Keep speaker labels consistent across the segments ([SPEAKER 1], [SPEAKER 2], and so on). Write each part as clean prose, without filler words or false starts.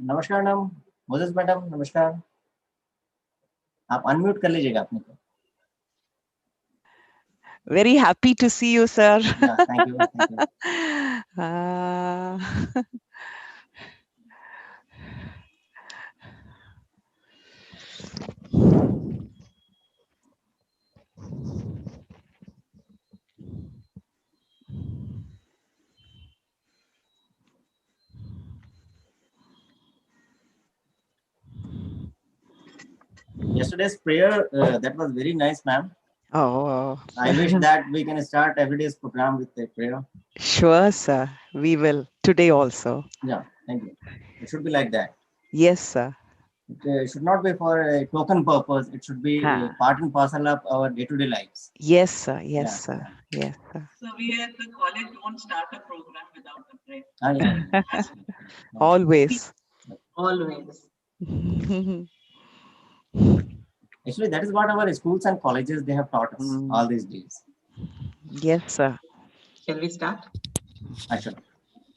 [SPEAKER 1] नमस्कार madam, Moses madam नमस्कार। आप अनम्यूट कर लीजिएगा अपने को।
[SPEAKER 2] Very happy to see you, sir.
[SPEAKER 1] Yeah, thank you, thank you. Yesterday's prayer, that was very nice, ma'am.
[SPEAKER 2] Oh,
[SPEAKER 1] I wish that we can start every day's program with a prayer.
[SPEAKER 2] sure, sir. We will today also.
[SPEAKER 1] Yeah, thank you. It should be like that.
[SPEAKER 2] Yes, sir.
[SPEAKER 1] It should not be for a token purpose. It should be a part and parcel of our day-to-day lives.
[SPEAKER 2] Yes, sir. Yes,
[SPEAKER 1] Yeah,
[SPEAKER 2] sir. Yes, sir.
[SPEAKER 3] So we at the college don't start a program without a prayer.
[SPEAKER 1] Yeah.
[SPEAKER 2] Always.
[SPEAKER 3] Always.
[SPEAKER 1] Actually, that is what our schools and colleges they have taught us all these days.
[SPEAKER 2] Yes, sir.
[SPEAKER 3] Shall we start?
[SPEAKER 1] Actually.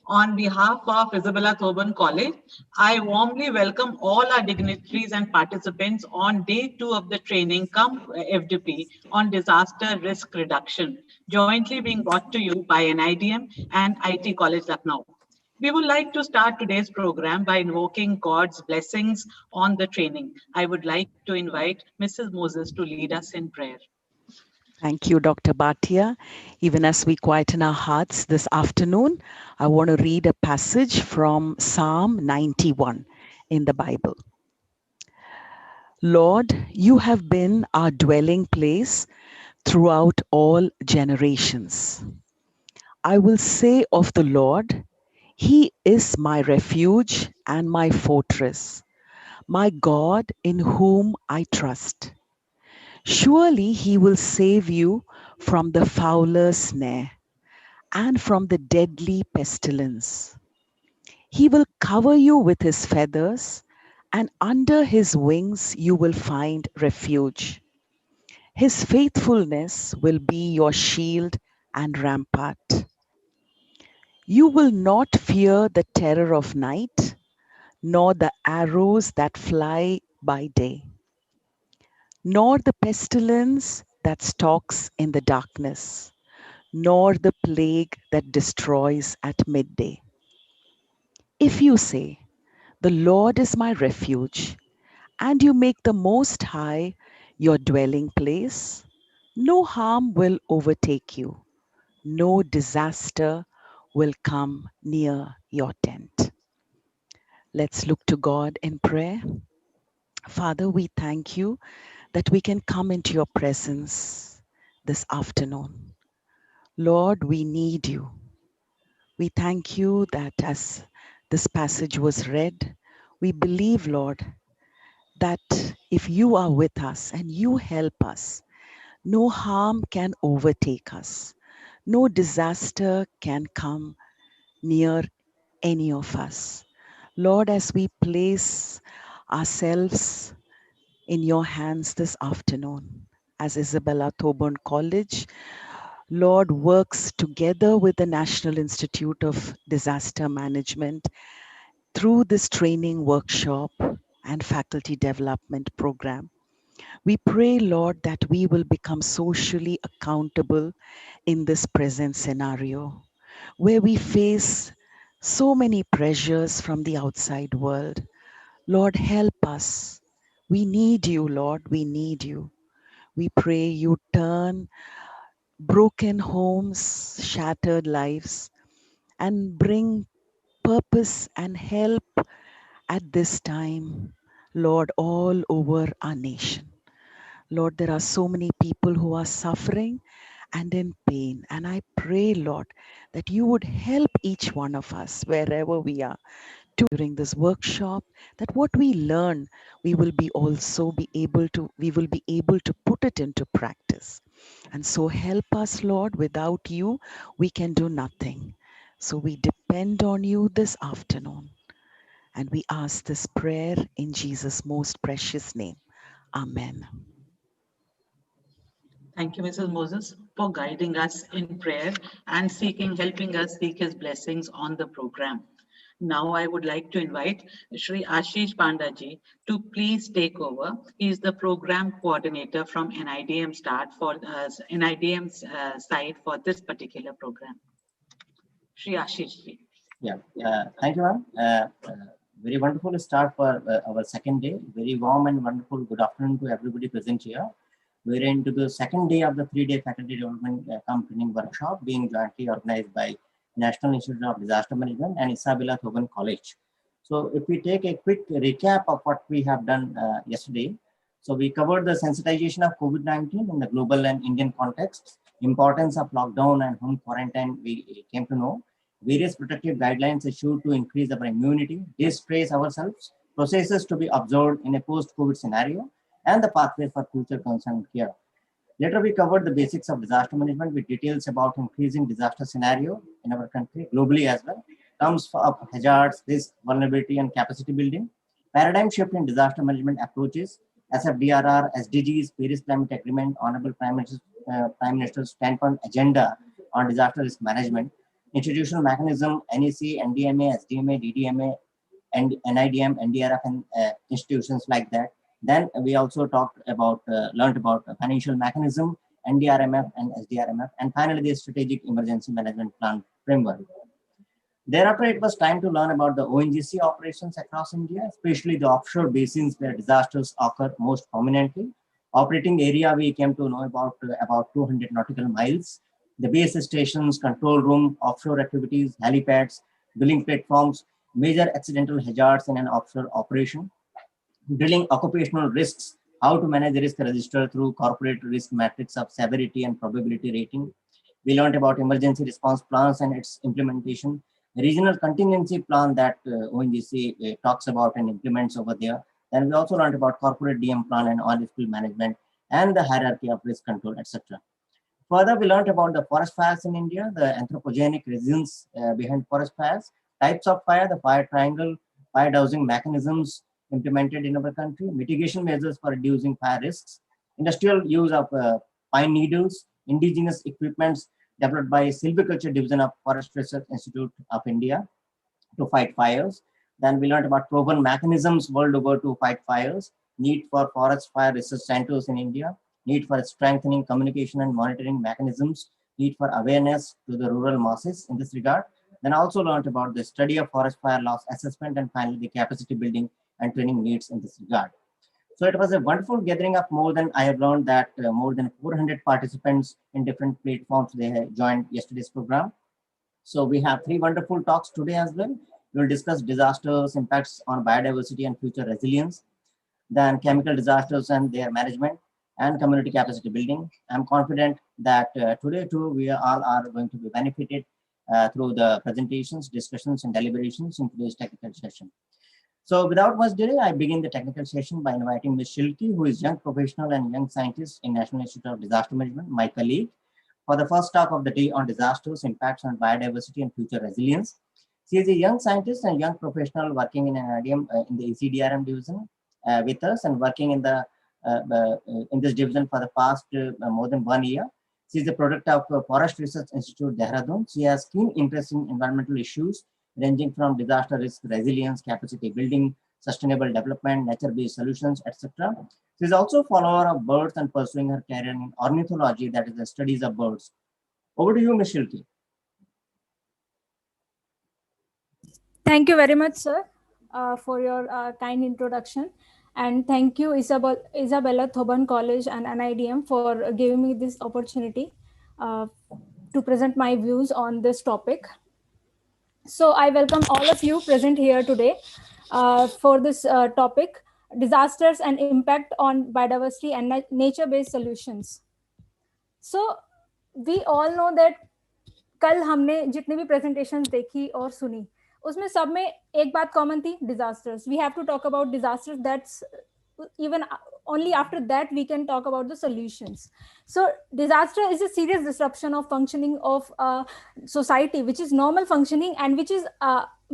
[SPEAKER 3] On behalf of Isabella Thoburn College, I warmly welcome all our dignitaries and participants on day 2 of the training come FDP on disaster risk reduction, jointly being brought to you by Nidm and IT College Lucknow. We would like to start today's program by invoking God's blessings on the training. I would like to invite Mrs. Moses to lead us in prayer.
[SPEAKER 2] Thank you, Dr. Bhatia. Even as we quieten our hearts this afternoon, I want to read a passage from Psalm 91 in the Bible. Lord, you have been our dwelling place throughout all generations. I will say of the Lord, He is my refuge and my fortress, my God in whom I trust. Surely He will save you from the fowler's snare and from the deadly pestilence. He will cover you with His feathers, and under His wings you will find refuge. His faithfulness will be your shield and rampart. You will not fear the terror of night, nor the arrows that fly by day, nor the pestilence that stalks in the darkness, nor the plague that destroys at midday. If you say, "The Lord is my refuge," and you make the Most High your dwelling place, no harm will overtake you, no disaster will come near your tent. Let's look to God in prayer. Father, we thank you that we can come into your presence this afternoon. Lord, we need you. We thank you that as this passage was read, we believe, Lord, that if you are with us and you help us, no harm can overtake us. No disaster can come near any of us. Lord, as we place ourselves in your hands this afternoon, as Isabella Thoburn College, Lord, works together with the National Institute of Disaster Management through this training workshop and faculty development program. We pray, Lord, that we will become socially accountable in this present scenario where we face so many pressures from the outside world. Lord, help us. We need you, Lord. We need you. We pray you turn broken homes, shattered lives, and bring purpose and help at this time, Lord, all over our nation. Lord, there are so many people who are suffering and in pain. And I pray, Lord, that you would help each one of us wherever we are during this workshop, that what we learn, we will be able to put it into practice. And so help us, Lord. Without you, we can do nothing. So we depend on you this afternoon. And we ask this prayer in Jesus' most precious name. Amen.
[SPEAKER 3] Thank you, Mrs. Moses, for guiding us in prayer and helping us seek his blessings on the program. Now I would like to invite Shri Ashish Pandaji to please take over. He is the program coordinator from NIDM start for NIDM's side for this particular program. Shri Ashish ji.
[SPEAKER 1] Yeah, thank you, ma'am. Very wonderful start for our second day. Very warm and wonderful good afternoon to everybody present here. We're into the second day of the 3-day faculty development training workshop being jointly organized by National Institute of Disaster Management and Isabella Thoburn College. So if we take a quick recap of what we have done yesterday. So we covered the sensitization of COVID-19 in the global and Indian context, importance of lockdown and home quarantine we came to know, various protective guidelines issued to increase our immunity, de-stress ourselves, processes to be observed in a post-COVID scenario, and the pathway for future concern care. Later, we covered the basics of disaster management with details about increasing disaster scenario in our country, globally as well, terms of hazards, risk, vulnerability, and capacity building, paradigm shift in disaster management approaches, SFDRR, SDGs, Paris Climate Agreement, Honorable Prime Minister's 10-point agenda on disaster risk management, institutional mechanism, NEC, NDMA, SDMA, DDMA, and NIDM, NDRF, and institutions like that. Then we also learned about financial mechanism, NDRMF and SDRMF, and finally the strategic emergency management plan framework. Thereafter, it was time to learn about the ONGC operations across India, especially the offshore basins where disasters occur most prominently. Operating area, we came to know about 200 nautical miles. The base stations, control room, offshore activities, helipads, drilling platforms, major accidental hazards in an offshore operation, drilling occupational risks, how to manage the risk register through corporate risk matrix of severity and probability rating. We learned about emergency response plans and its implementation, regional contingency plan that ONGC talks about and implements over there. Then we also learned about corporate DM plan and oil spill management and the hierarchy of risk control, etc. Further, we learned about the forest fires in India, the anthropogenic reasons behind forest fires, types of fire, the fire triangle, fire dowsing mechanisms implemented in our country, mitigation measures for reducing fire risks, industrial use of pine needles, indigenous equipments developed by Silviculture Division of Forest Research Institute of India to fight fires. Then we learned about proven mechanisms world over to fight fires, need for forest fire research centers in India, need for strengthening communication and monitoring mechanisms, need for awareness to the rural masses in this regard. Then also learned about the study of forest fire loss assessment and finally the capacity building and training needs in this regard. So it was a wonderful gathering of I have learned that more than 400 participants in different platforms, they have joined yesterday's program. So we have 3 wonderful talks today as well. We will discuss disasters, impacts on biodiversity and future resilience, then chemical disasters and their management, and community capacity building. I'm confident that today too, we all are going to be benefited through the presentations, discussions, and deliberations in today's technical session. So without much delay, I begin the technical session by inviting Ms. Shilki, who is young professional and young scientist in National Institute of Disaster Management, my colleague, for the first talk of the day on disasters, impacts on biodiversity and future resilience. She is a young scientist and young professional working in Nidm in the ECDRM division with us and working in this division for the past more than 1 year. She is a product of Forest Research Institute, Dehradun. She has keen interest in environmental issues ranging from disaster risk resilience, capacity building, sustainable development, nature-based solutions, etc. She is also a follower of birds and pursuing her career in ornithology, that is the studies of birds. Over to you, Ms. Shilki.
[SPEAKER 4] Thank you very much, sir, for your kind introduction. And thank you, Isabella Thoburn College and NIDM for giving me this opportunity to present my views on this topic. So I welcome all of you present here today for this topic, disasters and impact on biodiversity and nature-based solutions. So we all know that कल हमने जितने भी presentations देखी और सुनी उसमें सब में एक बात common थी, disasters. We have to talk about disasters. That's even only after that we can talk about the solutions. So disaster is a serious disruption of functioning of society, which is normal functioning and which is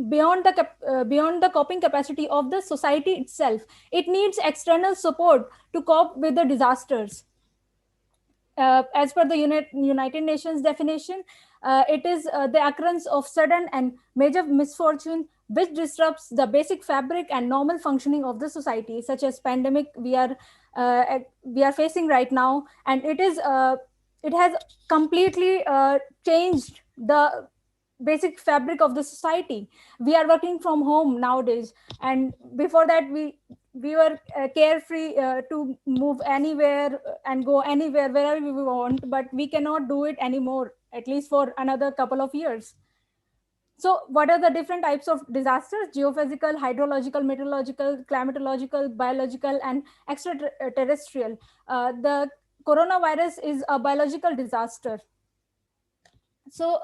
[SPEAKER 4] beyond the coping capacity of the society itself. It needs external support to cope with the disasters. As per the United Nations definition, it is the occurrence of sudden and major misfortune which disrupts the basic fabric and normal functioning of the society, such as pandemic we are facing right now. And it has completely changed the basic fabric of the society. We are working from home nowadays, and before that we were carefree to move anywhere and go anywhere wherever we want, but we cannot do it anymore, at least for another couple of years. So what are the different types of disasters? Geophysical, hydrological, meteorological, climatological, biological, and extraterrestrial. The coronavirus is a biological disaster. So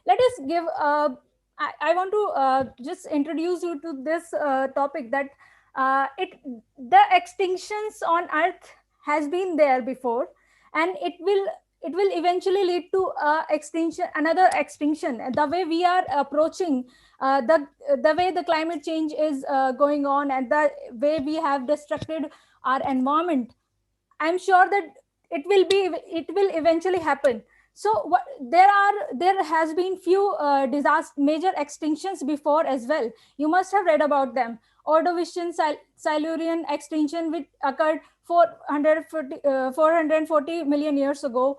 [SPEAKER 4] let us give, I want to just introduce you to this topic, that the extinctions on Earth has been there before, and it will eventually lead to another extinction. The way we are approaching, the way the climate change is going on, and the way we have destructed our environment, I'm sure that it will eventually happen. So there has been few major extinctions before as well. You must have read about them. Ordovician Silurian extinction, which occurred 440 million years ago.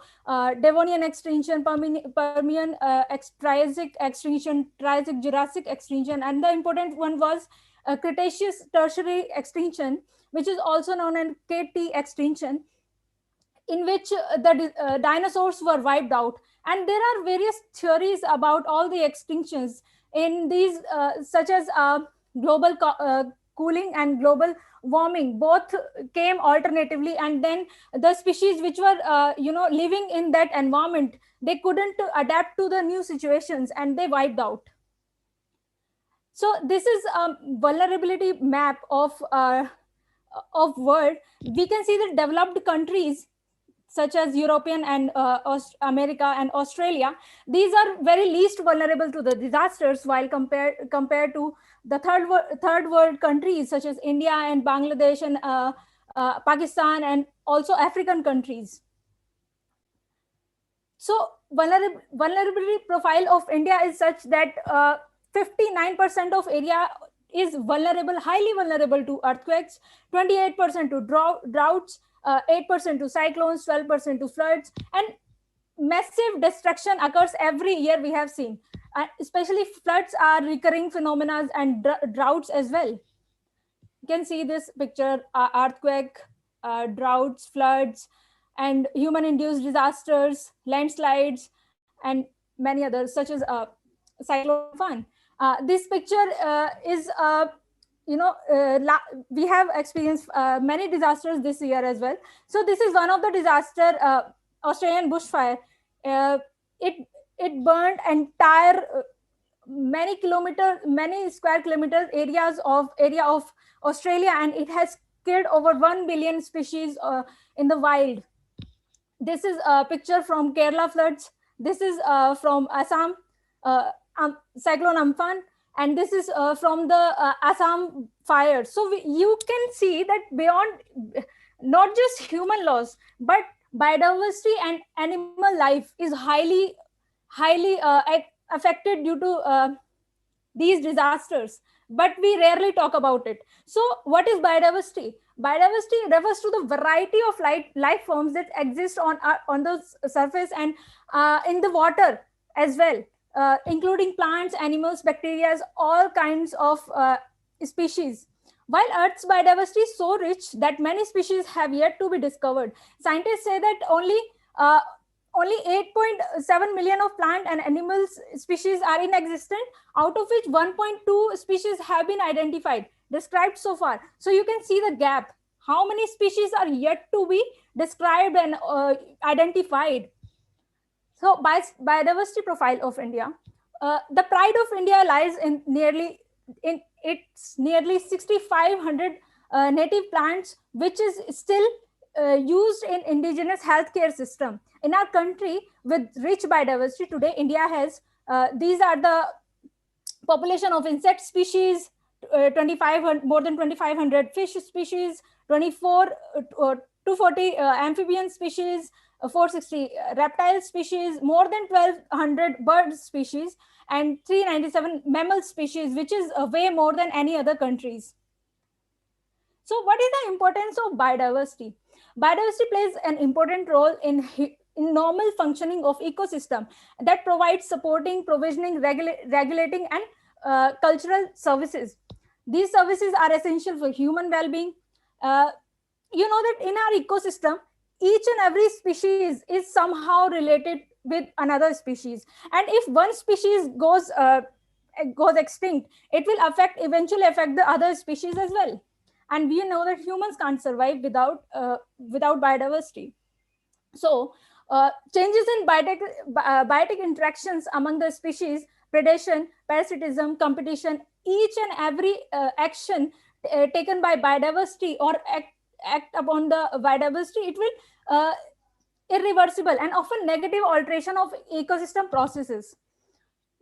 [SPEAKER 4] Devonian extinction, Permian Triassic extinction, Triassic Jurassic extinction, and the important one was Cretaceous Tertiary extinction, which is also known as KT extinction, in which the dinosaurs were wiped out. And there are various theories about all the extinctions in these, such as global cooling and global warming. Both came alternatively, and then the species which were living in that environment, they couldn't adapt to the new situations, and they wiped out. So this is a vulnerability map of world. We can see that developed countries such as European and America and Australia, these are very least vulnerable to the disasters, while compared to the third world countries such as India and Bangladesh and Pakistan, and also African countries. So vulnerability profile of India is such that 59% of area is vulnerable, highly vulnerable to earthquakes, 28% to droughts, 8% to cyclones, 12% to floods, and massive destruction occurs every year, we have seen. Especially floods are recurring phenomena, and droughts as well. You can see this picture, earthquake, droughts, floods, and human-induced disasters, landslides, and many others, such as cyclone Amphan. This picture is we have experienced many disasters this year as well. So this is one of the disaster, Australian bushfire. It burned entire many square kilometers area of Australia, and it has killed over 1 billion species in the wild. This is a picture from Kerala floods. This is from Assam, cyclone Amphan, and this is from the Assam fire. So you can see that beyond not just human loss, but biodiversity and animal life is highly affected due to these disasters, but we rarely talk about it. So what is biodiversity? Biodiversity refers to the variety of life forms that exist on the surface and in the water as well, including plants, animals, bacteria, all kinds of species. While Earth's biodiversity is so rich that many species have yet to be discovered, scientists say that only 8.7 million of plant and animal species are in existence, out of which 1.2 species have been identified, described so far. So you can see the gap. How many species are yet to be described and identified? So biodiversity profile of India. The pride of India lies in its nearly 6,500 native plants, which is still used in indigenous healthcare system. In our country with rich biodiversity today, India has, these are the population of insect species, more than 2,500 fish species, 24 240 amphibian species, 460 reptile species, more than 1200 bird species, and 397 mammal species, which is way more than any other countries. So what is the importance of biodiversity? Biodiversity plays an important role in normal functioning of ecosystem that provides supporting, provisioning, regulating, and cultural services. These services are essential for human well-being. You know that in our ecosystem, each and every species is somehow related with another species, and if one species goes extinct, it will eventually affect the other species as well. And we know that humans can't survive without biodiversity. So changes in biotic interactions among the species, predation, parasitism, competition, each and every action taken by biodiversity or act upon the biodiversity, it will irreversible and often negative alteration of ecosystem processes.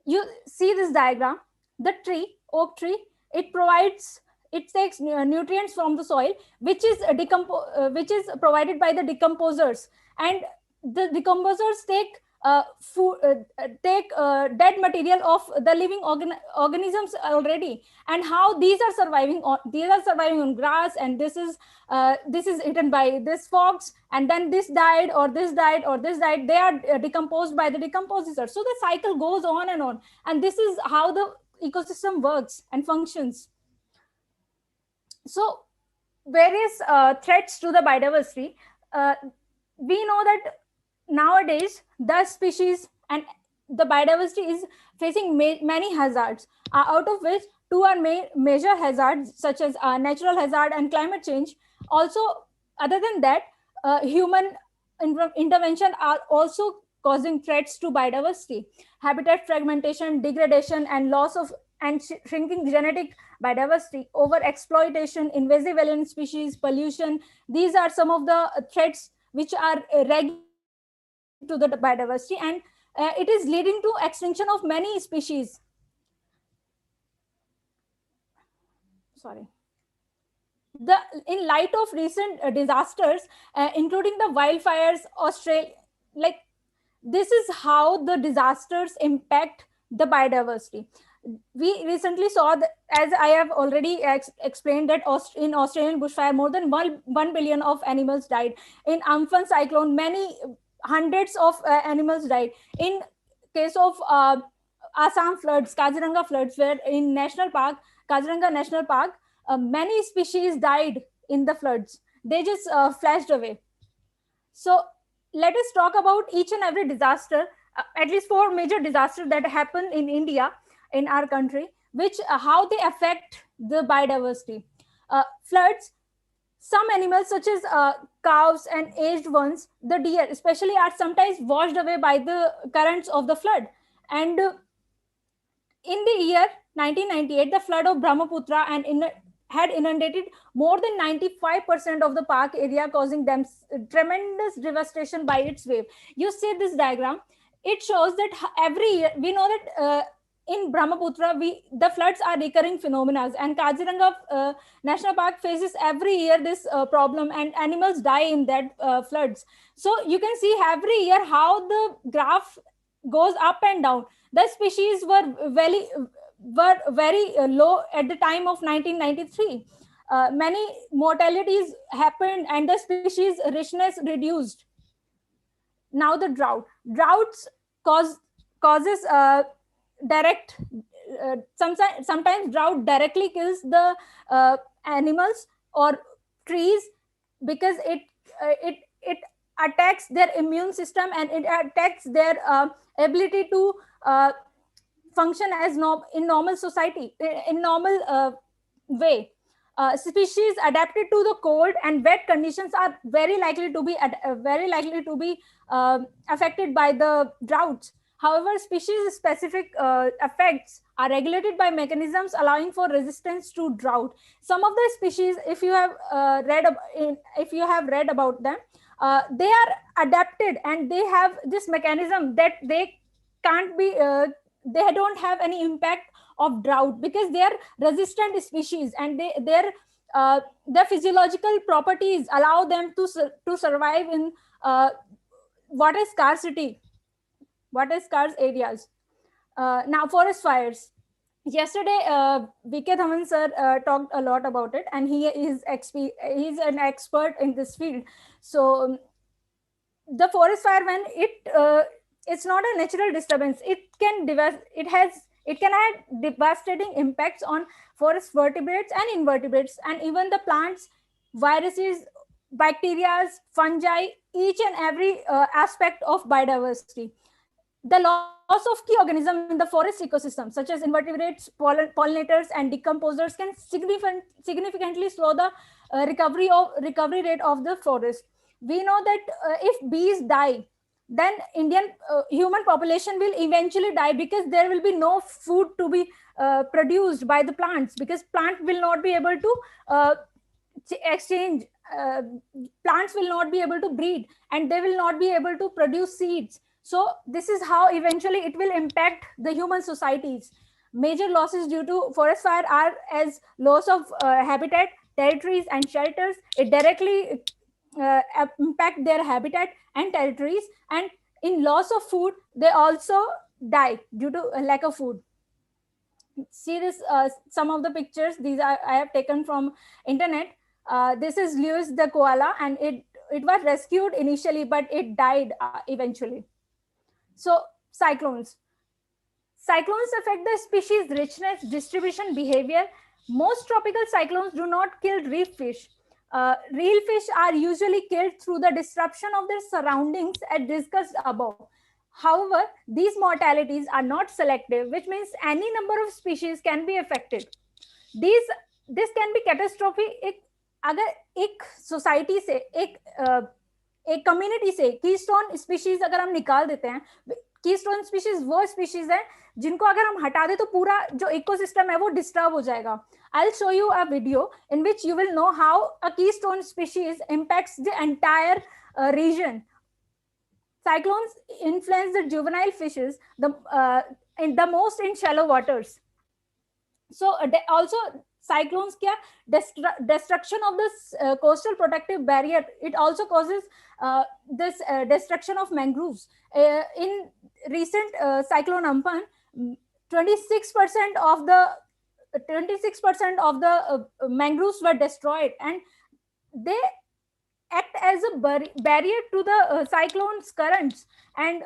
[SPEAKER 4] You see this diagram, the tree, oak tree, it takes nutrients from the soil, which is which is provided by the decomposers, and the decomposers take dead material of the living organisms already, and how these are surviving on grass, and this is eaten by this fox, and then this died, or this died, or this died. They are decomposed by the decomposer. So the cycle goes on, and this is how the ecosystem works and functions. So various threats to the biodiversity. We know that nowadays the species and the biodiversity is facing many hazards, out of which two are major hazards, such as natural hazard and climate change. Also, other than that, human intervention are also causing threats to biodiversity. Habitat fragmentation, degradation, and loss of and shrinking genetic biodiversity, over exploitation, invasive alien species, pollution. These are some of the threats which are regularly happening to the biodiversity, and it is leading to extinction of many species. Sorry. In light of recent disasters, including the wildfires, Australia, like, this is how the disasters impact the biodiversity. We recently saw that, as I have already explained, that in Australian bushfire, more than 1 billion of animals died. In Amphan cyclone, many hundreds of animals died. In case of Assam floods, Kaziranga floods, where in Kaziranga National Park, many species died in the floods. They just flashed away. So let us talk about each and every disaster, at least 4 major disasters that happen in India, in our country, which how they affect the biodiversity. Floods, some animals such as cows and aged ones, the deer especially, are sometimes washed away by the currents of the flood. And in the year 1998, the flood of Brahmaputra had inundated more than 95% of the park area, causing them tremendous devastation by its wave. You see this diagram, it shows that every year, we know that in Brahmaputra, the floods are recurring phenomena, and Kaziranga National Park faces every year this problem, and animals die in that floods. So you can see every year how the graph goes up and down. The species were very low at the time of 1993. Many mortalities happened, and the species richness reduced. Now the droughts causes direct, sometimes drought directly kills the animals or trees, because it attacks their immune system, and it attacks their ability to function as in normal society, in normal way. Species adapted to the cold and wet conditions are very likely to be affected by the droughts. However, species-specific effects are regulated by mechanisms allowing for resistance to drought. Some of the species, if you have read about them, they are adapted, and they have this mechanism that they can't be. They don't have any impact of drought, because they are resistant species, and their the physiological properties allow them to survive in water scarcity, water scarce areas. Now, forest fires. Yesterday, VK Thaman sir talked a lot about it, and he's an expert in this field. So the forest fire, when it's not a natural disturbance, it can have devastating impacts on forest vertebrates and invertebrates, and even the plants, viruses, bacteria, fungi, each and every aspect of biodiversity. The loss of key organisms in the forest ecosystem, such as invertebrates, pollinators, and decomposers, can significantly slow the recovery rate of the forest. We know that if bees die, then Indian human population will eventually die, because there will be no food to be produced by the plants, because plant will not be able to exchange. Plants will not be able to breed, and they will not be able to produce seeds. So this is how eventually it will impact the human societies. Major losses due to forest fire are as loss of habitat, territories, and shelters. It directly impact their habitat and territories, and in loss of food, they also die due to a lack of food. See this, some of the pictures, these are I have taken from internet. This is Lewis the koala, and it was rescued initially, but it died eventually. So cyclones. Cyclones affect the species richness, distribution, behavior. Most tropical cyclones do not kill reef fish. Real fish are usually killed through the disruption of their surroundings, as discussed above. However, these mortalities are not selective, which means any number of species can be affected. This can be catastrophic अगर एक society से एक community से keystone species अगर हम निकाल देते हैं, कीस्टोन स्पीशीज वो स्पीशीज है जिनको अगर हम हटा दे तो पूरा जो इकोसिस्टम है वो डिस्टर्ब हो जाएगा. I'll show you a video in which you will know how a keystone species impacts the entire region. Cyclones influence the juvenile fishes the most in shallow waters. So also cyclones kya destruction of this coastal protective barrier, it also causes this destruction of mangroves. In recent cyclone Amphan, 26% of the mangroves were destroyed, and they act as a barrier to the cyclone's currents and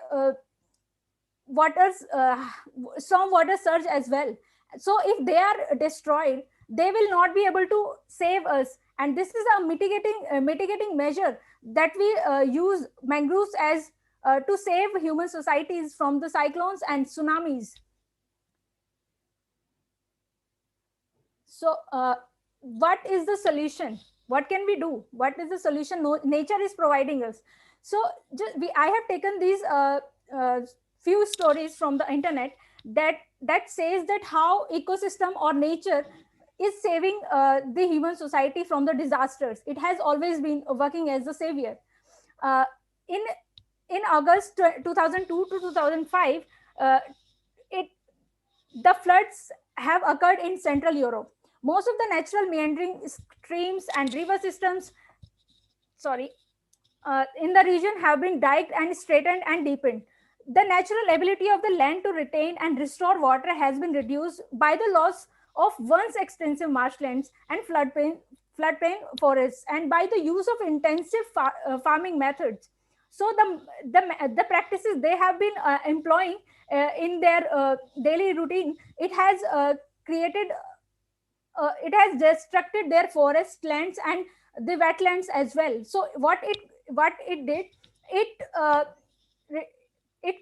[SPEAKER 4] storm water surge as well. So if they are destroyed, they will not be able to save us, and this is a mitigating measure that we use mangroves as to save human societies from the cyclones and tsunamis. So what is the solution? What can we do? What is the solution nature is providing us? So I have taken these few stories from the internet that says that how ecosystem or nature is saving the human society from the disasters. It has always been working as the savior. In August 2002 to 2005, the floods have occurred in Central Europe. Most of the natural meandering streams and river systems, in the region have been diked and straightened and deepened. The natural ability of the land to retain and restore water has been reduced by the loss of once extensive marshlands and floodplain forests, and by the use of intensive farming methods. So the practices they have been employing in their daily routine, it has destructed their forest lands and the wetlands as well. So what it did, it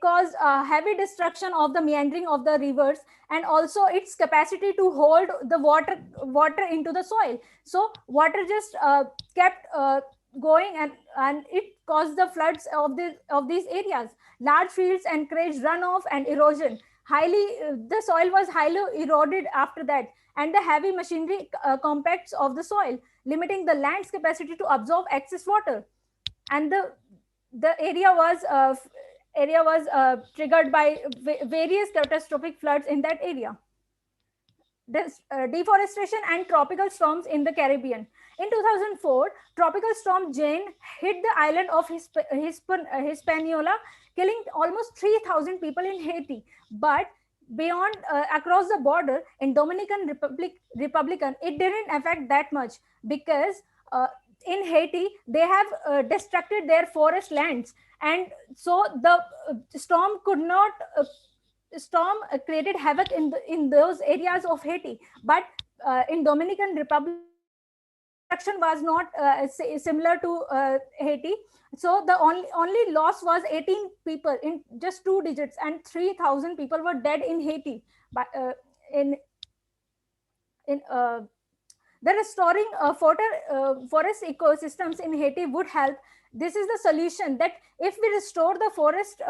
[SPEAKER 4] caused heavy destruction of the meandering of the rivers, and also its capacity to hold the water into the soil. So water just kept going, and it caused the floods of these areas. Large fields encouraged runoff and erosion. The soil was highly eroded after that, and the heavy machinery compacts of the soil, limiting the land's capacity to absorb excess water. And the area was triggered by various catastrophic floods in that area. deforestation and tropical storms in the Caribbean. In 2004, tropical storm Jane hit the island of Hispaniola, killing almost 3,000 people in Haiti. But beyond across the border in Dominican Republican, it didn't affect that much because in Haiti they have destructed their forest lands, and so the storm could not storm created havoc in those areas of Haiti. But in Dominican Republic, destruction was not similar to Haiti. So the only loss was 18 people in just 2 digits, and 3,000 people were dead in Haiti. But in the restoring forest ecosystems in Haiti would help. This is the solution, that if we restore the forest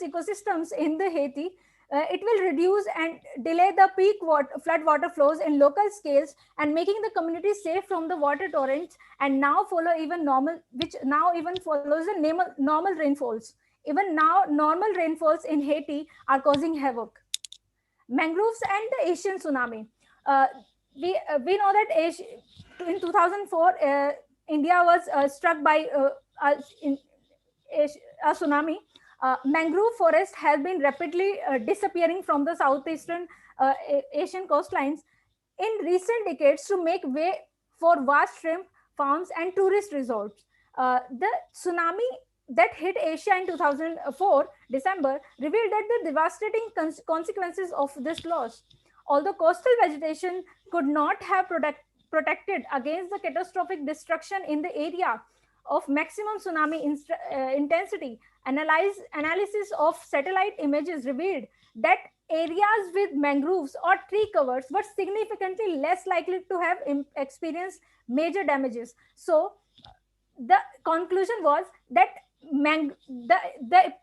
[SPEAKER 4] ecosystems in the Haiti, it will reduce and delay the peak flood water flows in local scales, and making the community safe from the water torrents, and now follow even normal, which now even follows the normal rainfalls. Even now, normal rainfalls in Haiti are causing havoc. Mangroves and the Asian tsunami. We know that in 2004, India was struck by a tsunami. Mangrove forest has been rapidly disappearing from the southeastern Asian coastlines in recent decades to make way for vast shrimp farms and tourist resorts. The tsunami that hit Asia in 2004 December revealed that the devastating consequences of this loss. Although coastal vegetation could not have protected against the catastrophic destruction in the area of maximum tsunami intensity, analysis of satellite images revealed that areas with mangroves or tree covers were significantly less likely to have experienced major damages. So the conclusion was that the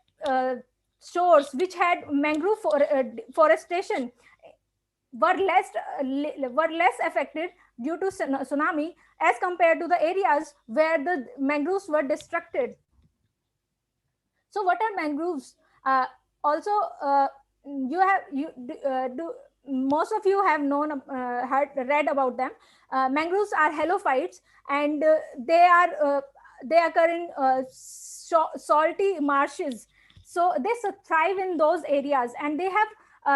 [SPEAKER 4] shores which had mangrove forestation were less affected due to tsunami as compared to the areas where the mangroves were destructed. So what are mangroves? Also, most of you have read about them. Mangroves are halophytes, and they occur in salty marshes. So they thrive in those areas, and they have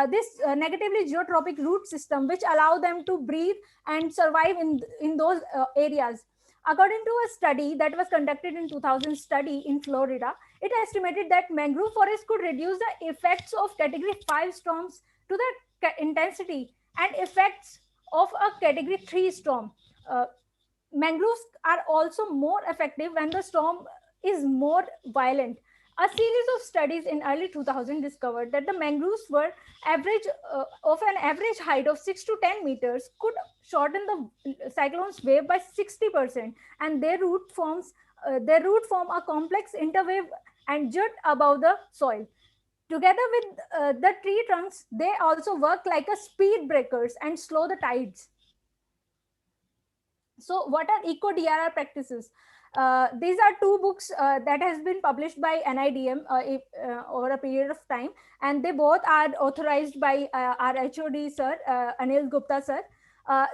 [SPEAKER 4] this negatively geotropic root system which allow them to breathe and survive in those areas. According to a study that was conducted in 2000 study in Florida, it estimated that mangrove forest could reduce the effects of category 5 storms to the intensity and effects of a category 3 storm. Mangroves are also more effective when the storm is more violent. A series of studies in early 2000 discovered that the mangroves were of an average height of 6 to 10 meters could shorten the cyclone's wave by 60%, and their root form a complex interwave and jut above the soil. Together with the tree trunks, they also work like a speed breakers and slow the tides. So what are eco-DRR practices? These are 2 books that has been published by Nidm over a period of time, and they both are authorized by our HOD sir, Anil Gupta sir.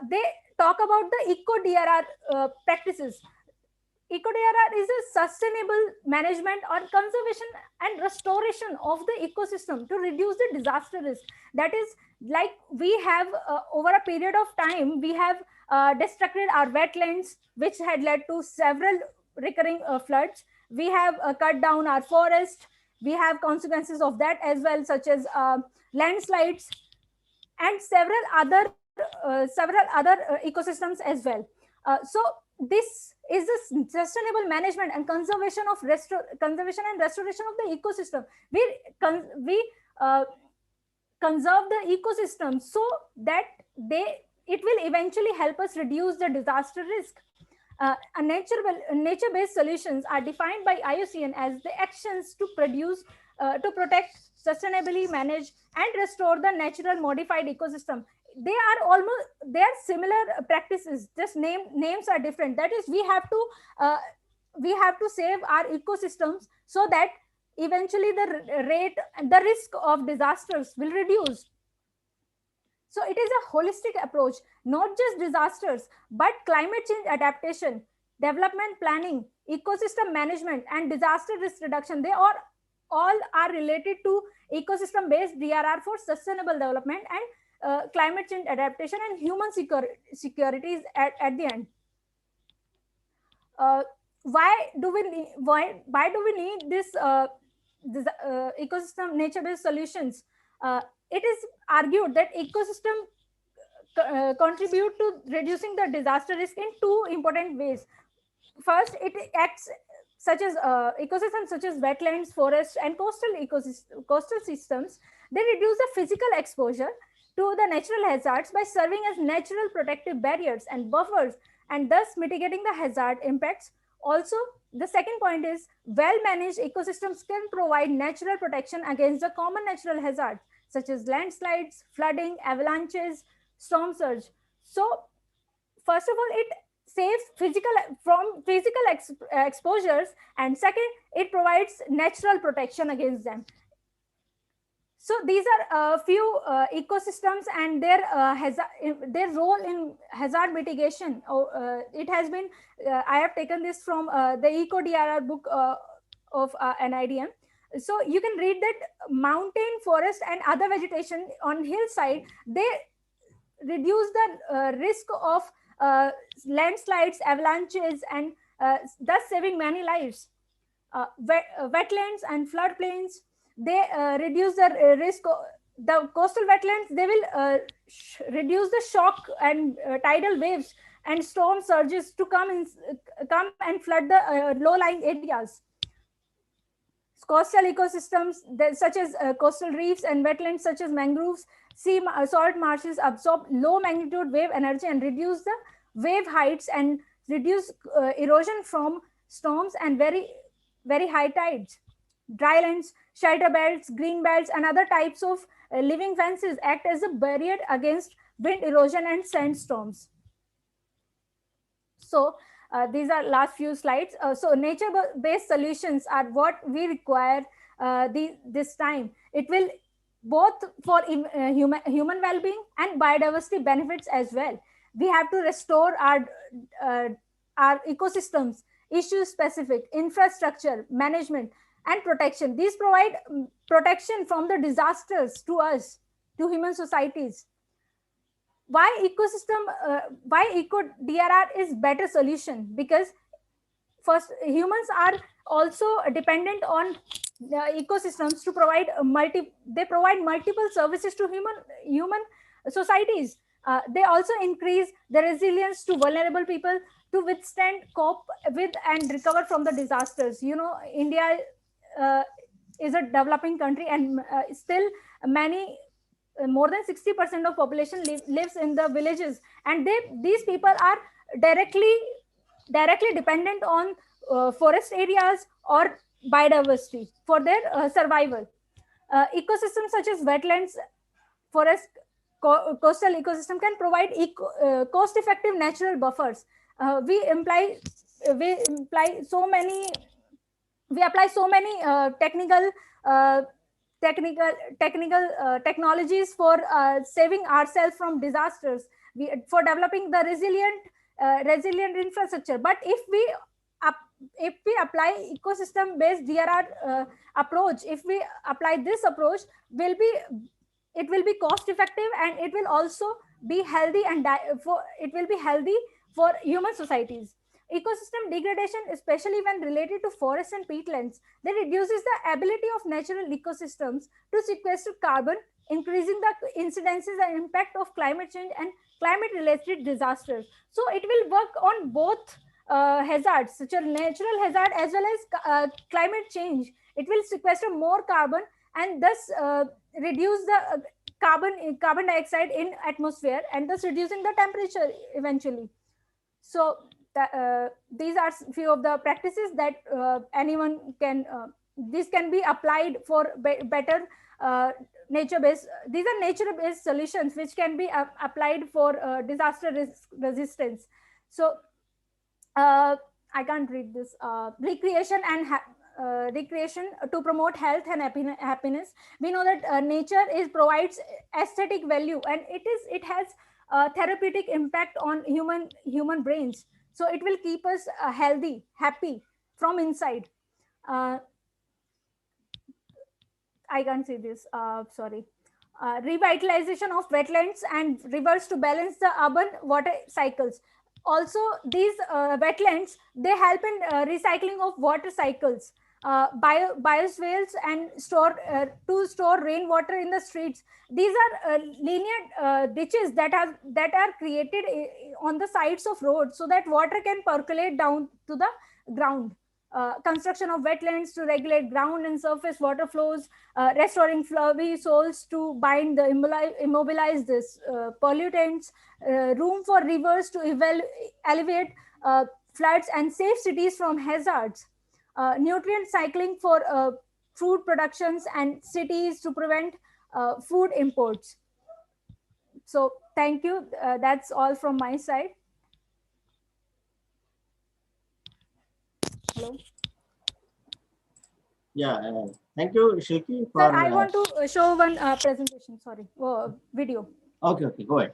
[SPEAKER 4] They talk about the eco-DRR practices. Eco-DRR is a sustainable management or conservation and restoration of the ecosystem to reduce the disaster risk. That is, like we have over a period of time, we have destructed our wetlands, which had led to several recurring floods. We have cut down our forest. We have consequences of that as well, such as landslides and several other ecosystems as well. So this is the sustainable management and conservation and restoration of the ecosystem. We conserve the ecosystem so that it will eventually help us reduce the disaster risk. Nature-based solutions are defined by IUCN as the actions to protect, sustainably manage, and restore the natural modified ecosystem. They are similar practices, just names are different. That is, we have to save our ecosystems so that eventually the risk of disasters will reduce. So it is a holistic approach, not just disasters, but climate change adaptation, development planning, ecosystem management, and disaster risk reduction. They are all are related to ecosystem based DRR for sustainable development and climate change adaptation and human securities at the end. Why do we need, why do we need this ecosystem nature based solutions? It is argued that ecosystem contribute to reducing the disaster risk in two important ways. First, it acts such as ecosystems such as wetlands, forests, and coastal systems. They reduce the physical exposure to the natural hazards by serving as natural protective barriers and buffers, and thus mitigating the hazard impacts. Also, the second point is well-managed ecosystems can provide natural protection against the common natural hazards such as landslides, flooding, avalanches, storm surge. So, first of all, it saves physical exposures, and second, it provides natural protection against them. So these are a few ecosystems and their role in hazard mitigation. It has been I have taken this from the EcoDRR book of Nidm. So you can read that mountain, forest, and other vegetation on hillside, they reduce the risk of landslides, avalanches, and thus saving many lives. Wetlands and floodplains, they reduce the risk of the coastal wetlands. They will reduce the shock and tidal waves and storm surges to come and flood the low-lying areas. Coastal ecosystems such as coastal reefs and wetlands such as mangroves, salt marshes absorb low magnitude wave energy and reduce the wave heights and reduce erosion from storms and very high tides. Drylands, shelter belts, green belts, and other types of living fences act as a barrier against wind erosion and sandstorms. So these are last few slides. So nature-based solutions are what we require this time. It will both for human well-being and biodiversity benefits as well. We have to restore our ecosystems, issue-specific infrastructure management and protection. These provide protection from the disasters to us, to human societies. Why eco DRR is better solution? Because first, humans are also dependent on ecosystems to provide they provide multiple services to human societies. They also increase the resilience to vulnerable people to withstand, cope with, and recover from the disasters. You know, India is a developing country, and still many more than 60% of population lives in the villages, and these people are directly dependent on forest areas or biodiversity for their survival. Ecosystems such as wetlands, forest, coastal ecosystem can provide cost-effective natural buffers. We apply so many technologies for saving ourselves from disasters, for developing the resilient infrastructure. But if we apply ecosystem based DRR approach, if we apply this approach, it will be cost effective, and it will also be healthy, and it will be healthy for human societies. Ecosystem degradation, especially when related to forests and peatlands, that reduces the ability of natural ecosystems to sequester carbon, increasing the incidences and impact of climate change and climate-related disasters. So it will work on both hazards, such as natural hazard as well as climate change. It will sequester more carbon and thus reduce the carbon dioxide in atmosphere, and thus reducing the temperature eventually. So these are few of the practices that anyone can, this can be applied for better nature-based, these are nature-based solutions which can be applied for disaster resistance. So I can't read this. Recreation and recreation to promote health and happiness. We know that nature provides aesthetic value, and it has therapeutic impact on human brains. So it will keep us healthy, happy from inside. I can't say this. Sorry. Revitalization of wetlands and rivers to balance the urban water cycles. Also, these wetlands, they help in recycling of water cycles, bioswales, and to store rainwater in the streets. These are linear ditches that are created on the sides of roads, so that water can percolate down to the ground. Construction of wetlands to regulate ground and surface water flows, restoring fluvial soils to bind the immobilize this pollutants, room for rivers to alleviate floods and save cities from hazards, nutrient cycling for food productions and cities to prevent food imports. So thank you. That's all from my side. Hello.
[SPEAKER 1] Yeah, thank you, Shilpi. For,
[SPEAKER 4] Sir, I want to show one presentation. Sorry, video.
[SPEAKER 1] Okay, go ahead.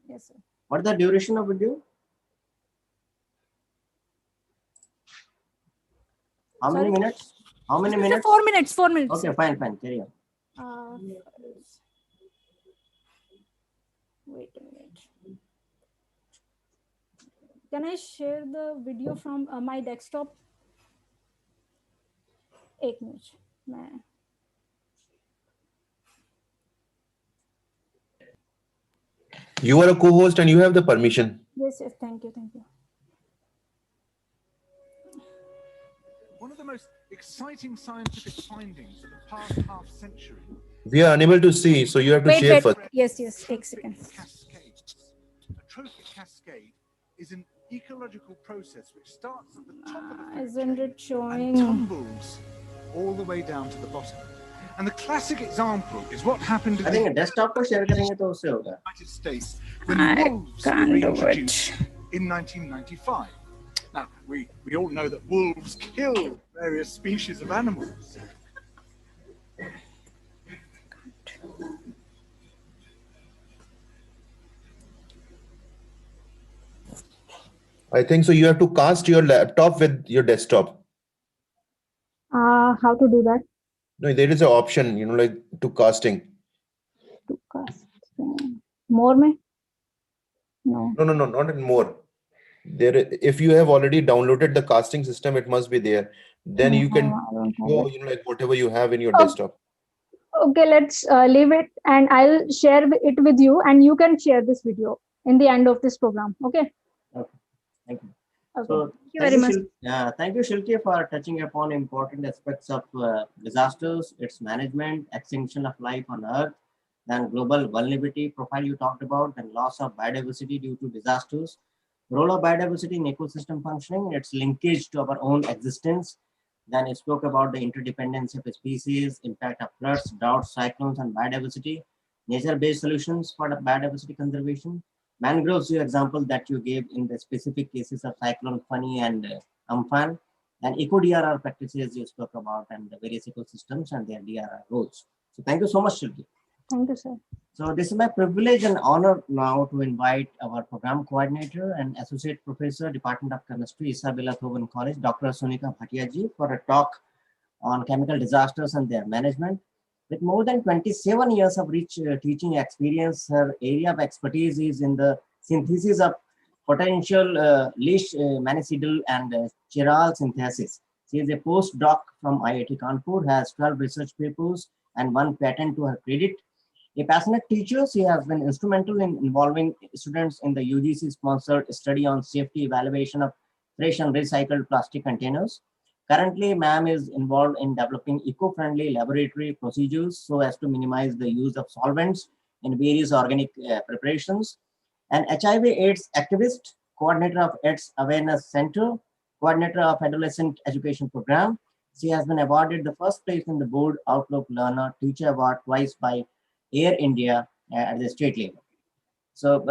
[SPEAKER 4] Yes, sir.
[SPEAKER 1] What's the duration of video? How many minutes? How many minutes?
[SPEAKER 4] 4 minutes. 4 minutes.
[SPEAKER 1] Okay, fine. Carry on.
[SPEAKER 4] Wait a minute. Can I share the video from my desktop? 1 minute.
[SPEAKER 5] You are a co-host and you have the permission.
[SPEAKER 4] Yes, thank you.
[SPEAKER 6] One of the most exciting scientific findings of the past half century.
[SPEAKER 5] We are unable to see, so you have to share first.
[SPEAKER 4] Yes, take a second.
[SPEAKER 6] Cascades. A trophic cascade is an ecological process which starts at the top of the food
[SPEAKER 4] Isn't
[SPEAKER 6] chain
[SPEAKER 4] it showing?
[SPEAKER 6] and tumbles all the way down to the bottom. And the classic example is what happened in
[SPEAKER 1] I think desktop को share करेंगे तो उससे होगा.
[SPEAKER 6] United States when wolves were reintroduced in 1995. Now, we all know that wolves kill various species of animals.
[SPEAKER 5] I think so. You have to cast your laptop with your desktop.
[SPEAKER 4] How to do that?
[SPEAKER 5] No, there is an option, like to casting.
[SPEAKER 4] To cast. More mein? No.
[SPEAKER 5] No, not in more. There, if you have already downloaded the casting system, it must be there. Then you can show, like whatever you have in your desktop.
[SPEAKER 4] Okay, let's leave it, and I'll share it with you, and you can share this video in the end of this program. Okay.
[SPEAKER 1] Okay. Thank you.
[SPEAKER 4] Okay.
[SPEAKER 1] So,
[SPEAKER 4] thank you very much.
[SPEAKER 1] Thank you, Shilpi, for touching upon important aspects of disasters, its management, extinction of life on Earth, then global vulnerability profile you talked about, then loss of biodiversity due to disasters, role of biodiversity in ecosystem functioning, its linkage to our own existence. Then it spoke about the interdependence of species, impact of floods, droughts, cyclones, and biodiversity, nature-based solutions for the biodiversity conservation. Mangroves, your example that you gave in the specific cases of Cyclone Fani and Amphan, and eco-DRR practices you spoke about, and the various ecosystems and their DRR roles. So thank you so much, Shilpi.
[SPEAKER 4] Thank you, sir.
[SPEAKER 1] So this is my privilege and honor now to invite our program coordinator and associate professor, Department of Chemistry, Isabella Thoburn College, Dr. Sonika Bhatia-ji, for a talk on chemical disasters and their management. With more than 27 years of rich teaching experience, her area of expertise is in the synthesis of potential leash manicidal and chiral synthesis. She is a postdoc from IIT Kanpur, has 12 research papers and 1 patent to her credit. A passionate teacher, she has been instrumental in involving students in the UGC-sponsored study on safety evaluation of fresh and recycled plastic containers. Currently, ma'am is involved in developing eco-friendly laboratory procedures so as to minimize the use of solvents in various organic preparations. An HIV/AIDS activist, coordinator of AIDS Awareness Center, coordinator of Adolescent Education Program. She has been awarded the first place in the Board Outlook Learner Teacher Award twice by Air India at the state level. So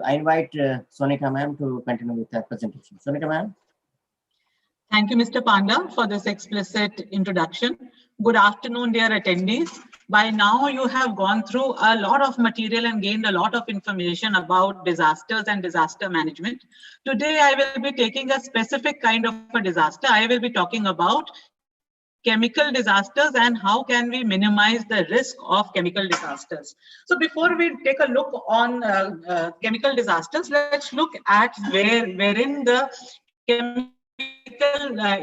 [SPEAKER 1] I invite Sonika ma'am to continue with her presentation. Sonika ma'am.
[SPEAKER 3] Thank you, Mr. Panda, for this explicit introduction. Good afternoon, dear attendees. By now, you have gone through a lot of material and gained a lot of information about disasters and disaster management. Today, I will be taking a specific kind of a disaster. I will be talking about chemical disasters and how can we minimize the risk of chemical disasters. So before we take a look on chemical disasters, let's look at wherein the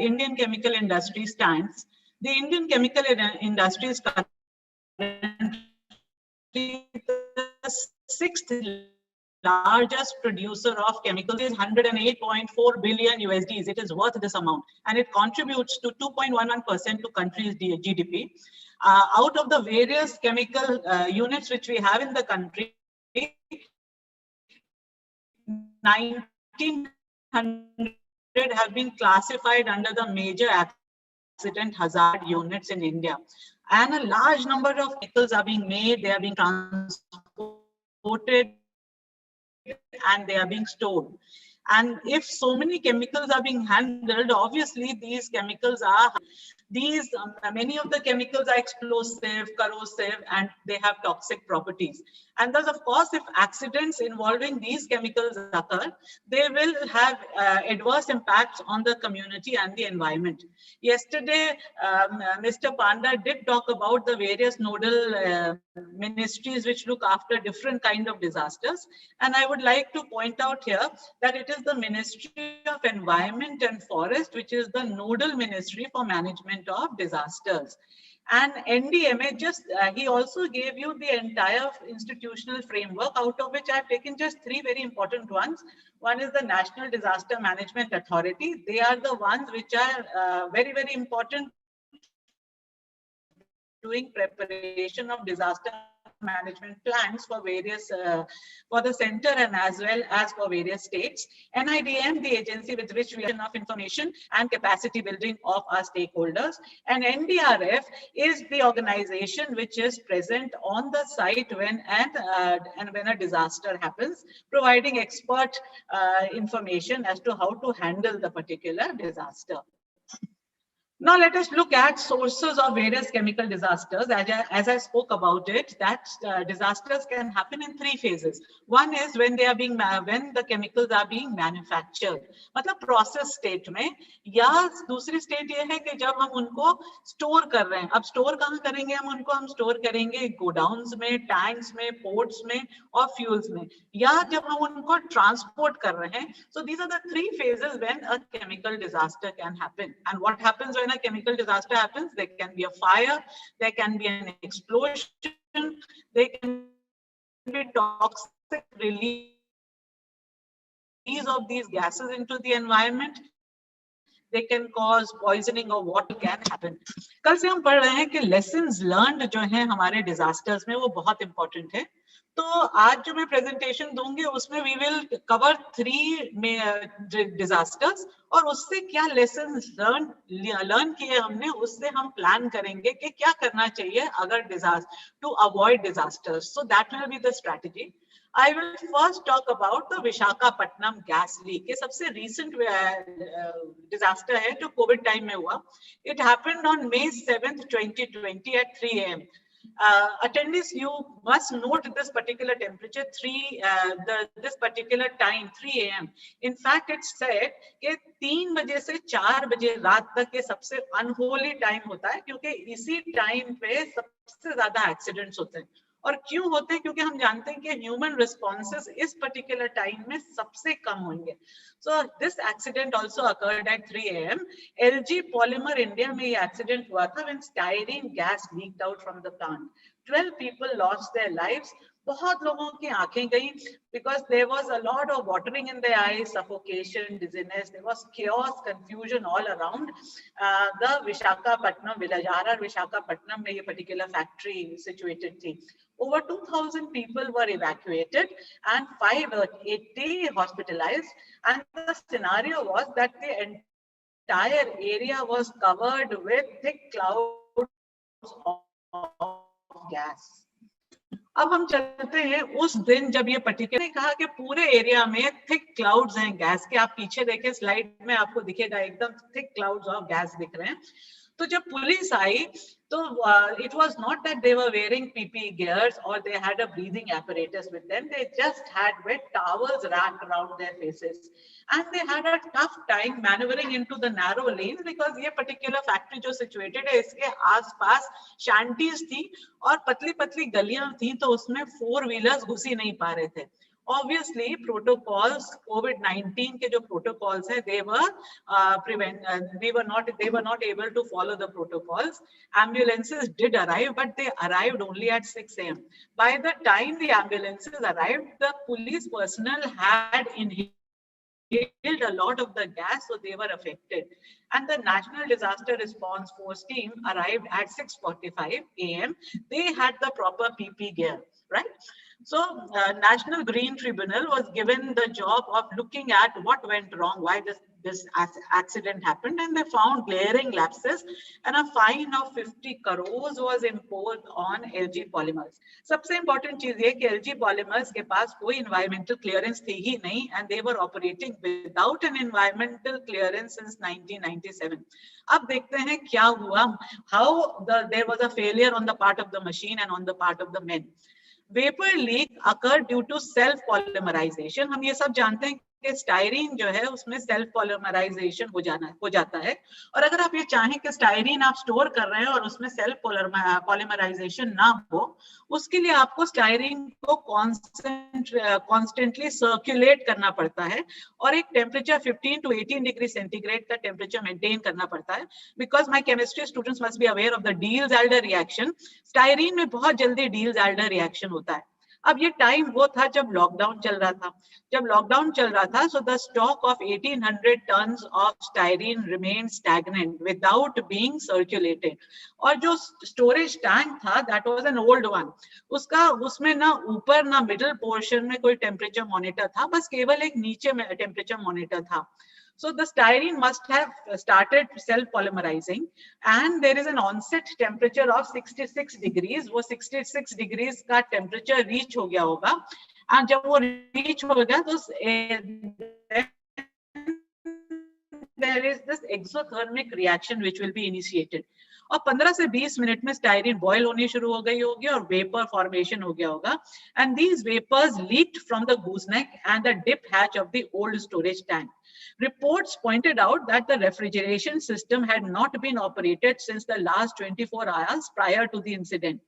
[SPEAKER 3] Indian chemical industry stands. The Indian chemical industry is currently the sixth largest producer of chemicals, is 108.4 billion USDs. It is worth this amount, and it contributes to 2.11% to country's GDP. Out of the various chemical units which we have in the country, 1900 have been classified under the major accident hazard units in India. And a large number of chemicals are being made, they are being transported, and they are being stored. And if so many chemicals are being handled, obviously these chemicals are, many of the chemicals are explosive, corrosive, and they have toxic properties. And thus, of course, if accidents involving these chemicals occur, they will have adverse impacts on the community and the environment. Yesterday, Mr. Panda did talk about the various nodal ministries which look after different kind of disasters. And I would like to point out here that it is the Ministry of Environment and Forest, which is the nodal ministry for management of disasters. And NDMA he also gave you the entire institutional framework, out of which I've taken just three very important ones. One is the National Disaster Management Authority. They are the ones which are very, very important doing preparation of disaster management plans for various, for the center and as well as for various states. NIDM, the agency with which we have enough information and capacity building of our stakeholders. And NDRF is the organization which is present on the site when when a disaster happens, providing expert information as to how to handle the particular disaster. Now let us look at sources of various chemical disasters. As I spoke about it, that disasters can happen in three phases. One is when they are being when the chemicals are being manufactured, मतलब process state में, या दूसरी state ये है कि जब हम उनको store कर रहे हैं. अब store कहाँ करेंगे हम उनको? हम store करेंगे godowns में, tanks में, ports में और fuels में. या जब हम उनको transport कर रहे हैं. So these are the three phases when a chemical disaster can happen. And what happens when a chemical disaster happens? There can be a fire, there can be an explosion, there can be toxic release of these gases into the environment. They can cause poisoning of water can happen. कल से हम पढ़ रहे हैं कि lessons learned जो हैं हमारे disasters में वो बहुत important है. तो आज जो मैं presentation दूंगी उसमें we will cover three disasters और उससे क्या lessons learn किए हमने, उससे हम plan करेंगे कि क्या करना चाहिए अगर disaster to avoid disasters. So that will be the strategy. I will first talk about the Visakhapatnam gas leak. ये सबसे recent disaster है जो COVID time में हुआ. It happened on May 7th, 2020 at 3 a.m. Attendees, you must note this particular temperature, this particular time, 3 a.m. In fact, it's said कि 3 बजे से 4 बजे रात तक के सबसे unholy time होता है, क्योंकि इसी time पे सबसे ज़्यादा accidents होते हैं. और क्यों होते हैं? क्योंकि हम जानते हैं कि ह्यूमन रिस्पॉन्सेस इस पर्टिकुलर टाइम में सबसे कम होंगे. So this accident also occurred at 3 a.m. LG Polymer India में ये एक्सीडेंट हुआ था when styrene gas leaked out from the plant. 12 people lost their lives. बहुत लोगों की आंखें गई because there was a lot of watering in the eyes, suffocation, dizziness. There was chaos, confusion all around the Visakhapatnam village. RR Visakhapatnam में ये particular factory situated थी. Over 2,000 people were evacuated and 580 hospitalized. And the scenario was that the entire area was covered with thick clouds of gas. अब हम चलते हैं उस दिन जब ये पर्टिकुलर ने कहा कि पूरे एरिया में थिक क्लाउड्स हैं गैस के, आप पीछे देखें स्लाइड में आपको दिखेगा एकदम थिक क्लाउड्स ऑफ गैस दिख रहे हैं। तो जब पुलिस आई तो it was not that they were wearing PPE gears or they had a breathing apparatus with them, they just had wet towels wrapped around their faces and they had a tough time maneuvering into the narrow lanes because ये particular factory जो situated है इसके आसपास shanties थी और पतली पतली गलियां थी, तो उसमें 4-व्हीलर्स घुस ही नहीं पा रहे थे। Obviously, protocols, COVID-19 के जो protocols हैं, they were not able to follow the protocols. Ambulances did arrive, but they arrived only at 6 a.m. By the time the ambulances arrived, the police personnel had inhaled a lot of the gas, so they were affected. And the National Disaster Response Force team arrived at 6:45 a.m. They had the proper PPE gear, right? So National Green Tribunal was given the job of looking at what went wrong, why this accident happened, and they found glaring lapses and a fine of 50 crores was imposed on LG Polymers. सबसे important चीज ये कि LG Polymers के पास कोई environmental clearance थी ही नहीं and they were operating without an environmental clearance since 1997. अब देखते हैं क्या हुआ, how there was a failure on the part of the machine and on the part of the men. Vapor leak occurred due to self polymerization. हम ये सब जानते हैं कि स्टायरीन जो है उसमें सेल्फ पॉलीमराइजेशन हो जाता है, और अगर आप ये चाहें कि स्टायरीन आप स्टोर कर रहे हैं और उसमें सेल्फ पॉलीमराइजेशन ना हो, उसके लिए आपको स्टायरीन को कॉन्स्टेंटली सर्कुलेट करना पड़ता है और एक टेम्परेचर 15 to 18 डिग्री सेंटीग्रेड का टेम्परेचर मेंटेन करना पड़ता है। Because my chemistry students must be aware of the Diels-Alder reaction. Styrene में बहुत जल्दी डील्स-एल्डर रिएक्शन होता है। अब ये टाइम वो था जब लॉकडाउन चल रहा था। जब लॉकडाउन चल रहा था, so the stock of 1800 tons of styrene remained stagnant without being circulated. और जो स्टोरेज टैंक था, that was an old one. उसमें ना ऊपर ना मिडिल पोर्शन में कोई टेम्परेचर मॉनिटर था, बस केवल एक नीचे में टेम्परेचर मॉनिटर था। So the styrene must have started self-polymerizing, and there is an onset temperature of 66 degrees. वो 66 degrees का temperature reach हो गया होगा, and जब वो reach हो गया तो there is this exothermic reaction which will be initiated. और 15 से 20 मिनट में स्टायरीन बॉयल होनी शुरू हो गई होगी और वेपर फॉर्मेशन हो गया होगा, and these vapors leaked from the gooseneck and the dip hatch of the old storage tank. Reports pointed out that the refrigeration system had not been operated since the last 24 hours prior to the incident.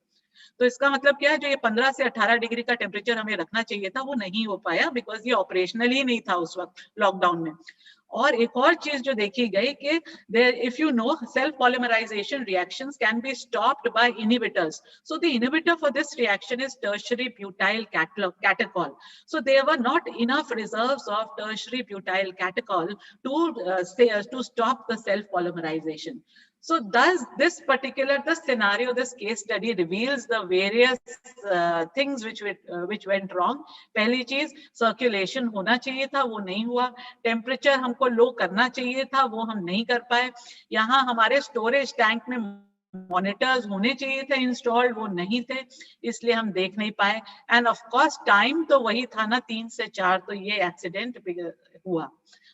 [SPEAKER 3] तो इसका मतलब क्या है, जो ये 15 से 18 degree का temperature हमें रखना चाहिए था वो नहीं हो पाया, बिकॉज ये ऑपरेशनल ही नहीं था उस वक्त लॉकडाउन में। और एक और चीज जो देखी गई कि if you know, self polymerization reactions can be stopped by inhibitors. So the inhibitor for this reaction is tertiary butyl catechol. So there were not enough reserves of tertiary butyl catechol to stop the self polymerization. So thus this scenario, this case study reveals the various things which went wrong. पहली चीज, circulation होना चाहिए था, वो नहीं हुआ। Temperature हमको लो करना चाहिए था, वो हम नहीं कर पाए। यहाँ हमारे स्टोरेज टैंक में मॉनिटर्स होने चाहिए थे इंस्टॉल्ड, वो नहीं थे, इसलिए हम देख नहीं पाए। एंड ऑफ कोर्स टाइम तो वही था ना, 3 से 4, तो ये एक्सीडेंट हुआ।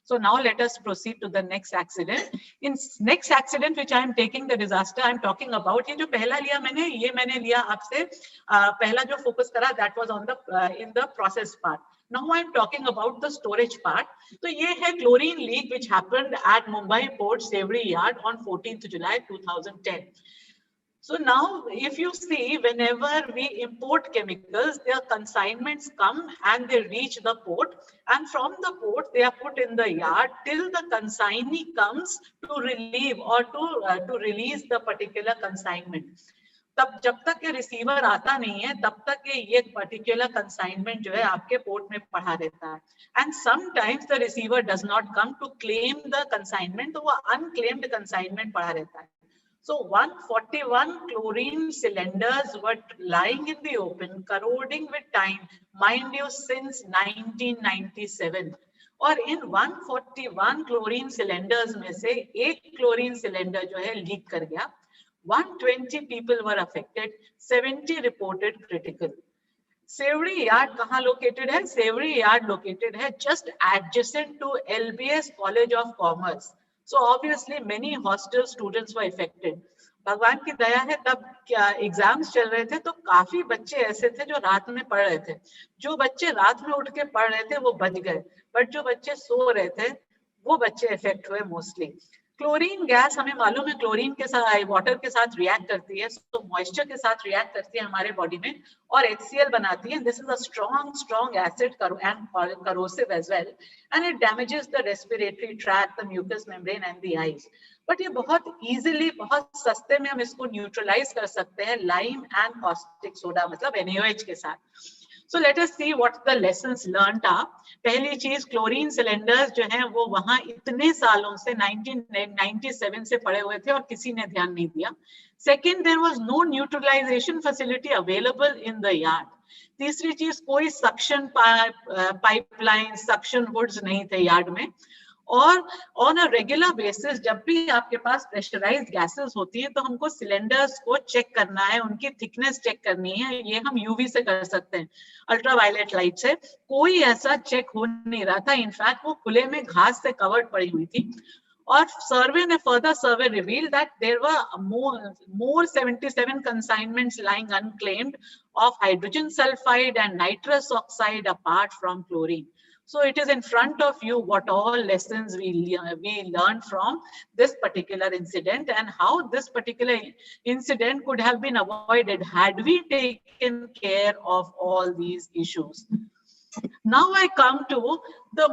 [SPEAKER 3] So now let us proceed to the next accident. In next accident which I am taking the disaster I am talking about, ये जो पहला लिया मैंने, ये मैंने लिया आपसे पहला जो फोकस करा, that was on the in the process part. Now I am talking about the storage part. तो ये है chlorine leak which happened at Mumbai Port Savory Yard on 14th July 2010. So now, if you see, whenever we import chemicals, their consignments come and they reach the port, and from the port they are put in the yard till the consignee comes to relieve or to release the particular consignment. तब जब तक ये receiver आता नहीं है, तब तक ये पर्टिकुलर कंसाइनमेंट जो है आपके पोर्ट में पड़ा रहता है। And sometimes the receiver does not come to claim the consignment, तो वो अनक्लेम्ड कंसाइनमेंट पड़ा रहता है। So 141 chlorine cylinders were lying in the open, corroding with time, mind you, since 1997. और इन 141 chlorine cylinders में से एक chlorine cylinder जो है लीक कर गया। 120 people were affected, 70 reported critical. Savory Yard कहाँ located है? Savory Yard located है just adjacent to LBS College of Commerce. So obviously many hostel students were affected. भगवान की दया है, तब क्या एग्जाम्स चल रहे थे तो काफी बच्चे ऐसे थे जो रात में पढ़ रहे थे. जो बच्चे रात में उठ के पढ़ रहे थे वो बच गए, बट जो बच्चे सो रहे थे वो बच्चे इफेक्ट हुए मोस्टली. क्लोरीन गैस हमें मालूम है क्लोरीन के साथ वाटर के साथ रिएक्ट करती है, तो मॉइस्चर के साथ रिएक्ट करती है हमारे बॉडी में और HCl बनाती है. This is a strong acid and corrosive as well, and it damages the respiratory tract, the mucous membrane and the eyes. But ये बहुत इजीली, बहुत सस्ते में हम इसको न्यूट्रलाइज कर सकते हैं लाइम एंड कॉस्टिक सोडा मतलब NaOH के साथ. So let us see what the lessons learned are. पहली चीज, क्लोरीन सिलेंडर्स जो हैं वो वहां इतने सालों से 1997 से पड़े हुए थे और किसी ने ध्यान नहीं दिया. Second, there was no neutralization facility available in the yard. तीसरी चीज, कोई सक्शन पाइपलाइन, सक्शन हुड्स नहीं थे यार्ड में. और ऑन अ रेगुलर बेसिस जब भी आपके पास प्रेशराइज्ड गैसेस होती है तो हमको सिलेंडर्स को चेक करना है, उनकी थिकनेस चेक करनी है. ये हम यूवी से कर सकते हैं, अल्ट्रावायलेट लाइट से. कोई ऐसा चेक हो नहीं रहा था. इनफैक्ट वो खुले में घास से कवर्ड पड़ी हुई थी. और सर्वे ने further survey revealed that there were more 77 consignments lying unclaimed of hydrogen sulfide and nitrous oxide apart from chlorine. So it is in front of you what all lessons we learned from this particular incident and how this particular incident could have been avoided had we taken care of all these issues. Now I come to the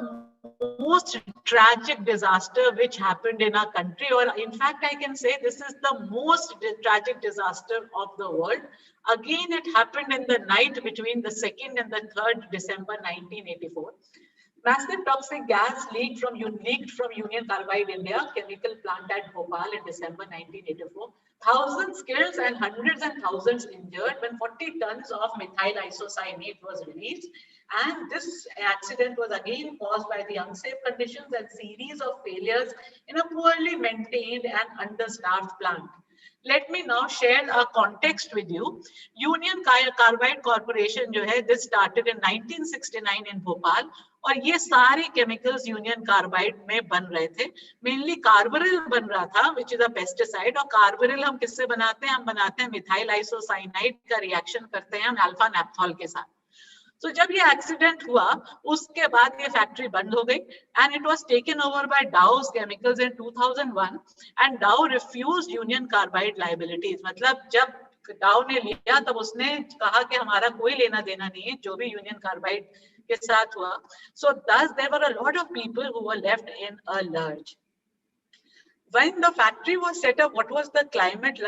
[SPEAKER 3] most tragic disaster which happened in our country, or in fact I can say this is the most tragic disaster of the world. Again, it happened in the night between the 2nd and the 3rd December 1984. Massive toxic gas leaked from Union Carbide India chemical plant at Bhopal in December 1984. Thousands killed and thousands injured when 40 tons of methyl isocyanate was released. And this accident was again caused by the unsafe conditions and series of failures in a poorly maintained and understaffed plant. Let me now share a context with you. Union Carbide Corporation जो है, this started in 1969 in Bhopal, और ये सारे chemicals union carbide में बन रहे थे. Mainly कार्बोरिल बन रहा था विच इज अ पेस्टिसाइड, और कार्बोरिल हम किससे बनाते हैं? हम बनाते हैं मिथाइल आइसोसाइनाइड का रिएक्शन करते हैं हम अल्फा नैप्थॉल के साथ. तो जब ये एक्सीडेंट हुआ उसके बाद ये फैक्ट्री बंद हो गई and it was taken over by Dow's Chemicals in 2001 and Dow refused Union Carbide liabilities. मतलब जब डाउ ने लिया तब उसने कहा कि हमारा कोई लेना देना नहीं है जो भी यूनियन कार्बाइड के साथ हुआ. So thus there were a lot of people who were left in a lurch. When the factory was set up, what was the climate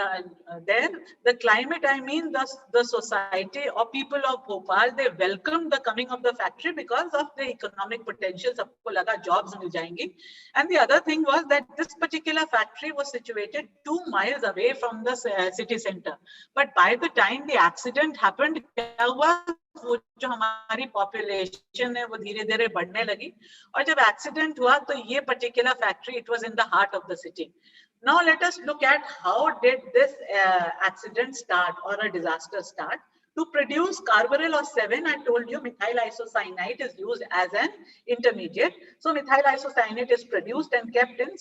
[SPEAKER 3] there? The climate, I mean the society or people of Bhopal, they welcomed the coming of the factory because of the economic potential. Sabko laga jobs mil jayenge. And the other thing was that this particular factory was situated 2 miles away from the city center. But by the time the accident happened, kya hua? वो जो हमारी population है वो धीरे धीरे बढ़ने लगी, और जब एक्सीडेंट हुआ तो ये particular factory it was in the heart of the city. Now let us look at how did this accident start और a disaster start. To produce carbaryl or 7, I told you methyl isocyanate is used as an intermediate. So methyl isocyanate is produced and kept in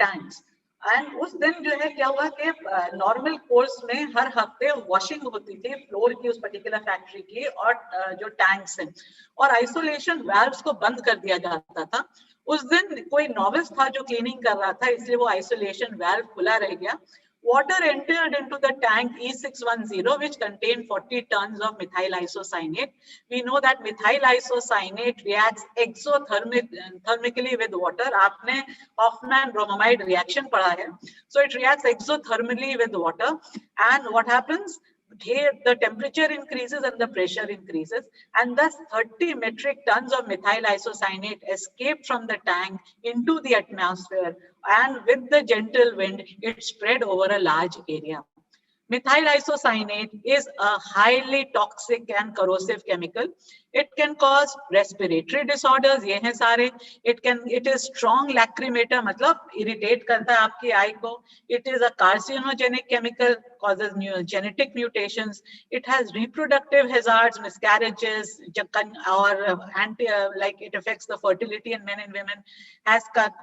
[SPEAKER 3] tanks. And उस दिन जो है क्या हुआ कि normal course में हर हफ्ते वॉशिंग होती थी फ्लोर की उस पर्टिकुलर फैक्ट्री की और जो टैंक्स हैं, और आइसोलेशन वाल्व्स को बंद कर दिया जाता था. उस दिन कोई नॉविस था जो क्लीनिंग कर रहा था, इसलिए वो आइसोलेशन वाल्व खुला रह गया. Water entered into the tank E610, which contained 40 tons of methyl isocyanate. We know that methyl isocyanate reacts exothermically with water. आपने Hoffman bromamide reaction पढ़ा है. So it reacts exothermally with water. And what happens? Here the temperature increases and the pressure increases, and thus 30 metric tons of methyl isocyanate escaped from the tank into the atmosphere, and with the gentle wind it spread over a large area. Methyl isocyanate is a highly toxic and corrosive chemical. It can cause respiratory disorders, ये हैं सारे. It is strong lacrimator, मतलब irritate करता है आपकी eye को. It is a carcinogenic chemical, causes genetic mutations. It has reproductive hazards, miscarriages, or like it affects the fertility in men and women,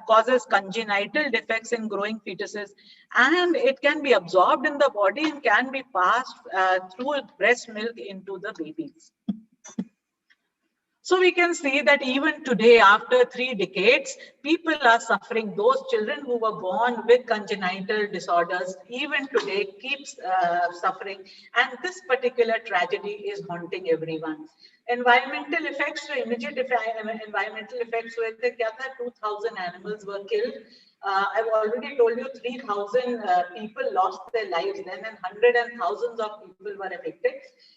[SPEAKER 3] causes congenital defects in growing fetuses, and it can be absorbed in the body and can be passed through breast milk into the babies. So we can see that even today, after 3 decades, people are suffering. Those children who were born with congenital disorders, even today, keeps suffering. And this particular tragedy is haunting everyone. Environmental effects, immediate environmental effects, where 2,000 animals were killed. I've already told you 3,000 people lost their lives then, and hundreds and thousands of people were affected.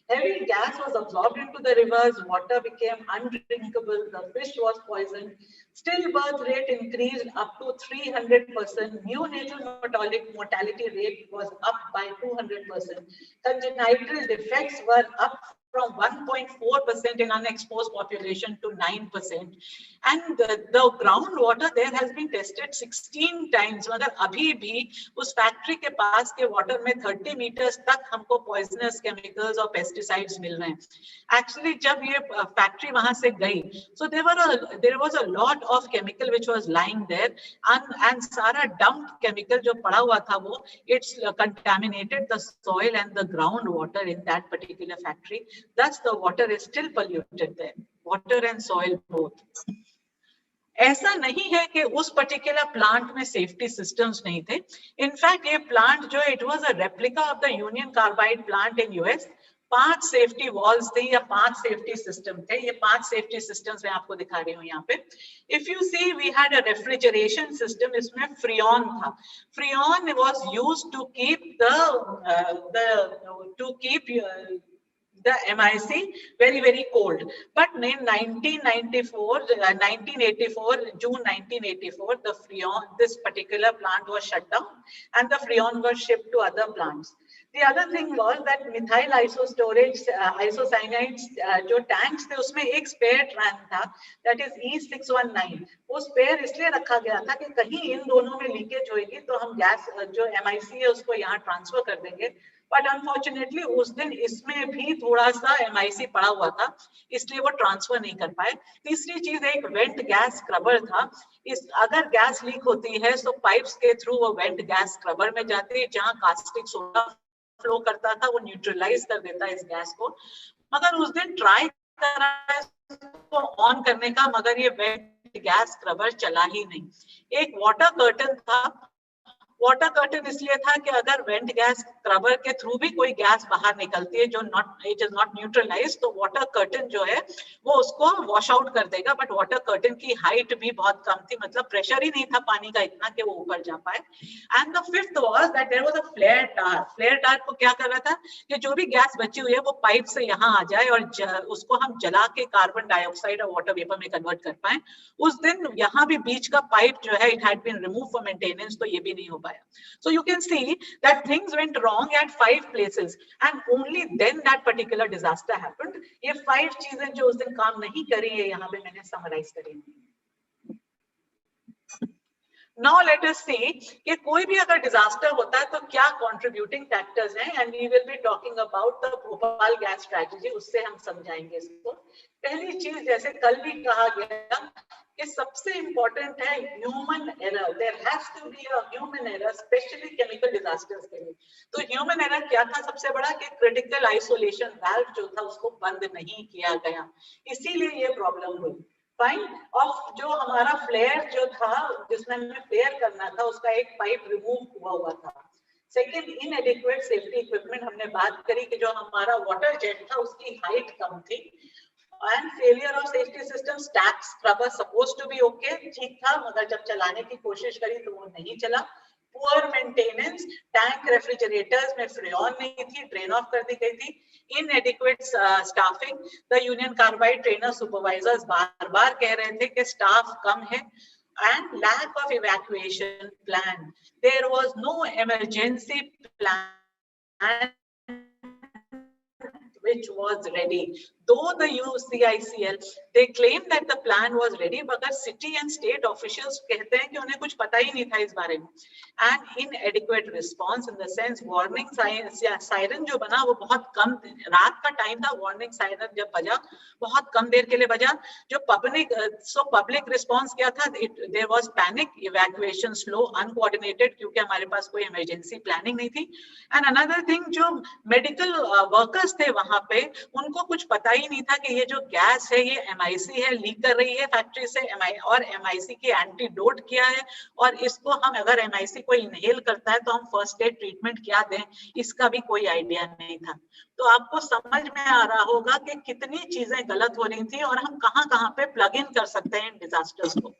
[SPEAKER 3] Heavy gas was absorbed into the rivers, water became undrinkable, the fish was poisoned, stillbirth rate increased up to 300%, neonatal mortality rate was up by 200%, congenital defects were up from 1.4% in unexposed population to 9%. And the groundwater there has been tested 16 times. मतलब अभी भी उस factory के पास के water में 30 meters तक हमको poisonous chemicals और pesticides मिल रहे हैं. Actually, जब ये फैक्ट्री वहां से गई, so there was a lot of chemical which was lying there, and सारा dumped chemical जो पड़ा हुआ था वो, it's contaminated the soil and the groundwater in that particular factory. Thus, the water is still polluted there, water and soil both. ऐसा नहीं है कि उस पर्टिकुलर प्लांट में सेफ्टी सिस्टम्स नहीं थे. इनफैक्ट ये प्लांट जो it was a replica of the union carbide plant in US. 5 safety walls थे या 5 सेफ्टी सिस्टम थे. ये 5 सेफ्टी सिस्टम्स मैं आपको दिखा रही हूँ यहाँ पे. If you see we had a refrigeration system. इसमें फ्रियॉन था. Freon was used to keep the MIC very cold. But in 1984, June 1984, the Freon, this particular plant was shut down and the Freon was shipped to other plants. The other thing was that methyl isostorage, isocyanides, जो tanks थे उसमें एक spare tank था, that is E619. वो spare इसलिए रखा गया था कि कहीं इन दोनों में लीकेज होगी तो हम गैस जो MIC है उसको यहाँ ट्रांसफर कर देंगे. बट अनफॉर्चुनेटली उस दिन इसमें भी थोड़ा सा MIC पड़ा हुआ था, इसलिए वो ट्रांसफर नहीं कर पाए. तीसरी चीज एक वेंट गैस स्क्रबर था. अगर गैस लीक होती है तो पाइप्स के थ्रू वो वेंट गैस स्क्रबर में जाती है, जहाँ कास्टिक सोडा फ्लो करता था, वो न्यूट्रलाइज कर देता है इस गैस को. मगर उस दिन ट्राई करा इसको ऑन करने का, मगर ये वेंट गैस स्क्रबर चला ही नहीं. एक वाटर कर्टन था. वाटर कर्टन इसलिए था कि अगर वेंट गैस स्क्रबर के थ्रू भी कोई गैस बाहर निकलती है जो इट इज नॉट न्यूट्रलाइज, तो वाटर कर्टन जो है वो उसको वॉश आउट कर देगा. बट वाटर कर्टन की हाइट भी बहुत कम थी, मतलब प्रेशर ही नहीं था पानी का इतना कि वो ऊपर जा पाए. And the fifth was that there was a flare tower. Flare tower को क्या कर रहा था कि जो भी गैस बची हुई है वो पाइप से यहाँ आ जाए और उसको हम जला के कार्बन डाइऑक्साइड और वाटर वेपर में कन्वर्ट कर पाए. उस दिन यहाँ भी बीच का पाइप जो है it had been remove for maintenance, तो ये भी नहीं हो पाया. So you can see that things went wrong at 5 places and only then that particular disaster happened. ये 5 चीजें जो उस दिन काम नहीं करी है यहाँ पे मैंने summarize करी. Now let us see कि कोई भी अगर disaster होता है तो क्या contributing factors हैं, and we will be talking about the Bhopal gas tragedy. उससे हम समझाएंगे इसको. पहली चीज जैसे कल भी कहा गया कि सबसे इम्पोर्टेंट है human error. There has to be a human error, specially chemical disasters के लिए. तो ह्यूमन एरर क्या था सबसे बड़ा, कि क्रिटिकल आइसोलेशन वाल्व जो था उसको बंद नहीं किया गया, इसीलिए ये प्रॉब्लम हुई. फाइन. और जो हमारा फ्लेयर जो था जिसमें हमें फ्लेयर करना था उसका एक पाइप रिमूव हुआ था. Second, इनएडिक्वेट safety equipment. हमने बात करी कि जो हमारा वाटर जेट था उसकी हाइट कम थी. And failure of safety system. Stack scrubber supposed to be okay, ठीक था, मगर जब चलाने की कोशिश करी तो वो नहीं चला. Poor maintenance. टैंक रेफ्रिजरेटर्स में फ्रियॉन नहीं थी, ड्रेन ऑफ कर दी गई थी. Inadequate staffing. The Union Carbide trainer supervisors बार कह रहे थे कि स्टाफ कम है. And lack of evacuation plan. There was no emergency plan which was ready. though the UCICL they claim that the plan was ready, मगर city and state officials कहते हैं कि उन्हें कुछ पता ही नहीं था इस बारे में. And inadequate response in the sense warning siren जो बना वो बहुत कम, रात का टाइम था, warning siren जब बजा बहुत कम देर के लिए बजा. जो public response क्या था? There was panic, evacuation slow, uncoordinated क्योंकि हमारे पास कोई emergency planning नहीं थी. And another thing, जो medical workers थे वहाँ पे उनको कुछ पता ही नहीं था कि ये जो गैस है ये MIC है, लीक कर रही है फैक्ट्री से, और MIC की एंटीडोट क्या है, और इसको हम अगर MIC कोई इनहेल करता है तो हम फर्स्ट एड ट्रीटमेंट क्या दें, इसका भी कोई आइडिया नहीं था. तो आपको समझ में आ रहा होगा कि कितनी चीजें गलत हो रही थी और हम कहाँ पे प्लग इन कर सकते हैं इन डिजास्टर्स को.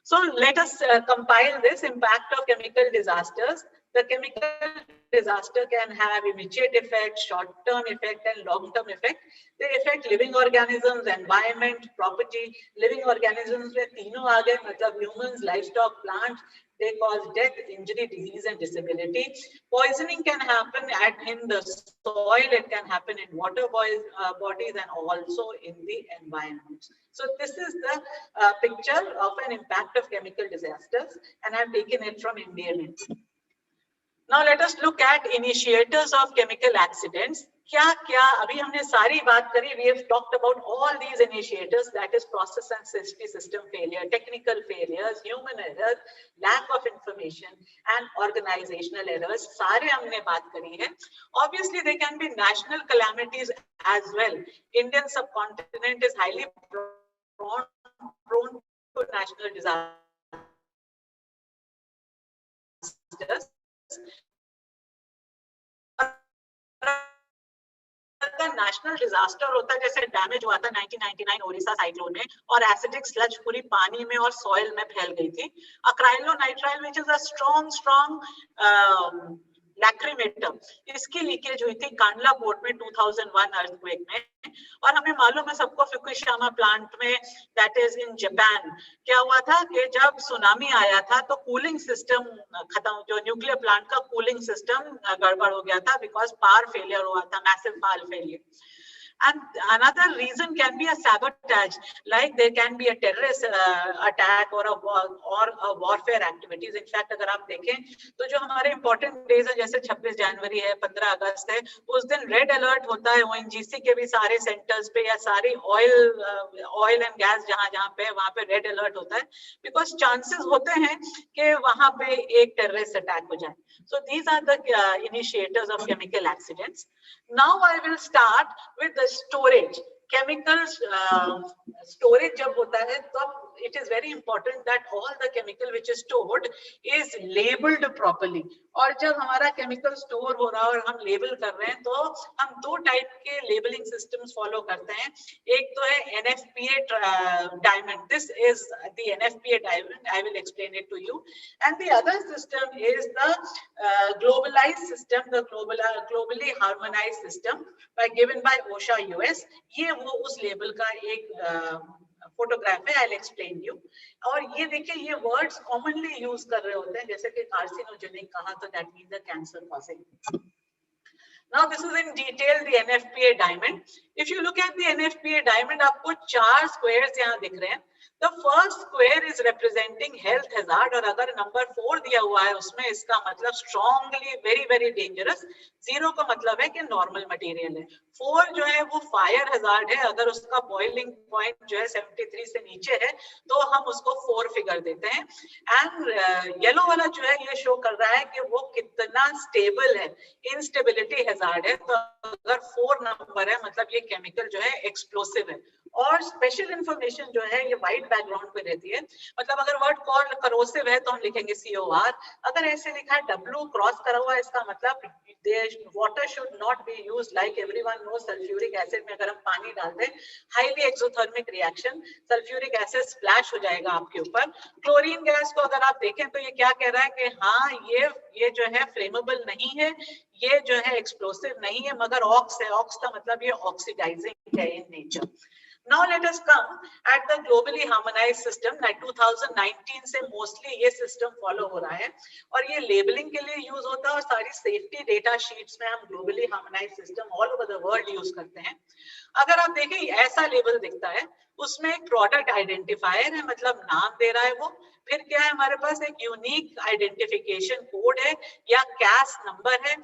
[SPEAKER 3] So let us compile this impact of chemical disasters. The chemical disaster can have immediate effect, short-term effect, and long-term effect. They affect living organisms, environment, property. Living organisms में तीनों आ गए, मतलब humans, livestock, plants. They cause death, injury, disease, and disability. Poisoning can happen in the soil. It can happen in water bodies and also in the environment. So this is the picture of an impact of chemical disasters, and I've taken it from Indian. Now let us look at initiators of chemical accidents. क्या अभी हमने सारी बात करी. We have talked about all these initiators, that is process and safety system failure, technical failures, human errors, lack of information, and organizational errors. सारे हमने बात करी है. Obviously there can be national calamities as well. Indian subcontinent is highly prone to national disasters. National disaster होता है, जैसे damage हुआ था 1999 ओडिशा साइक्लोन में और एसिडिक स्लज पूरी पानी में और सॉइल में फैल गई थी. अक्राइलोनाइट्राइल व्हिच इज अ स्ट्रॉन्ग लैक्रिमेटर, इसकी लीकेज हुई थी कांडला पोर्ट में 2001 अर्थक्वेक में. और हमें मालूम है सबको फुकुशिमा प्लांट में, दैट इज इन जापान, क्या हुआ था कि जब सुनामी आया था तो कूलिंग सिस्टम खत्म, जो न्यूक्लियर प्लांट का कूलिंग सिस्टम गड़बड़ हो गया था बिकॉज पावर फेलियर हुआ था, massive power failure. And another reason can be a sabotage, like there can be a terrorist attack or a warfare activities. In fact, अगर आप देखें तो जो हमारे important days है, जैसे 26 जनवरी है, 15 अगस्त है, उस दिन रेड अलर्ट होता है ONGC के भी सारे सेंटर्स पे, या सारी ऑयल एंड गैस जहाँ पे है वहाँ पे रेड अलर्ट होता है, बिकॉज चांसेस होते हैं कि वहाँ पे एक टेररिस्ट अटैक हो जाए. So these are the initiators of chemical accidents. Now I will start with the storage. Chemicals storage जब होता है तब it is very important that all the chemical which is stored is labeled properly. और जब हमारा chemical store हो रहा है और हम label कर रहे हैं तो हम दो type के labeling systems follow करते हैं. एक तो है NFPA diamond. This is the NFPA diamond. I will explain it to you. And the other system is the globalized system, the globally harmonized system given by OSHA US. ये वो उस label का एक फोटोग्राफ है. I'll explain you. और ये देखिए, ये वर्ड्स कॉमनली यूज कर रहे होते हैं, जैसे कि कार्सिनोजेनिक कहा तो that means the cancer causing. Now this is in detail the NFPA diamond. If you look at the NFPA diamond, आपको 4 स्क्वायर्स यहाँ दिख रहे हैं. The first square is representing health hazard, और अगर नंबर 4 दिया हुआ है उसमें इसका मतलब strongly very dangerous. 0 का मतलब है कि नॉर्मल मटेरियल है. 4 जो है वो फायर हजार्ड है, अगर उसका बॉइलिंग पॉइंट जो है 73 से नीचे है तो हम उसको 4 फिगर देते हैं. एंड येलो वाला जो है ये शो कर रहा है कि वो कितना स्टेबल है, इंस्टेबिलिटी हजार्ड है. तो अगर 4 नंबर है मतलब ये केमिकल जो है एक्सप्लोसिव है. और स्पेशल इंफॉर्मेशन जो है ये व्हाइट बैकग्राउंड पे रहती है, मतलब अगर वर्ड कॉल्ड करोसिव है तो हम लिखेंगे COR. अगर ऐसे लिखा है W क्रॉस करा हुआ है, इसका मतलब water should not be used. Like everyone knows sulphuric acid में अगर हम पानी डाल दें, highly exothermic reaction, sulphuric acid splash हो जाएगा आपके ऊपर. क्लोरीन गैस को अगर आप देखें तो ये क्या कह रहा है कि हाँ ये जो है फ्लेमेबल नहीं है, ये जो है एक्सप्लोसिव नहीं है, मगर ऑक्स है. ऑक्स का मतलब ये ऑक्सीडाइजिंग है in nature. Now let us come at the globally harmonized system that 2019 से mostly ये system follow हो रहा है, और ये labeling के लिए use होता है और सारी सेफ्टी डेटा शीट्स में हम globally harmonised system all over the world use करते हैं। अगर आप देखें ऐसा लेबल दिखता है, उसमें एक प्रोडक्ट आइडेंटिफायर है, मतलब नाम दे रहा है वो, फिर क्या है हमारे पास एक यूनिक आइडेंटिफिकेशन कोड है या कैश नंबर है।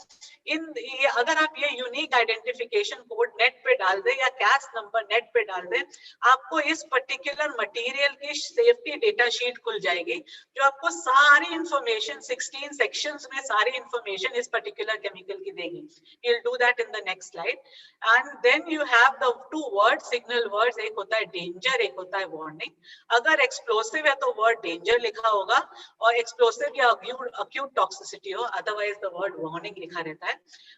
[SPEAKER 3] अगर आप ये यूनिक आइडेंटिफिकेशन कोड नेट पे डाल दें या कैश नंबर नेट पे डाल दें, आपको इस पर्टिकुलर मटेरियल की सेफ्टी डेटा शीट खुल जाएगी, जो आपको सारी इंफॉर्मेशन 16 सेक्शंस में सारी इंफॉर्मेशन इस पर्टिकुलर केमिकल की देगी। We'll do that in the next slide. And then you have the two words, signal words, एक होता है danger, एक होता है warning. अगर explosive है तो word danger लिखा होगा, और explosive या acute toxicity हो, otherwise the word warning लिखा रहता है।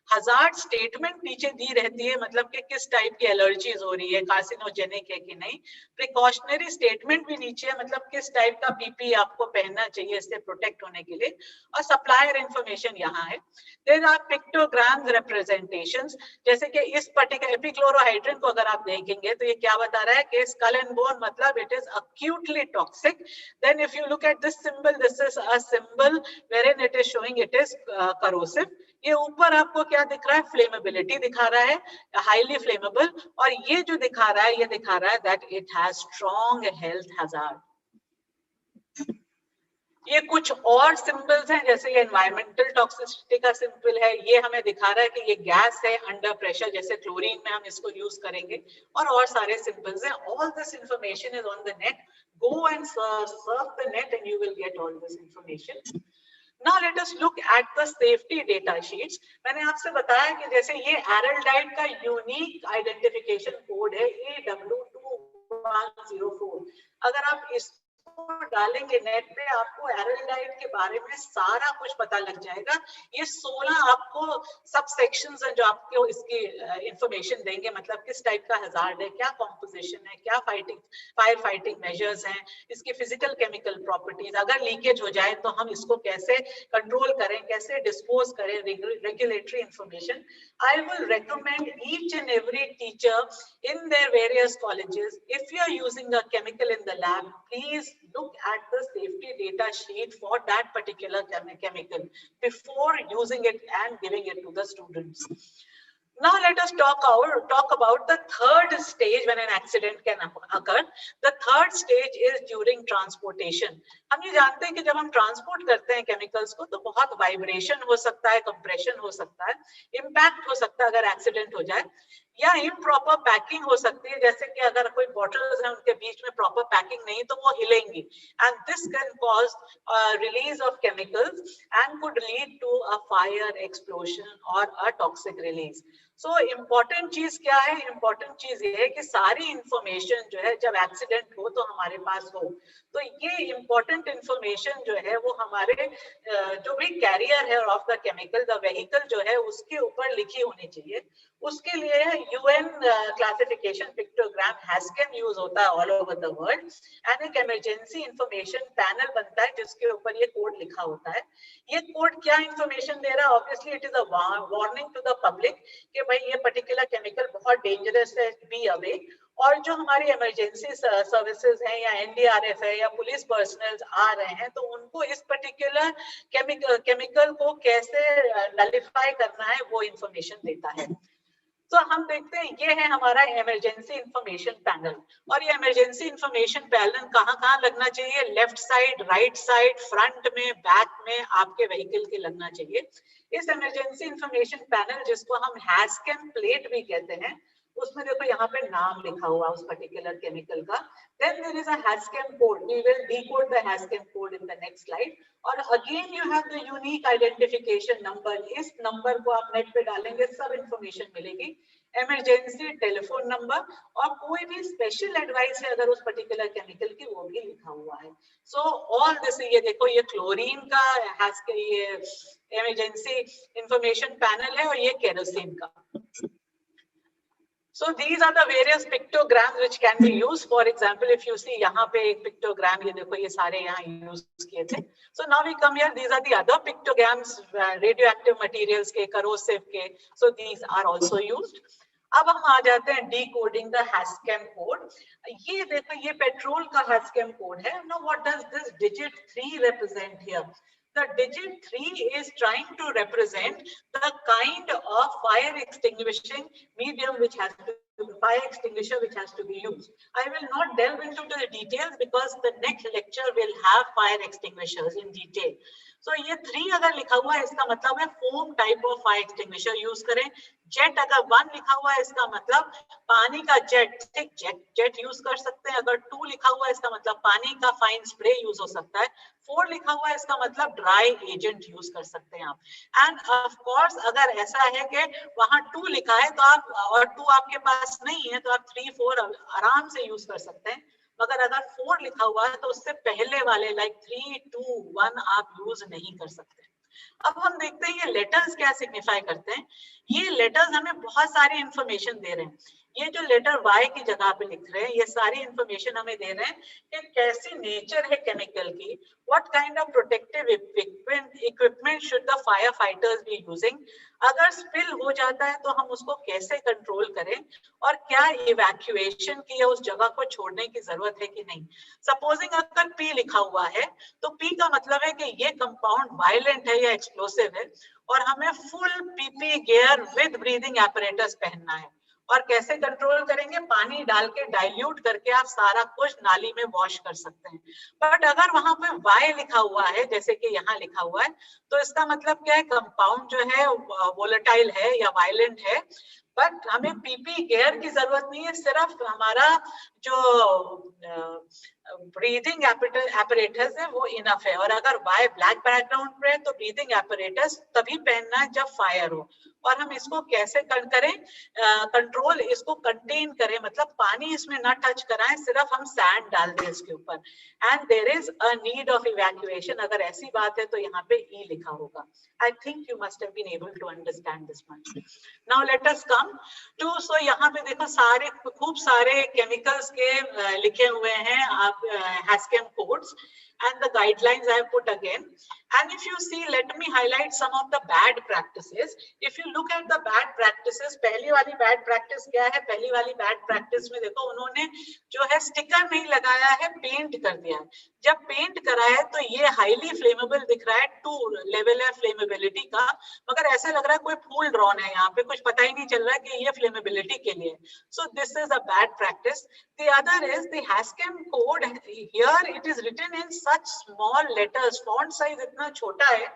[SPEAKER 3] hazard statement नीचे दी रहती है, मतलब कि किस टाइप की एलर्जीज हो रही है, कार्सिनोजेनिक है कि नहीं। प्रिकॉशनरी स्टेटमेंट भी नीचे है, मतलब किस टाइप का पीपी आपको पहनना चाहिए इससे प्रोटेक्ट होने के लिए, और सप्लायर इंफॉर्मेशन यहाँ है। देयर आर पिक्टोग्राम्स रिप्रेजेंटेशंस, जैसे कि इस पर्टिकुलर एपिक्लोरोहाइड्रिन को अगर आप देखेंगे तो ये क्या बता रहा है कि स्कल एंड बोन, मतलब it is acutely toxic. Then if you look at this symbol, this is a symbol wherein it is showing it is corrosive. ये ऊपर आपको क्या दिख रहा है, फ्लेमेबिलिटी दिखा रहा है, हाईली फ्लेमेबल, और ये जो दिखा रहा है, ये दिखा रहा है that it has strong health hazard. ये कुछ और सिंबल्स हैं, जैसे ये एनवायरमेंटल टॉक्सिसिटी का सिंबल है, ये हमें दिखा रहा है कि ये गैस है अंडर प्रेशर, जैसे क्लोरीन में हम इसको यूज करेंगे, और सारे सिंबल्स हैं। All this information is on the net, go and Surf the net and you will get all this information. Now let us look at the safety data sheets. मैंने आपसे बताया कि जैसे ये एरल्डाइड का यूनिक आइडेंटिफिकेशन कोड है AW2104, अगर आप इसको डालेंगे नेट पे, आपको एरल्डाइड के बारे में सारा कुछ पता लग जाएगा। ये 16 आपको सब सेक्शंस हैं जो आपको इसकी इंफॉर्मेशन देंगे, मतलब किस टाइप का हजार्ड है, क्या कॉम्पोजिशन है, क्या फायर फाइटिंग मेजर्स हैं, इसकी फिजिकल केमिकल प्रॉपर्टीज, अगर लीकेज हो जाए तो हम इसको कैसे कंट्रोल करें, कैसे डिस्पोज करें, regulatory information. I will recommend each and every teacher in their various colleges, if you are using a chemical in the lab, please look at the safety data sheet for that particular chemical before using it and giving it to the students. Now let us talk about the third stage when an accident can occur. The third stage is during transportation. हम ये जानते हैं कि जब हम transport करते हैं chemicals को तो बहुत वाइब्रेशन हो सकता है, कंप्रेशन हो सकता है, इम्पैक्ट हो सकता है अगर एक्सीडेंट हो जाए, या इम्प्रॉपर पैकिंग हो सकती है, जैसे कि अगर कोई बॉटल्स हैं उनके बीच में प्रॉपर पैकिंग नहीं तो वो हिलेंगी, and this can cause release of chemicals and could lead to a fire, explosion और a toxic release. So important चीज क्या है, इम्पोर्टेंट चीज ये है कि सारी इंफॉर्मेशन जो है जब एक्सीडेंट हो तो हमारे पास हो, तो ये इम्पोर्टेंट इंफॉर्मेशन जो है वो हमारे जो भी कैरियर है of the chemical, the vehicle जो है उसके ऊपर लिखी होनी चाहिए। उसके लिए यूएन क्लासिफिकेशन पिक्टोग्राम हैस्केम यूज होता है all over the world, and एक इमरजेंसी इंफॉर्मेशन पैनल बनता है जिसके ऊपर ये कोड लिखा होता है। ये कोड क्या इंफॉर्मेशन दे रहा है, obviously it is a warning to the public कि भाई ये पर्टिकुलर केमिकल बहुत डेंजरस है, बी अवे। और जो हमारी इमरजेंसी सर्विसेज हैं या एनडीआरएफ है या पुलिस पर्सनल आ रहे हैं तो उनको इस पर्टिकुलर केमिकल को कैसे नलिफाई करना है वो इंफॉर्मेशन देता है। तो हम देखते हैं ये है हमारा इमरजेंसी इंफॉर्मेशन पैनल, और ये इमरजेंसी इंफॉर्मेशन पैनल कहाँ लगना चाहिए, left side, right side, front में, बैक में आपके व्हीकल के लगना चाहिए। इस इमरजेंसी इंफॉर्मेशन पैनल जिसको हम हैस्केम प्लेट भी कहते हैं, उसमें देखो यहाँ पे नाम लिखा हुआ उस पर्टिकुलर केमिकल का। Then there is a Haskell code. We will decode the Haskell code in the next slide. और again you have the unique identification number. इस नंबर को आप नेट पे डालेंगे सब इंफॉर्मेशन मिलेगी, इमरजेंसी टेलीफोन नंबर, और कोई भी स्पेशल एडवाइस है अगर उस पर्टिकुलर केमिकल की वो भी लिखा हुआ है। सो ऑल दिस, ये देखो ये क्लोरीन का Haskell ये इमरजेंसी इंफॉर्मेशन पैनल है और ये केरोसिन का। So these are the various pictograms which can be used. For example, if you see यहाँ पे एक pictogram, ये देखो ये सारे यहाँ use किए थे. So now we come here. These are the other pictograms, radioactive materials के, corrosive के. So these are also used. अब हम आ जाते हैं decoding the Haskell code. ये देखो ये पेट्रोल का Haskell code है. Now what does this digit 3 represent here? The digit 3 is trying to represent the kind of fire extinguishing medium which has to fire extinguisher which has to be used. I will not delve into the details because the next lecture will have fire extinguishers in detail. So ये 3 अगर लिखा हुआ है इसका मतलब है foam type of fire extinguisher use करें. Jet अगर 1 लिखा हुआ है इसका मतलब पानी का जेट, ठीक, जेट यूज कर सकते हैं. अगर 2 लिखा हुआ है इसका मतलब पानी का फाइन स्प्रे यूज हो सकता है. 4 लिखा हुआ है इसका मतलब ड्राई एजेंट यूज कर सकते हैं आप. एंड ऑफ कोर्स अगर ऐसा है कि वहां 2 लिखा है तो आप और 2 आपके पास नहीं है तो आप 3, 4 आराम से यूज कर सकते हैं. मगर अगर 4 लिखा हुआ है तो उससे पहले वाले लाइक 3, 2, 1 आप यूज नहीं कर सकते. अब हम देखते हैं ये लेटर्स क्या सिग्निफाई करते हैं. ये लेटर्स हमें बहुत सारी इंफॉर्मेशन दे रहे हैं. ये जो लेटर Y की जगह पे लिख रहे हैं ये सारी इंफॉर्मेशन हमें दे रहे हैं कि कैसी नेचर है केमिकल की. What kind of protective equipment should the fire fighters be using. अगर स्पिल हो जाता है तो हम उसको कैसे कंट्रोल करें और क्या इवैक्यूएशन की या उस जगह को छोड़ने की जरूरत है कि नहीं. सपोजिंग अगर P लिखा हुआ है तो P का मतलब है कि ये कंपाउंड वायलेंट है या एक्सप्लोसिव है और हमें full PP gear with breathing apparatus पहनना है. और कैसे कंट्रोल करेंगे? पानी डाल के डाइल्यूट करके आप सारा कुछ नाली में वॉश कर सकते हैं. बट अगर वहां पे वाई लिखा हुआ है जैसे कि यहाँ लिखा हुआ है तो इसका मतलब क्या है? कंपाउंड जो है वोलेटाइल है या वायलेंट है. बट हमें पीपी गियर की जरूरत नहीं है, सिर्फ हमारा जो ब्रीदिंग एपरेटस है वो इनफ है. और अगर वाई ब्लैक बैकग्राउंड पे है तो ब्रीदिंग एपरेटस तभी पहनना है जब फायर हो. और हम इसको कैसे करें? कंट्रोल, इसको कंटेन करें, मतलब पानी इसमें ना टच कराएं, सिर्फ हम सैंड डाल दें इसके ऊपर. And there is a need of evacuation. अगर ऐसी बात है तो यहाँ पे ई लिखा होगा. I think you must have been able to understand this much. Now let us come to, so यहाँ पे देखो सारे खूब सारे केमिकल्स के लिखे हुए हैं आप हैस्केम codes and the guidelines I have put again. And if you see, let me highlight some of the bad practices. If you look at the bad practices, पहली वाली bad practice क्या है? पहली वाली bad practice में देखो उन्होंने जो है स्टिकर नहीं लगाया है, पेंट कर दिया है. जब पेंट करा है तो ये हाईली फ्लेमेबल दिख रहा है, 2 लेवल है फ्लेमेबिलिटी का, मगर ऐसा लग रहा है कोई फूल ड्रॉन है यहाँ पे, कुछ पता ही नहीं चल रहा है कि ये फ्लेमेबिलिटी के लिए. So this is a bad practice. The other is the Hascam code. Here it is written in such small letters. Font size इतना छोटा है.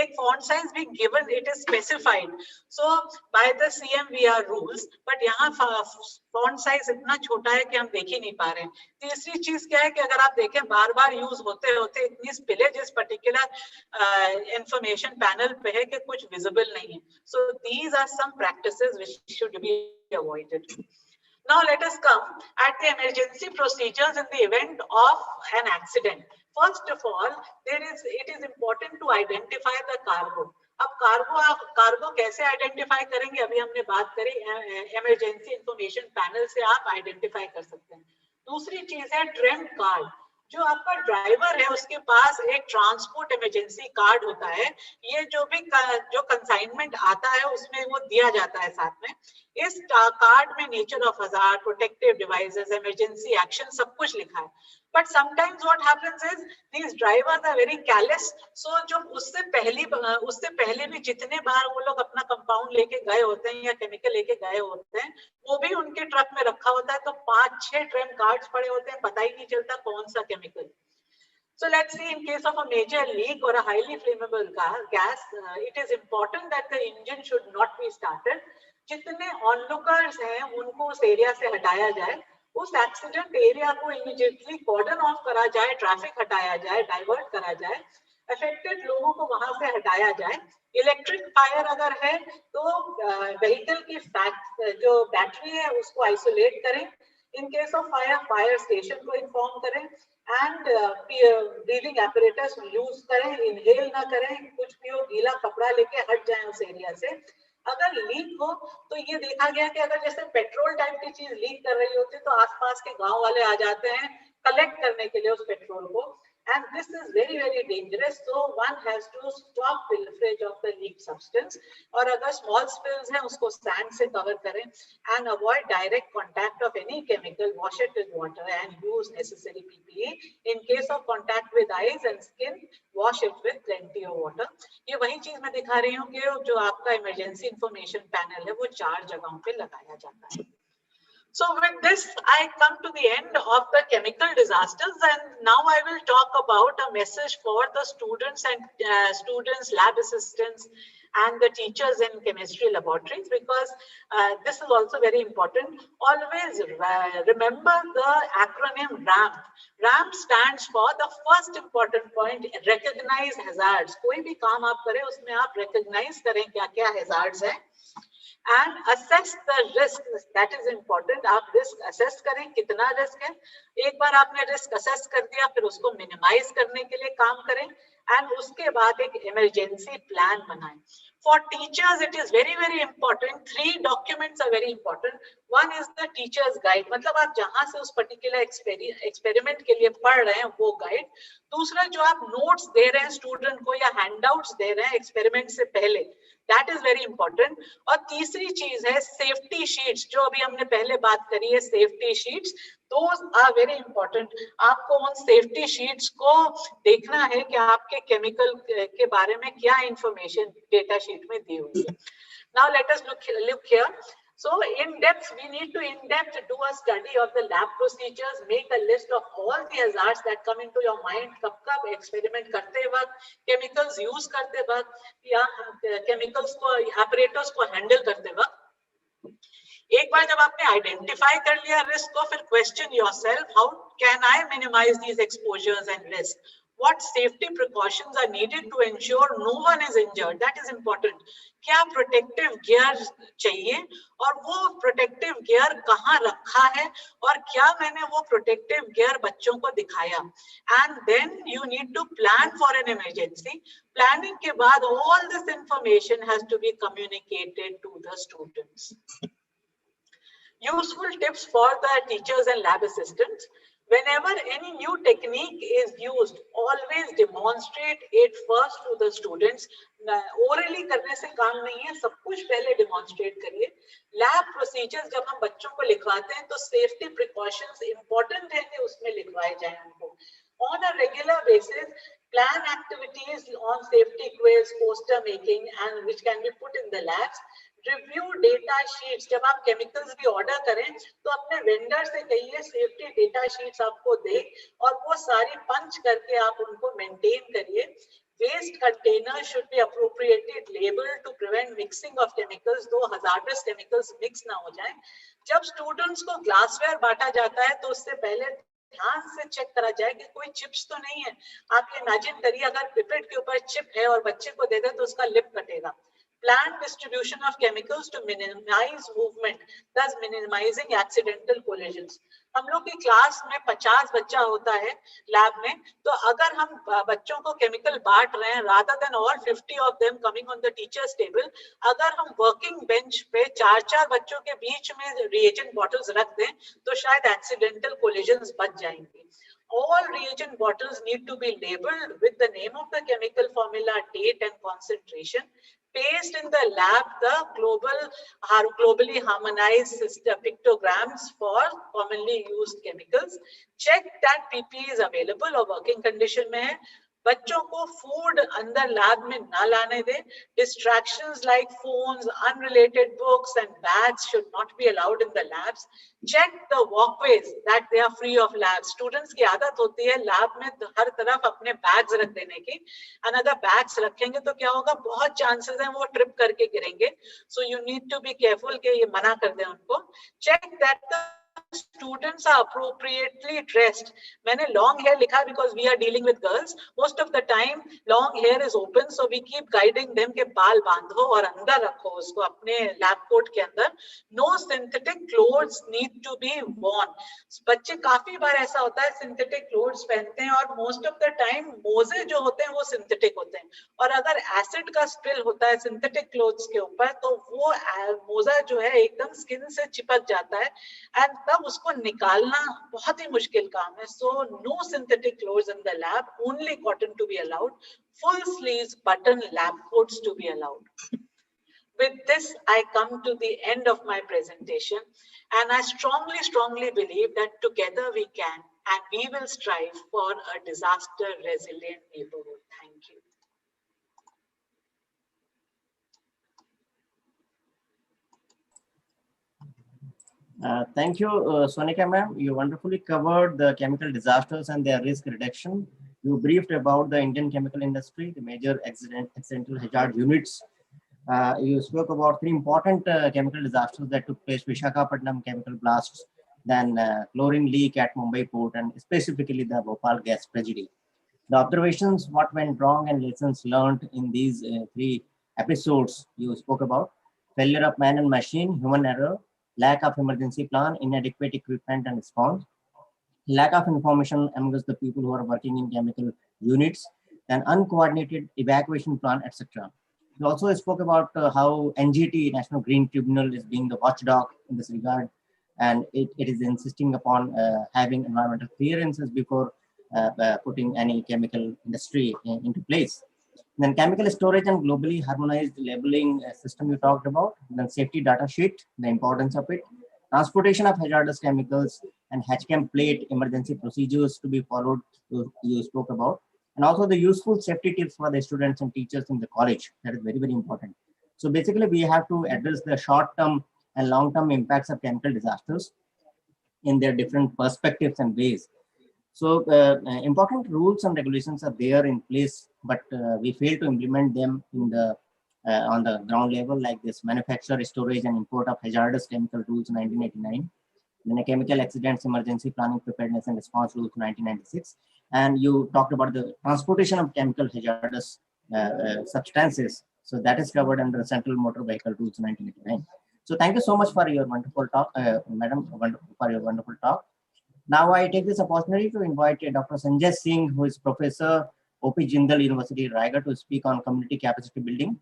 [SPEAKER 3] एक font size भी given, it is specified. So by the CMVR rules, but यहाँ font size इतना छोटा है कि हम देख ही नहीं पा रहे हैं. तीसरी चीज क्या है कि अगर आप देखें बार बार यूज होते होते इतनी स्पिलेज इस पर्टिकुलर इंफॉर्मेशन पैनल पे है कि कुछ विजिबल नहीं है. So these are some practices which should be avoided. Now let us come at the emergency procedures in the event of an accident. First of all, it is important to identify the cargo. अब cargo कैसे identify करेंगे? अभी हमने बात करी, emergency information panel से आप identify कर सकते हैं. दूसरी चीज है ट्रेम कार्ड. जो आपका ड्राइवर है उसके पास एक ट्रांसपोर्ट इमरजेंसी कार्ड होता है. ये जो कंसाइनमेंट आता है उसमें वो दिया जाता है साथ में. इस कार्ड में nature of hazard, protective devices, emergency action सब कुछ लिखा है. But sometimes what happens is these drivers are very careless. So जो उससे पहले भी जितने बार वो लोग अपना कंपाउंड लेके गए होते हैं या केमिकल लेके गए होते हैं वो भी उनके ट्रक में रखा होता है. तो 5-6 ट्रेम कार्ड्स पड़े होते हैं, पता ही नहीं चलता कौन सा chemical. So let's see, in case of a major leak or a highly flammable gas, it is important that the engine should not be started. जितने onlookers हैं उनको उस एरिया से हटाया जाए. उस एक्सीडेंट एरिया को इमीडिएटली कॉर्डन ऑफ करा जाए, ट्रैफिक हटाया जाए, डाइवर्ट करा जाए, अफेक्टेड लोगों को वहां से हटाया जाए. इलेक्ट्रिक फायर अगर है तो व्हीकल की जो बैटरी है उसको आइसोलेट करें. In case of fire station को इन्फॉर्म करें. एंड ब्रीदिंग एपरेटस यूज करें, इनहेल ना करें, कुछ भी हो गीला कपड़ा लेके हट जाए उस एरिया से. अगर लीक हो तो ये देखा गया कि अगर जैसे पेट्रोल टाइप की चीज लीक कर रही होती है तो आसपास के गांव वाले आ जाते हैं कलेक्ट करने के लिए उस पेट्रोल को. and this is very, very dangerous. So one has to stop pilferage of the leaked substance. और अगर small spills हैं उसको sand से cover करें and avoid direct contact of any chemical. Wash it with water and use necessary PPE. In case of contact with eyes and skin, wash it with plenty of water. ये वही चीज मैं दिखा रही हूँ कि जो आपका emergency information panel है वो 4 जगहों पे लगाया जाता है. So with this, I come to the end of the chemical disasters, and now I will talk about a message for the students and lab assistants, and the teachers in chemistry laboratories, because this is also very important. Always remember the acronym RAMP. RAMP stands for the first important point: recognize hazards. कोई भी काम आप करें उसमें आप recognize करें क्या-क्या hazards हैं. And assess the risk. That is important. आप risk assess करें कितना risk है. एक बार आपने risk assess कर दिया, फिर उसको minimize करने के लिए काम करें, and उसके बाद एक emergency plan बनाएं. For teachers, it is very, very important. 3 documents are very important. One is the teacher's guide. मतलब आप जहाँ से उस particular experiment के लिए पढ़ रहे हैं वो guide. दूसरा जो आप notes दे रहे हैं student को या handouts दे रहे हैं experiment से पहले, that is very important. और तीसरी चीज है safety sheets, जो अभी हमने पहले बात करी है safety sheets. Those are very important. आपको उन safety sheets को देखना है कि आपके chemical के बारे में क्या information data sheet में दी हुई है. Now let us look here. So in depth, we need to in depth do a study of the lab procedures, make a list of all the hazards that come into your mind. कब experiment करते वक्त, chemicals use करते वक्त, या chemicals को apparatus को handle करते वक्त. एक बार जब आपने identify कर लिया risk को, फिर question yourself, how can I minimize these exposures and risk? What safety precautions are needed to ensure no one is injured? That is important. क्या protective gear चाहिए और वो protective gear कहाँ रखा है और क्या मैंने वो protective gear बच्चों को दिखाया? And then you need to plan for an emergency. Planning के बाद all this information has to be communicated to the students. Useful tips for the teachers and lab assistants. Whenever any new technique is used, always demonstrate it first to the students. Orally करने से काम नहीं है, सब कुछ पहले demonstrate करिए. Lab procedures जब हम बच्चों को लिखवाते हैं तो safety precautions important है कि उसमें लिखवाए जाएं उनको. On a regular basis, plan activities on safety quiz, poster making, and which can be put in the labs. Review data sheets. जब आप chemicals भी order करें तो अपने vendor से कहिए safety data sheets आपको दे और वो सारी punch करके आप उनको maintain करिए. Waste containers should be appropriately labeled to prevent mixing of chemicals, though hazardous chemicals mix ना हो जाएं. जब students को glassware बांटा जाता है तो उससे पहले ध्यान से चेक करा जाए कि कोई चिप्स तो नहीं है. आप ये इमेजिन करिए अगर पिपेट के ऊपर चिप है और बच्चे को दे दे तो उसका लिप कटेगा. Planned distribution of chemicals to minimize movement, thus minimizing accidental collisions. हम लोग की क्लास में 50 बच्चा होता है लैब में, तो अगर हम बच्चों को केमिकल बांट रहे हैं, rather than all 50 of them coming on the teacher's table, अगर हम working bench पे 4-4 बच्चों के बीच में reagent bottles रख दें, तो शायद accidental collisions बच जाएंगे. All reagent bottles need to be labeled with the name of the chemical formula, date, and concentration. Paste in the lab the globally harmonized pictograms for commonly used chemicals. Check that PPE is available or working condition में है. बच्चों को food अंदर lab में ना लाने दें. Distractions like phones, unrelated books, and bags should not be allowed in the labs. Check the walkways that they are free of labs. Students की आदत होती है lab में हर तरफ अपने bags रख देने की. अगर bags रखेंगे तो क्या होगा? बहुत chances हैं वो trip करके गिरेंगे. So you need to be careful कि ये मना कर दें उनको. Check that the students are appropriately dressed. मैंने long hair लिखा because we are dealing with girls. Most of the time long hair is open, so we keep guiding them के बाल बांधो और अंदर रखो उसको अपने lab coat के अंदर. No synthetic clothes need to be worn. बच्चे काफी बार ऐसा होता है synthetic clothes पहनते हैं और most of the time मोजे जो होते हैं वो synthetic होते हैं और अगर acid का spill होता है synthetic clothes के ऊपर तो वो मोजा जो है एकदम skin से चिपक जाता है and तब उसको निकालना बहुत ही मुश्किल काम है. So no synthetic clothes in the lab, only cotton to be allowed, full sleeves button lab coats to be allowed. With this, I come to the end of my presentation, and I strongly believe that together we can, and we will strive for a disaster resilient neighborhood. Thank you.
[SPEAKER 1] Thank you, Sonika ma'am. You wonderfully covered the chemical disasters and their risk reduction. You briefed about the Indian chemical industry, the major accidental hazard units. You spoke about three important chemical disasters that took place: Visakhapatnam chemical blasts, then chlorine leak at Mumbai port, and specifically the Bhopal gas tragedy. The observations, what went wrong, and lessons learned in these three episodes you spoke about: failure of man and machine, human error, lack of emergency plan, inadequate equipment and response, lack of information amongst the people who are working in chemical units, and uncoordinated evacuation plan, etc. We also spoke about how NGT, National Green Tribunal, is being the watchdog in this regard, and it is insisting upon having environmental clearances before putting any chemical industry into place. Then chemical storage and globally harmonized labeling system you talked about. Then safety data sheet, the importance of it. Transportation of hazardous chemicals and HCAM plate emergency procedures to be followed, you spoke about. And also the useful safety tips for the students and teachers in the college. That is very important. So basically we have to address the short-term and long-term impacts of chemical disasters in their different perspectives and ways. So important rules and regulations are there in place, but we fail to implement them in the on the ground level, like this manufacture, storage, and import of hazardous chemical rules 1989, then a chemical accidents emergency planning preparedness and response rules 1996, and you talked about the transportation of chemical hazardous substances. So that is covered under the Central Motor Vehicle Rules 1989. So thank you so much for your wonderful talk, madam, for your wonderful talk. Now I take this opportunity to invite Dr. Sanjay Singh, who is Professor O.P. Jindal University, Raigad, to speak on community capacity building.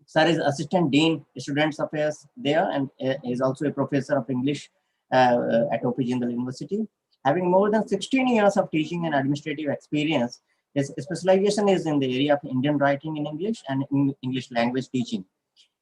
[SPEAKER 1] Sir is Assistant Dean, Students Affairs there, and is also a Professor of English at O.P. Jindal University. Having more than 16 years of teaching and administrative experience, his specialization is in the area of Indian writing in English and English language teaching.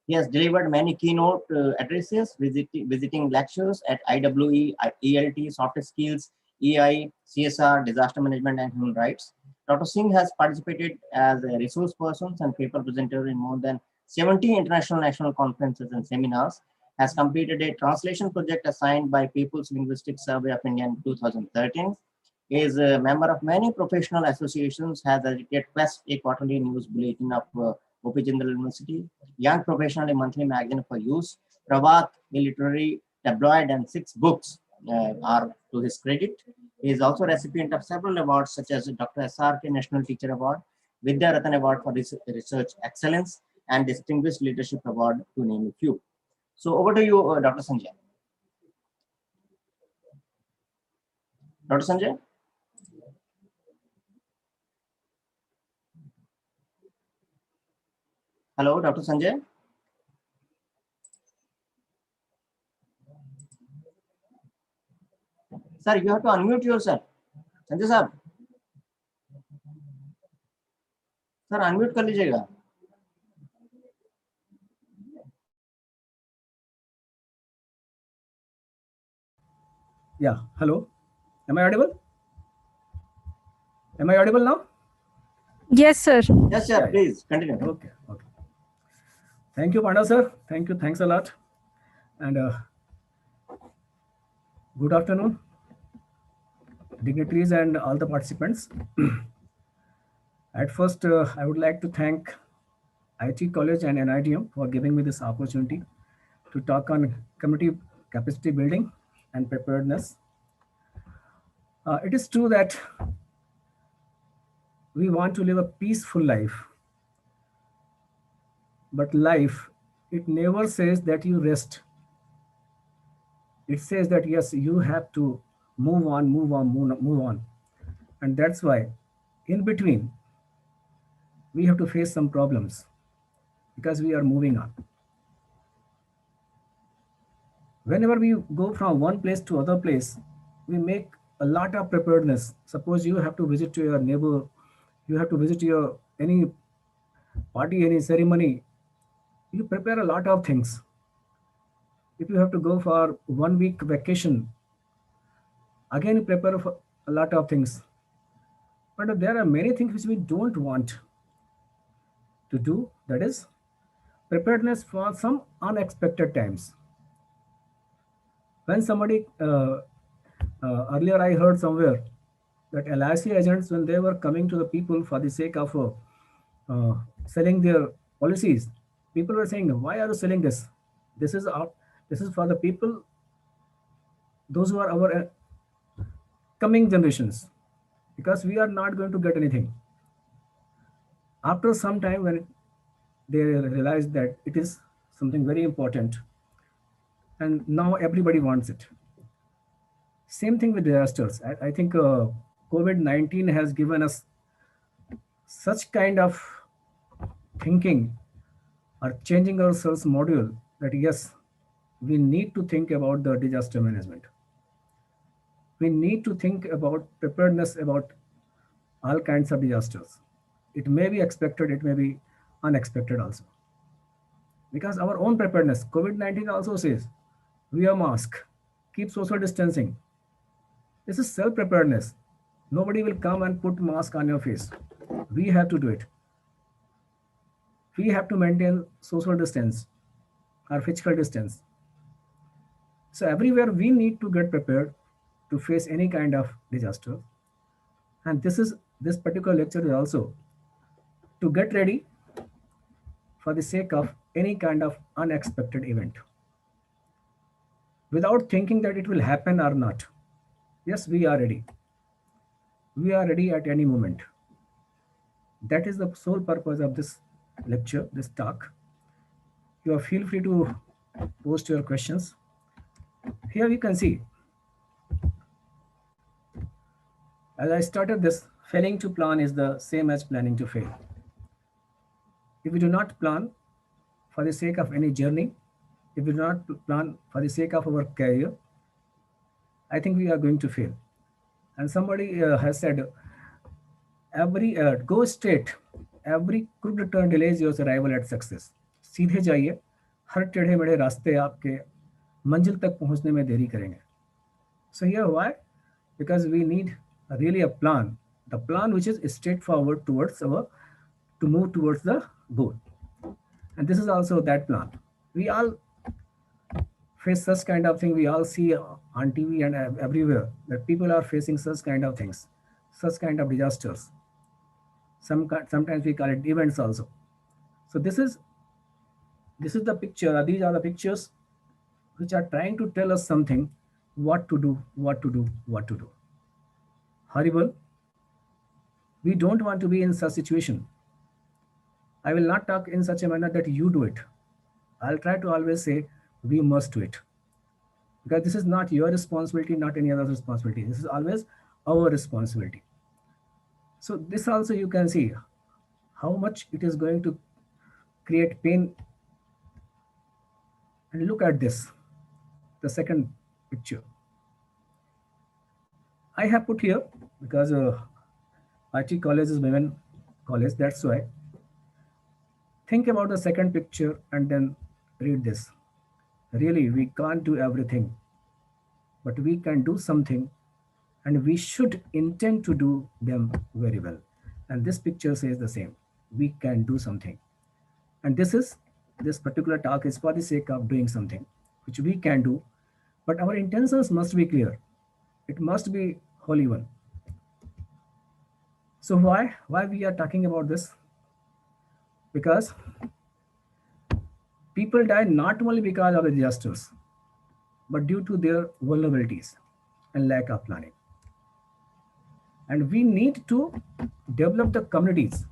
[SPEAKER 1] He has delivered many keynote addresses, visiting lectures at IWE, ELT, Soft Skills, EI, CSR, Disaster Management, and Human Rights. Dr. Singh has participated as a resource person and paper presenter in more than 70 international national conferences and seminars, has completed a translation project assigned by People's Linguistic Survey of India in 2013, is a member of many professional associations, has edited Quest, a quarterly news bulletin of O.P. Jindal University, Young Professional, a monthly magazine for use, Pravat, a literary tabloid, and 6 books are to his credit. He is also recipient of several awards such as Dr. S.R.K. National Teacher Award, Vidya Ratan Award for Research Excellence, and Distinguished Leadership Award, to name a few. So over to you, Dr. Sanjay. Dr. Sanjay? Hello, Dr. Sanjay? Sir, you have to unmute yourself. Sanjay sir. Sir, unmute कर लीजिएगा.
[SPEAKER 7] Yeah, hello. Am I audible? Am I audible now?
[SPEAKER 4] Yes, sir.
[SPEAKER 1] Yes, sir. Please continue.
[SPEAKER 7] Okay. Thank you, Panda sir. Thank you. Thanks a lot. And good afternoon, dignitaries and all the participants. At first, I would like to thank IT College and Nidm for giving me this opportunity to talk on community capacity building and preparedness. It is true that we want to live a peaceful life, but life, it never says that you rest. It says that yes, you have to move on. And that's why in between, we have to face some problems because we are moving on. whenever we go from one place to other place, we make a lot of preparedness. Suppose you have to visit to your neighbor, you have to visit your any party, any ceremony, you prepare a lot of things. If you have to go for 1 week vacation, again you prepare for a lot of things. But there are many things which we don't want to do. That is preparedness for some unexpected times. When somebody earlier I heard somewhere that LIC agents, when they were coming to the people for the sake of selling their policies, people were saying, "Why are you selling this? This is for the people, those who are our coming generations, because we are not going to get anything." After some time, when they realized that it is something very important, and now everybody wants it. Same thing with disasters. I think COVID-19 has given us such kind of thinking or changing our sales module that yes, we need to think about the disaster management. We need to think about preparedness about all kinds of disasters. It may be expected, it may be unexpected also. Because our own preparedness, COVID-19 also says, wear mask, keep social distancing. This is self-preparedness. Nobody will come and put mask on your face. We have to do it. We have to maintain social distance or physical distance. So everywhere we need to get prepared to face any kind of disaster. And this particular lecture is also to get ready for the sake of any kind of unexpected event, without thinking that it will happen or not. Yes, we are ready. We are ready at any moment. That is the sole purpose of this lecture, this talk. You are feel free to post your questions. Here you can see, as I started this, failing to plan is the same as planning to fail. If we do not plan for the sake of any journey, if we do not plan for the sake of our career, I think we are going to fail. And somebody has said, every go straight, every crooked turn delays your arrival at success. सीधे जाइए, हर टेढ़े मेढ़े रास्ते आपके मंजिल तक पहुंचने में देरी करेंगे. So here why? Because we need really a plan, the plan which is straightforward towards to move towards the goal. And this is also that plan. We all face such kind of thing. We all see on TV and everywhere that people are facing such kind of things, such kind of disasters. Sometimes we call it events also. So this is the picture. These are the pictures which are trying to tell us something, what to do, what to do, what to do. Horrible. We don't want to be in such situation. I will not talk in such a manner that you do it. I'll try to always say we must do it. Because this is not your responsibility, not any other's responsibility. This is always our responsibility. So this also you can see how much it is going to create pain. And look at this, the second picture. I have put here because IT college is women college, that's why. Think about the second picture and then read this. Really, we can't do everything, but we can do something, and we should intend to do them very well. And this picture says the same. We can do something. And this particular talk is for the sake of doing something, which we can do, but our intentions must be clear. It must be holy one. So why we are talking about this? Because people die not only because of the disasters, but due to their vulnerabilities and lack of planning. And we need to develop the communities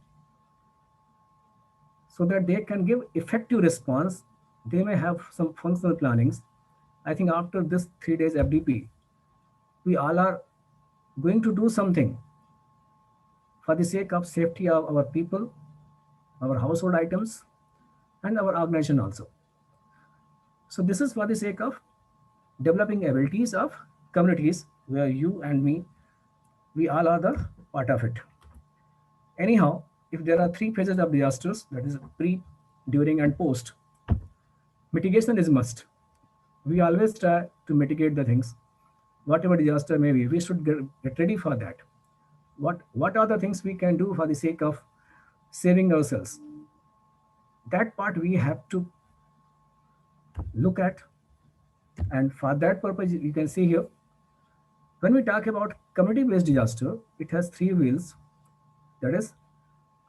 [SPEAKER 7] so that they can give effective response. They may have some functional plannings. I think after this 3 days FDP, we all are going to do something for the sake of safety of our people, our household items, and our organization also. So this is for the sake of developing abilities of communities where you and me, we all are the part of it. Anyhow, if there are three phases of disasters, that is pre, during, and post, mitigation is must. We always try to mitigate the things. Whatever disaster may be, we should get ready for that. What are the things we can do for the sake of saving ourselves? That part we have to look at. And for that purpose, you can see here, when we talk about community-based disaster, it has three wheels. That is,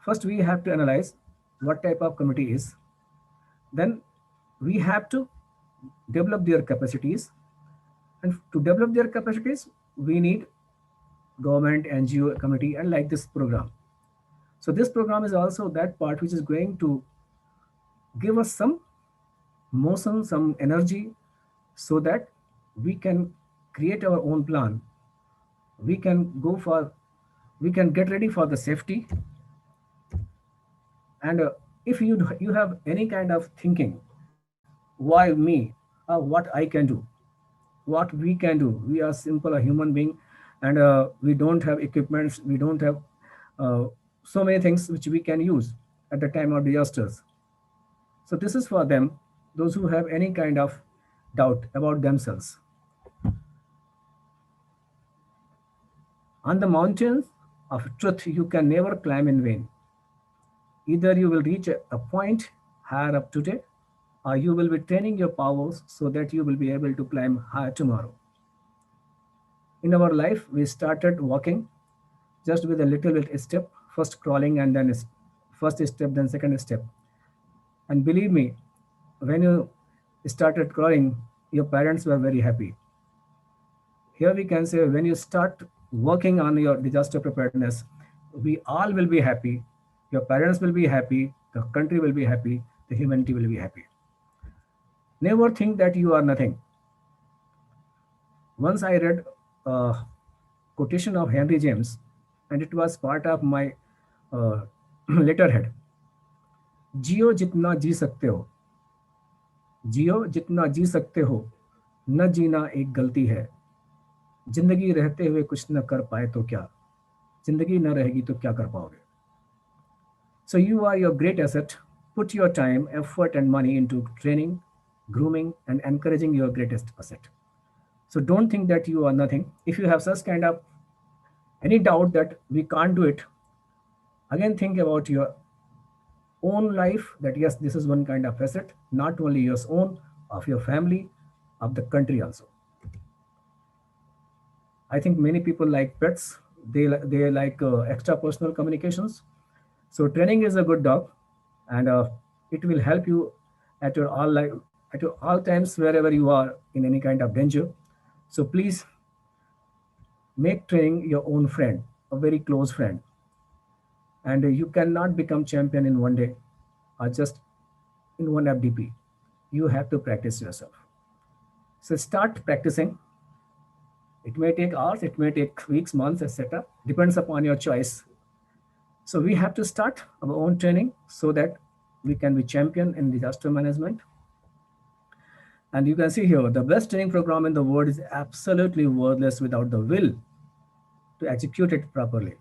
[SPEAKER 7] first we have to analyze what type of community is. Then we have to develop their capacities. And to develop their capacities, we need government, NGO, community, and like this program. So this program is also that part which is going to give us some motion, some energy, so that we can create our own plan. We can get ready for the safety. And if you have any kind of thinking, why me, what I can do, what we can do, we are simple a human being, and we don't have equipments, we don't have so many things which we can use at the time of disasters. So this is for them, those who have any kind of doubt about themselves. On the mountains of truth, you can never climb in vain. Either you will reach a point higher up today, or you will be training your powers so that you will be able to climb higher tomorrow. In our life, we started walking just with a little bit step, first crawling and then first step, then second step. And believe me, when you started crawling, your parents were very happy. Here we can say, when you start working on your disaster preparedness, we all will be happy. Your parents will be happy, the country will be happy, the humanity will be happy. Never think that you are nothing. Once I read a quotation of Henry James, and it was part of my letterhead. जियो जितना जी सकते हो, जियो जितना जी सकते हो, न जीना एक गलती है, जिंदगी रहते हुए कुछ न कर पाए तो क्या, जिंदगी न रहेगी तो क्या कर पाओगे. So you are your great asset. Put your time, effort, and money into training, grooming, and encouraging your greatest asset. So don't think that you are nothing. If you have such kind of any doubt that we can't do it, again think about your own life, that yes, this is one kind of asset, not only yours own, of your family, of the country also. I think many people like pets. They like extra personal communications. So training is a good dog, and it will help you at your all times wherever you are in any kind of danger. So please make training your own friend, a very close friend. And you cannot become champion in one day or just in one FDP. You have to practice yourself. So start practicing. It may take hours, it may take weeks, months, etc. Depends upon your choice. So we have to start our own training so that we can be champion in disaster management. And you can see here, the best training program in the world is absolutely worthless without the will to execute it properly.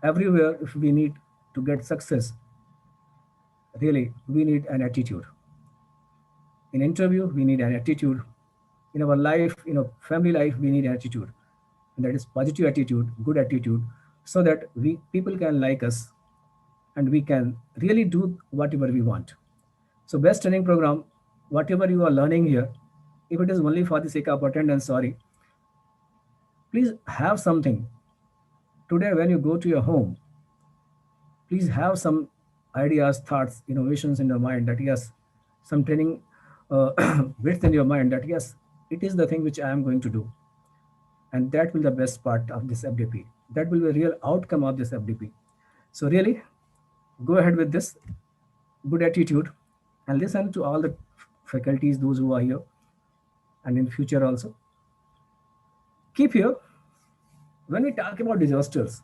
[SPEAKER 7] Everywhere, if we need to get success, really, we need an attitude. In interview, we need an attitude. In our life, family life, we need an attitude. And that is positive attitude, good attitude, so that people can like us and we can really do whatever we want. So best training program, whatever you are learning here, if it is only for the sake of attendance, sorry, please have something. Today, when you go to your home, please have some ideas, thoughts, innovations in your mind that yes, some training width in your mind that yes, it is the thing which I am going to do. And that will be the best part of this FDP. That will be a real outcome of this FDP. So really, go ahead with this good attitude and listen to all the faculties, those who are here, and in future also. Keep here. When we talk about disasters,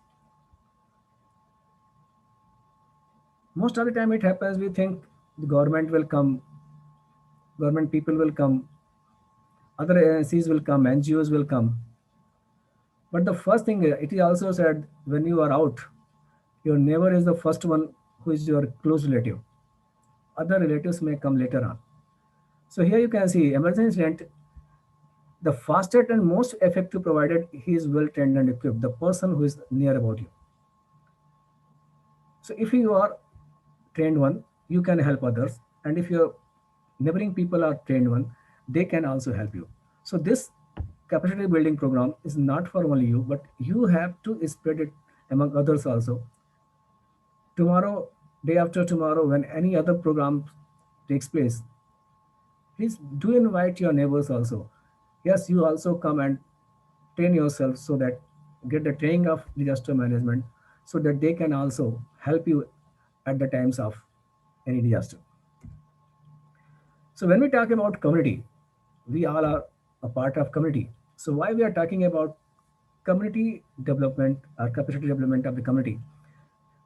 [SPEAKER 7] most of the time it happens, we think the government will come, government people will come, other agencies will come, NGOs will come. But the first thing, it is also said, when you are out, your neighbor is the first one who is your close relative. Other relatives may come later on. So here you can see emergency incident, the fastest and most effective provided he is well trained and equipped, the person who is near about you. So if you are trained one, you can help others. And if your neighboring people are trained one, they can also help you. So this capacity building program is not for only you, but you have to spread it among others also. Tomorrow, day after tomorrow, when any other program takes place, please do invite your neighbors also. Yes, you also come and train yourself so that get the training of disaster management so that they can also help you at the times of any disaster. So when we talk about community, we all are a part of community. So why we are talking about community development or capacity development of the community?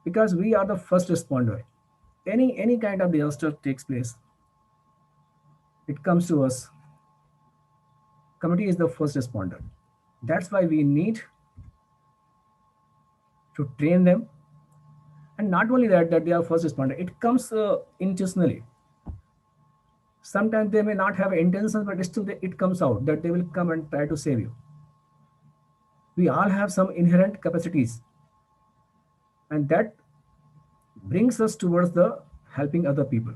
[SPEAKER 7] Because we are the first responder. Any kind of disaster takes place, it comes to us. Community is the first responder. That's why we need to train them. And not only that they are first responder, it comes intentionally. Sometimes they may not have intentions, but still it comes out that they will come and try to save you. We all have some inherent capacities, and that brings us towards the helping other people.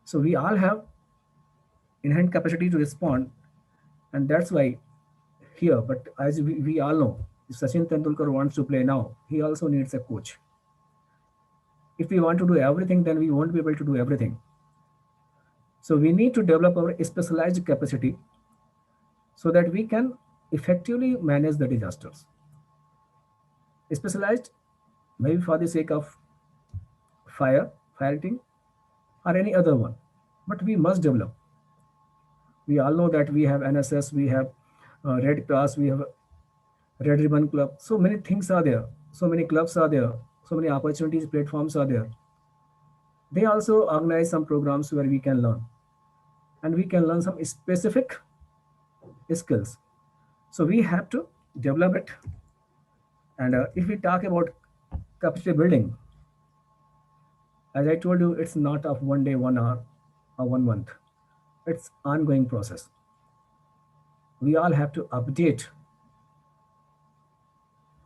[SPEAKER 7] So we all have inherent capacity to respond, and that's why here, but as we all know, if Sachin Tendulkar wants to play now, he also needs a coach. If we want to do everything, then we won't be able to do everything. So we need to develop our specialized capacity so that we can effectively manage the disasters. Specialized, maybe for the sake of firefighting, or any other one, but we must develop. We all know that we have NSS, we have Red Cross, we have Red Ribbon Club. So many things are there, so many clubs are there, so many opportunities, platforms are there. They also organize some programs where we can learn, and we can learn some specific skills. So we have to develop it. And if we talk about capacity building, as I told you, it's not of 1 day, 1 hour, or 1 month. It's ongoing process. We all have to update.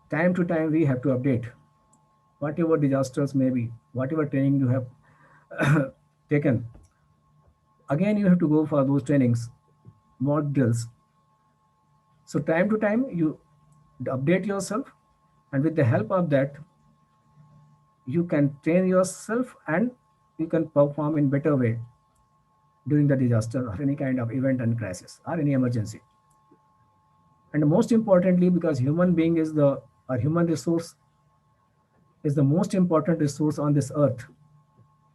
[SPEAKER 7] Time to time, we have to update. Whatever disasters may be, whatever training you have taken, again, you have to go for those trainings, mock drills. So time to time, you update yourself, and with the help of that, you can train yourself and you can perform in better way during the disaster or any kind of event and crisis or any emergency. And most importantly, because human being is human resource is the most important resource on this earth.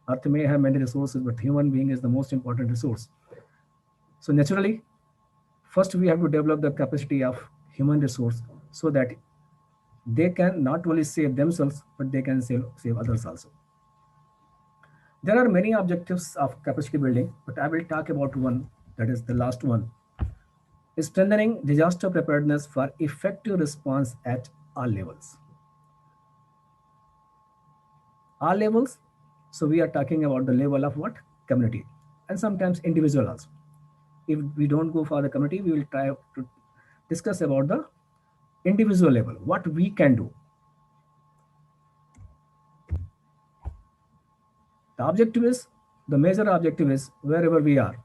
[SPEAKER 7] Earth may have many resources, but human being is the most important resource. So naturally, first we have to develop the capacity of human resource so that they can not only save themselves, but they can save others also. There are many objectives of capacity building, but I will talk about one, that is the last one, is strengthening disaster preparedness for effective response at all levels. All levels, so we are talking about the level of what? Community, and sometimes individual also. If we don't go for the community, we will try to discuss about the individual level, what we can do. The major objective is wherever we are.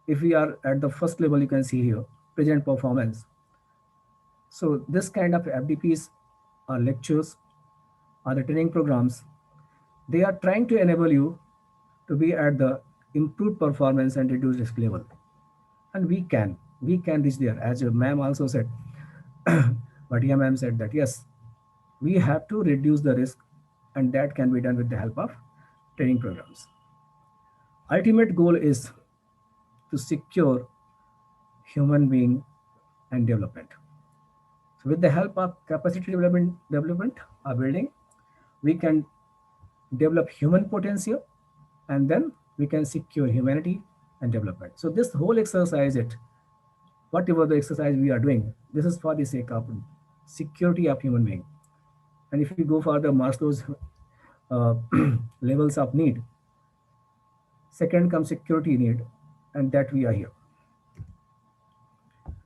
[SPEAKER 7] If we are at the first level, you can see here, present performance. So this kind of FDPs or lectures or the training programs, they are trying to enable you to be at the improved performance and reduced risk level. And we can reach there, as your ma'am also said. Bhatia ma'am said that, yes, we have to reduce the risk, and that can be done with the help of training programs. Ultimate goal is to secure human being and development. So with the help of capacity development or building, we can develop human potential, and then we can secure humanity and development. So this whole exercise, whatever the exercise we are doing, this is for the sake of security of human being. And if you go for the Maslow's uh, levels of need, second comes security need, and that we are here.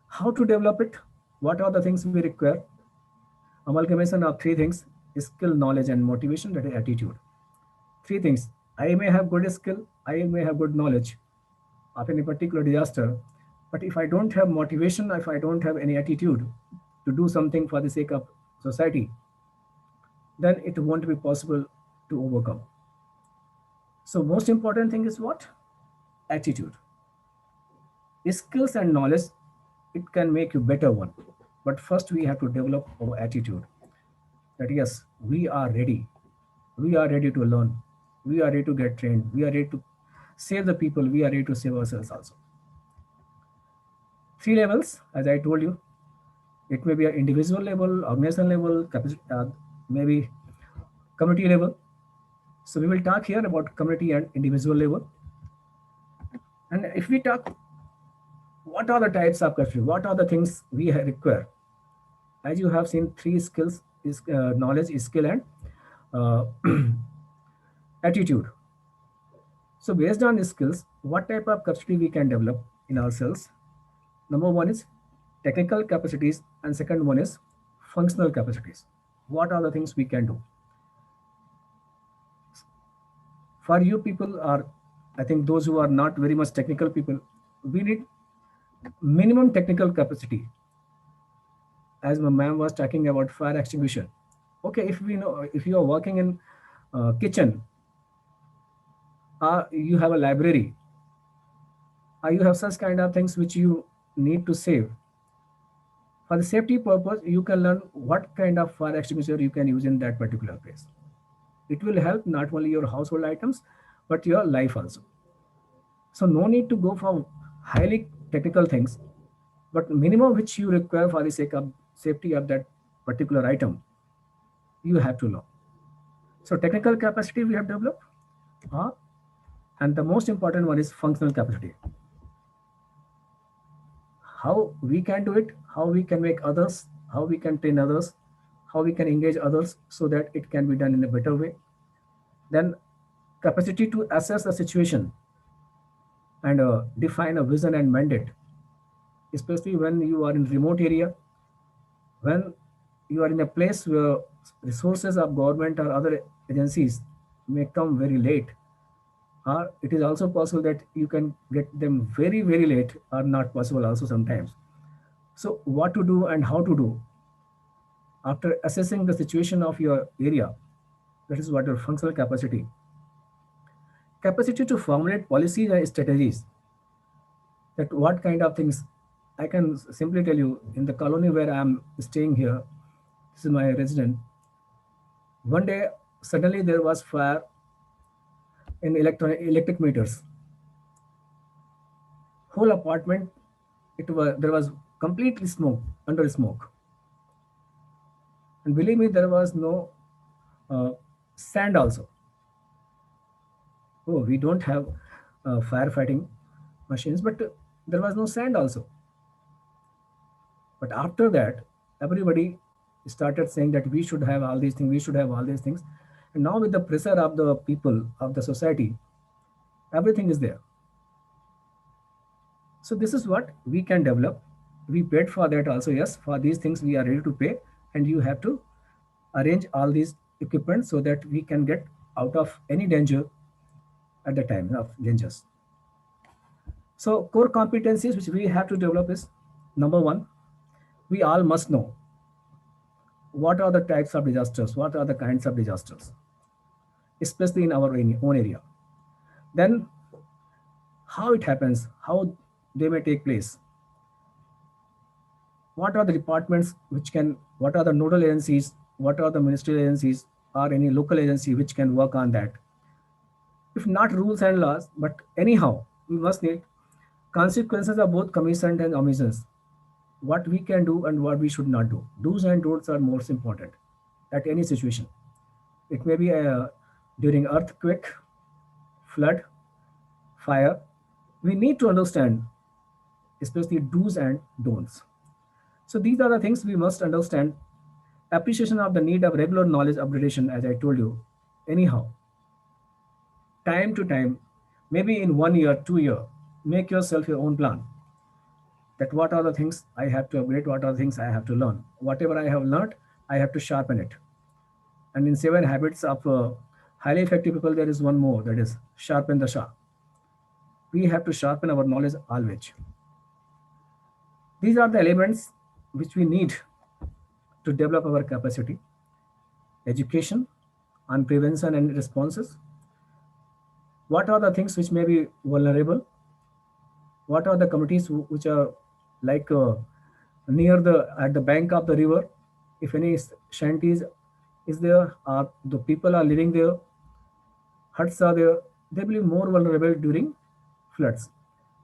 [SPEAKER 7] How to develop it? What are the things we require? Amalgamation of three things: skill, knowledge, and motivation, that is attitude. Three things. I may have good skill, I may have good knowledge of any particular disaster, but if I don't have motivation, if I don't have any attitude to do something for the sake of society, then it won't be possible to overcome. So most important thing is what? Attitude. Skills and knowledge, it can make you better one. But first we have to develop our attitude that yes, we are ready. We are ready to learn. We are ready to get trained. We are ready to save the people. We are ready to save ourselves also. Three levels, as I told you. It may be an individual level, organization level, maybe community level. So we will talk here about community and individual level. And if we talk, what are the types of capacity? What are the things we require? As you have seen, three skills is knowledge, skill, and uh, attitude. So based on these skills, what type of capacity we can develop in ourselves? Number one is technical capacities, and second one is functional capacities. What are the things we can do? For you people are, I think those who are not very much technical people, we need minimum technical capacity. As my ma'am was talking about fire extinguisher. Okay, if we know, if you are working in kitchen, you have a library, you have such kind of things which you need to save. For the safety purpose, you can learn what kind of fire extinguisher you can use in that particular place. It will help not only your household items, but your life also. So no need to go for highly technical things, but minimum which you require for the sake of safety of that particular item, you have to know. So technical capacity we have developed, and the most important one is functional capacity. How we can do it, how we can make others, how we can train others, how we can engage others so that it can be done in a better way. Then capacity to assess the situation and define a vision and mandate, especially when you are in remote area, when you are in a place where resources of government or other agencies may come very late, or it is also possible that you can get them very, very late, or not possible also sometimes. So what to do and how to do after assessing the situation of your area, that is what your functional capacity. Capacity to formulate policies and strategies, that what kind of things. I can simply tell you, in the colony where I am staying here, this is my resident. One day, suddenly there was fire in electric meters. Whole apartment, there was completely smoke, under smoke. And believe me, there was no sand also. Oh, we don't have firefighting machines, but there was no sand also. But after that, everybody started saying that we should have all these things, we should have all these things. And now with the pressure of the people, of the society, everything is there. So this is what we can develop. We paid for that also, yes, for these things we are ready to pay, and you have to arrange all these equipment so that we can get out of any danger at the time of dangers. So core competencies which we have to develop is, number one, we all must know what are the types of disasters, what are the kinds of disasters, especially in our own area. Then how it happens, how they may take place. What are the departments which can, what are the nodal agencies, what are the ministerial agencies or any local agency which can work on that. If not rules and laws, but anyhow, we must need consequences of both commissioned and omissions. What we can do and what we should not do. Do's and don'ts are most important at any situation. It may be during earthquake, flood, fire, We need to understand, especially do's and don'ts. So these are the things we must understand. Appreciation of the need of regular knowledge upgradation, as I told you. Anyhow, time to time, maybe in 1 year, 2 year, make yourself your own plan. That what are the things I have to upgrade, what are the things I have to learn. Whatever I have learned, I have to sharpen it. And in 7 habits of highly effective people, there is one more, that is sharpen the sharp. We have to sharpen our knowledge always. These are the elements which we need to develop our capacity. Education on prevention and responses. What are the things which may be vulnerable? What are the communities which are like near at the bank of the river? If any shanties is there, or the people are living there, huts are there, they will be more vulnerable during floods.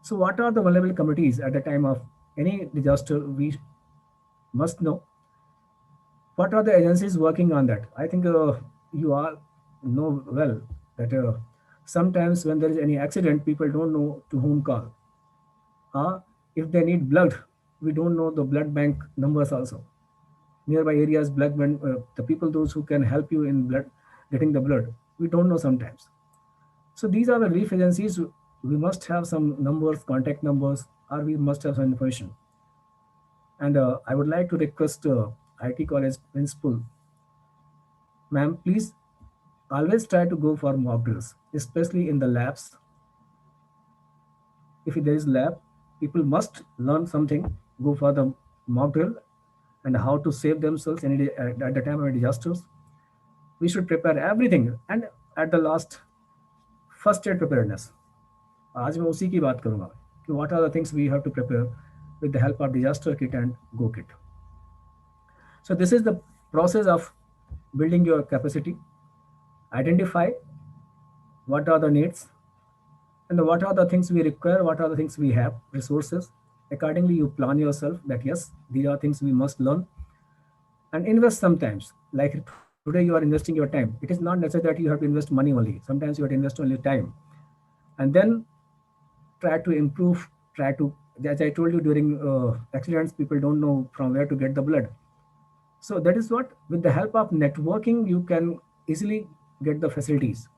[SPEAKER 7] So what are the vulnerable communities at the time of any disaster? We must know. What are the agencies working on that? I think you all know well that sometimes when there is any accident, people don't know to whom call. If they need blood, we don't know the blood bank numbers also. Nearby areas, blood bank, the people, those who can help you in blood, getting the blood, we don't know sometimes. So these are the relief agencies. We must have some numbers, contact numbers, or we must have some information. And I would like to request IT college principal, ma'am, please always try to go for mock drills, especially in the labs. If there is lab, people must learn something, go for the mock drill and how to save themselves at the time of disasters. We should prepare everything. And at the last, first aid preparedness. आज मैं उसी की बात करूंगा कि what are the things we have to prepare with the help of disaster kit and go kit. So this is the process of building your capacity. Identify what are the needs and what are the things we require, what are the things we have, resources. Accordingly, you plan yourself that yes, these are things we must learn and invest sometimes. Like today you are investing your time. It is not necessary that you have to invest money only. Sometimes you have to invest only time. And then try to improve, as I told you during accidents, people don't know from where to get the blood. So that is what, with the help of networking, you can easily get the facilities.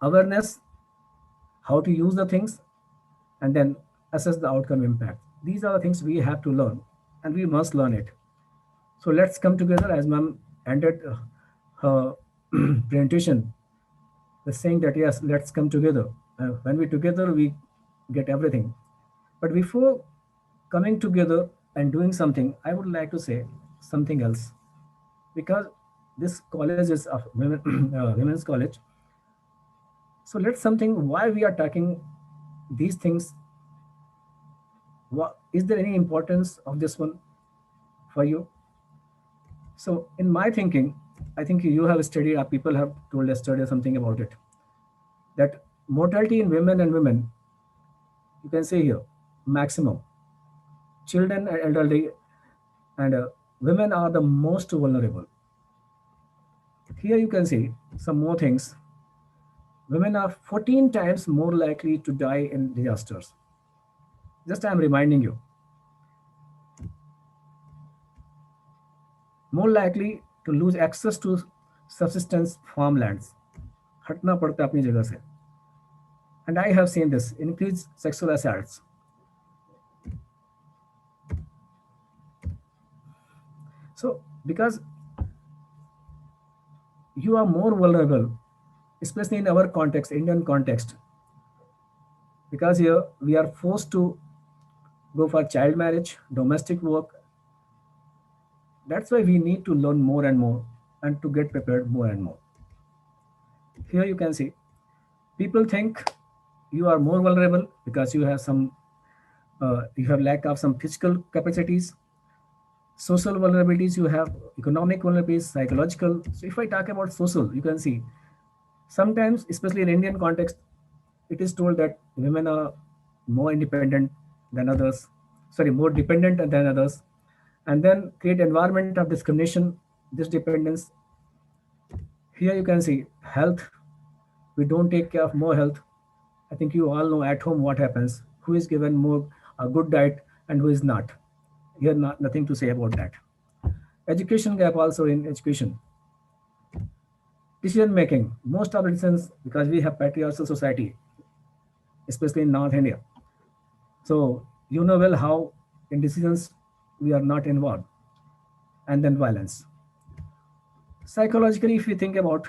[SPEAKER 7] Awareness, how to use the things, and then assess the outcome impact. These are the things we have to learn, and we must learn it. So let's come together, as ma'am ended her presentation, the saying that yes, let's come together. When we together, we get everything. But before coming together and doing something, I would like to say something else, because this college is a women's college. So let's something why we are talking these things. Is there any importance of this one for you? So in my thinking, I think you have studied, or people have told us study something about it, that mortality in women and women, you can say here, maximum. Children and elderly and women are the most vulnerable. Here you can see some more things. Women are 14 times more likely to die in disasters. Just I'm reminding you. More likely to lose access to subsistence farmlands. हटना पड़ता है अपनी जगह से. And I have seen this, increased sexual assaults. So because you are more vulnerable, especially in our context, Indian context, because here we are forced to go for child marriage, domestic work. That's why we need to learn more and more and to get prepared more and more. Here you can see, people think you are more vulnerable because you have you have lack of some physical capacities, social vulnerabilities, you have economic vulnerabilities, psychological. So if I talk about social, you can see sometimes, especially in Indian context, it is told that women are more independent than others, more dependent than others, and then create environment of discrimination, this dependence. Here you can see health. We don't take care of more health. I think you all know at home what happens, who is given more a good diet and who is not. Here, nothing to say about that. Education gap also in education. Decision making, most of the decisions, because we have patriarchal society, especially in North India. So you know well how in decisions we are not involved. And then violence. Psychologically, if you think about,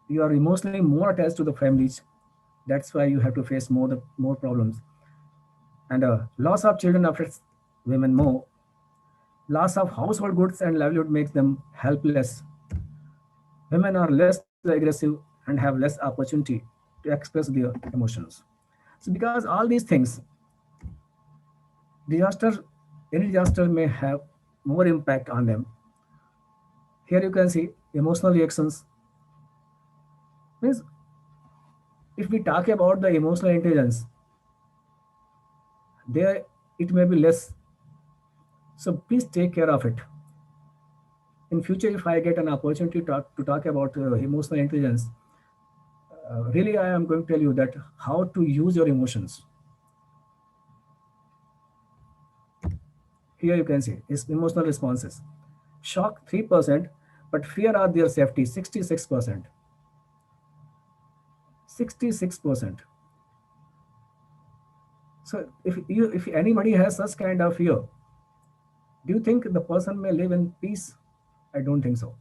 [SPEAKER 7] you are emotionally more attached to the families. That's why you have to face more problems. And loss of children affects women more. Loss of household goods and livelihood makes them helpless. Women are less aggressive and have less opportunity to express their emotions. So because all these things, disaster, any disaster may have more impact on them. Here you can see emotional reactions. Means if we talk about the emotional intelligence, there it may be less. So please take care of it. In future, if I get an opportunity to talk about emotional intelligence, really I am going to tell you that how to use your emotions. Here you can see is emotional responses. Shock 3%, but fear or their safety 66%. 66%. So if anybody has such kind of fear, do you think the person may live in peace? I don't think so.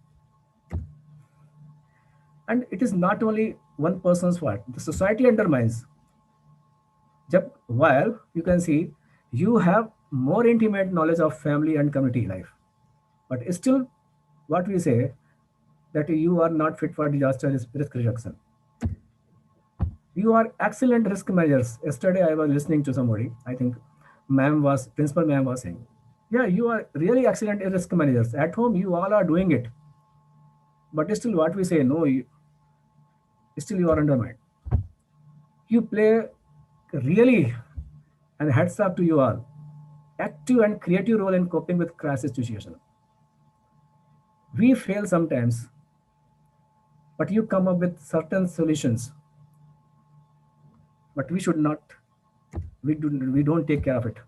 [SPEAKER 7] And it is not only one person's fault. The society undermines. While you can see you have more intimate knowledge of family and community life, but still what we say that you are not fit for disaster risk reduction. You are excellent risk managers. Yesterday I was listening to somebody, I think principal ma'am was saying, yeah, you are really excellent risk managers. At home you all are doing it. But still what we say, no, still you are undermined. You play really, and hats off to you all, active and creative role in coping with crisis situation. We fail sometimes, but you come up with certain solutions. But we should not, we don't take care of it.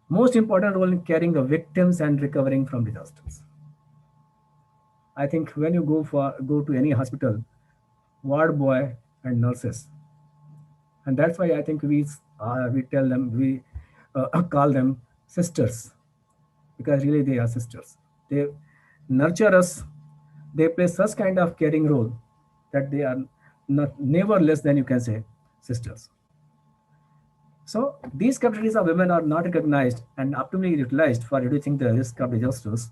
[SPEAKER 7] Most important role in caring the victims and recovering from disasters. I think when you go to any hospital, ward boy and nurses, and that's why I think we tell them, we call them sisters, because really they are sisters. They nurture us. They play such kind of caring role that they are never less than, you can say, sisters. So these capacities of women are not recognized and optimally utilized for reducing the risk of disasters.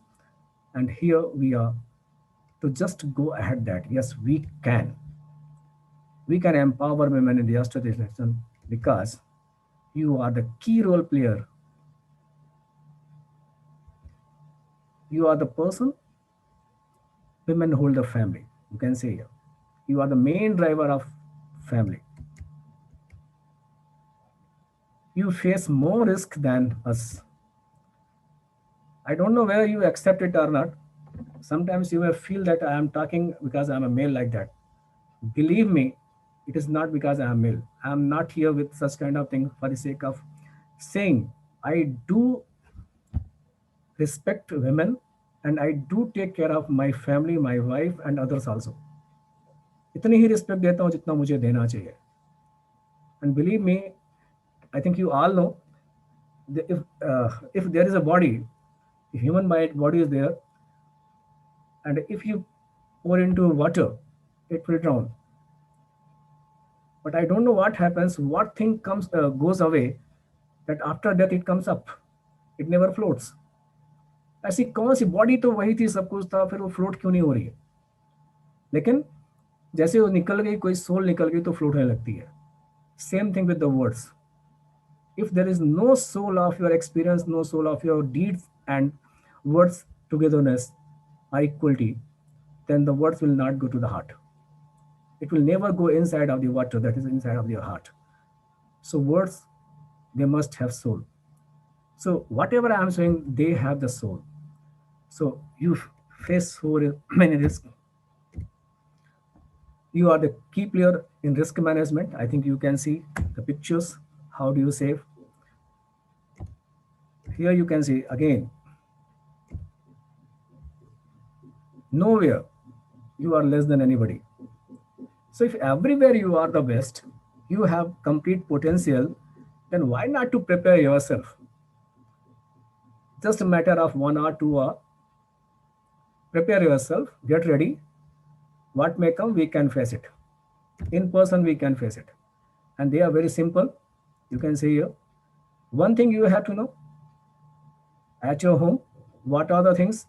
[SPEAKER 7] And here we are to just go ahead that, yes, we can. We can empower women in disaster reduction because you are the key role player. You are the person, women hold the family. You can say here, you are the main driver of family. You face more risk than us. I don't know whether you accept it or not. Sometimes you may feel that I am talking because I am a male like that. Believe me, it is not because I am male. I am not here with such kind of thing for the sake of saying. I do respect women and I do take care of my family, my wife and others also. इतनी ही respect देता हूँ जितना मुझे देना चाहिए. And believe me, I think you all know, if there is a body, if human body is there, and if you pour into water, it will drown. But I don't know what happens, what thing goes away, that after death it comes up. It never floats. ऐसी कौन सी body तो वही थी, सब कुछ था, फिर वो फ्लोट क्यों नहीं हो रही है? लेकिन जैसे वो निकल गई, कोई सोल निकल गई तो फ्लोट होने लगती है. Same thing with the words. If there is no soul of your experience, no soul of your deeds and words togetherness or equality, then the words will not go to the heart. It will never go inside of the water that is inside of your heart. So words, they must have soul. So whatever I am saying, they have the soul. So you face so many risks. You are the key player in risk management. I think you can see the pictures. How do you save? Here you can see again, nowhere you are less than anybody. So if everywhere you are the best, you have complete potential, then why not to prepare yourself? Just a matter of 1 hour, 2 hour. Prepare yourself, get ready. What may come, we can face it. In person, we can face it. And they are very simple. You can see here. One thing you have to know, at your home, what are the things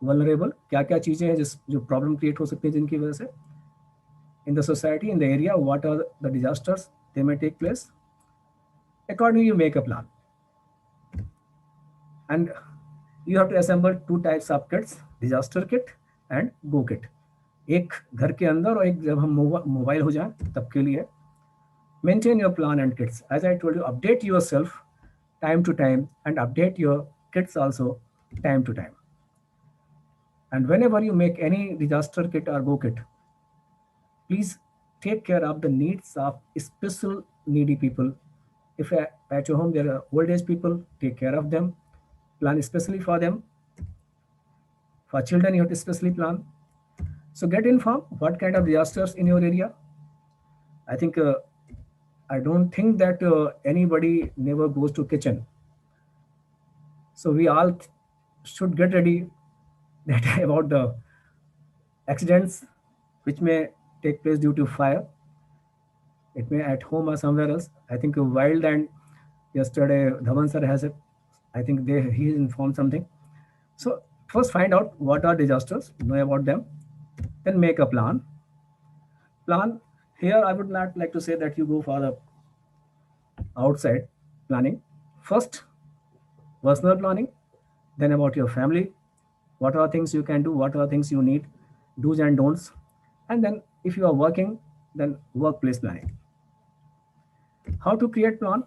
[SPEAKER 7] vulnerable, क्या क्या चीजें हैं जो problem create हो सकती है जिनकी वजह से, in the society, in the area, what are the disasters they may take place. Accordingly, you make a plan. And you have to assemble 2 types of kits, disaster kit and go kit. एक घर के अंदर और एक जब हम mobile हो जाए तब के लिए. Maintain your plan and kits. As I told you, update yourself time to time and update your kits also time to time. And whenever you make any disaster kit or go kit, please take care of the needs of special needy people. If at your home there are old age people, take care of them. Plan especially for them. For children, you have to especially plan. So get informed what kind of disasters in your area. I think I don't think that anybody never goes to kitchen. So we all should get ready that about the accidents which may take place due to fire. It may at home or somewhere else. I think Wild and yesterday Dhawan sir has it. I think he informed something. So first find out what are disasters, know about them, then make a plan. Plan here. I would not like to say that you go for the outside planning. First, personal planning, then about your family. What are things you can do? What are things you need? Do's and don'ts. And then if you are working, then workplace planning. How to create plan?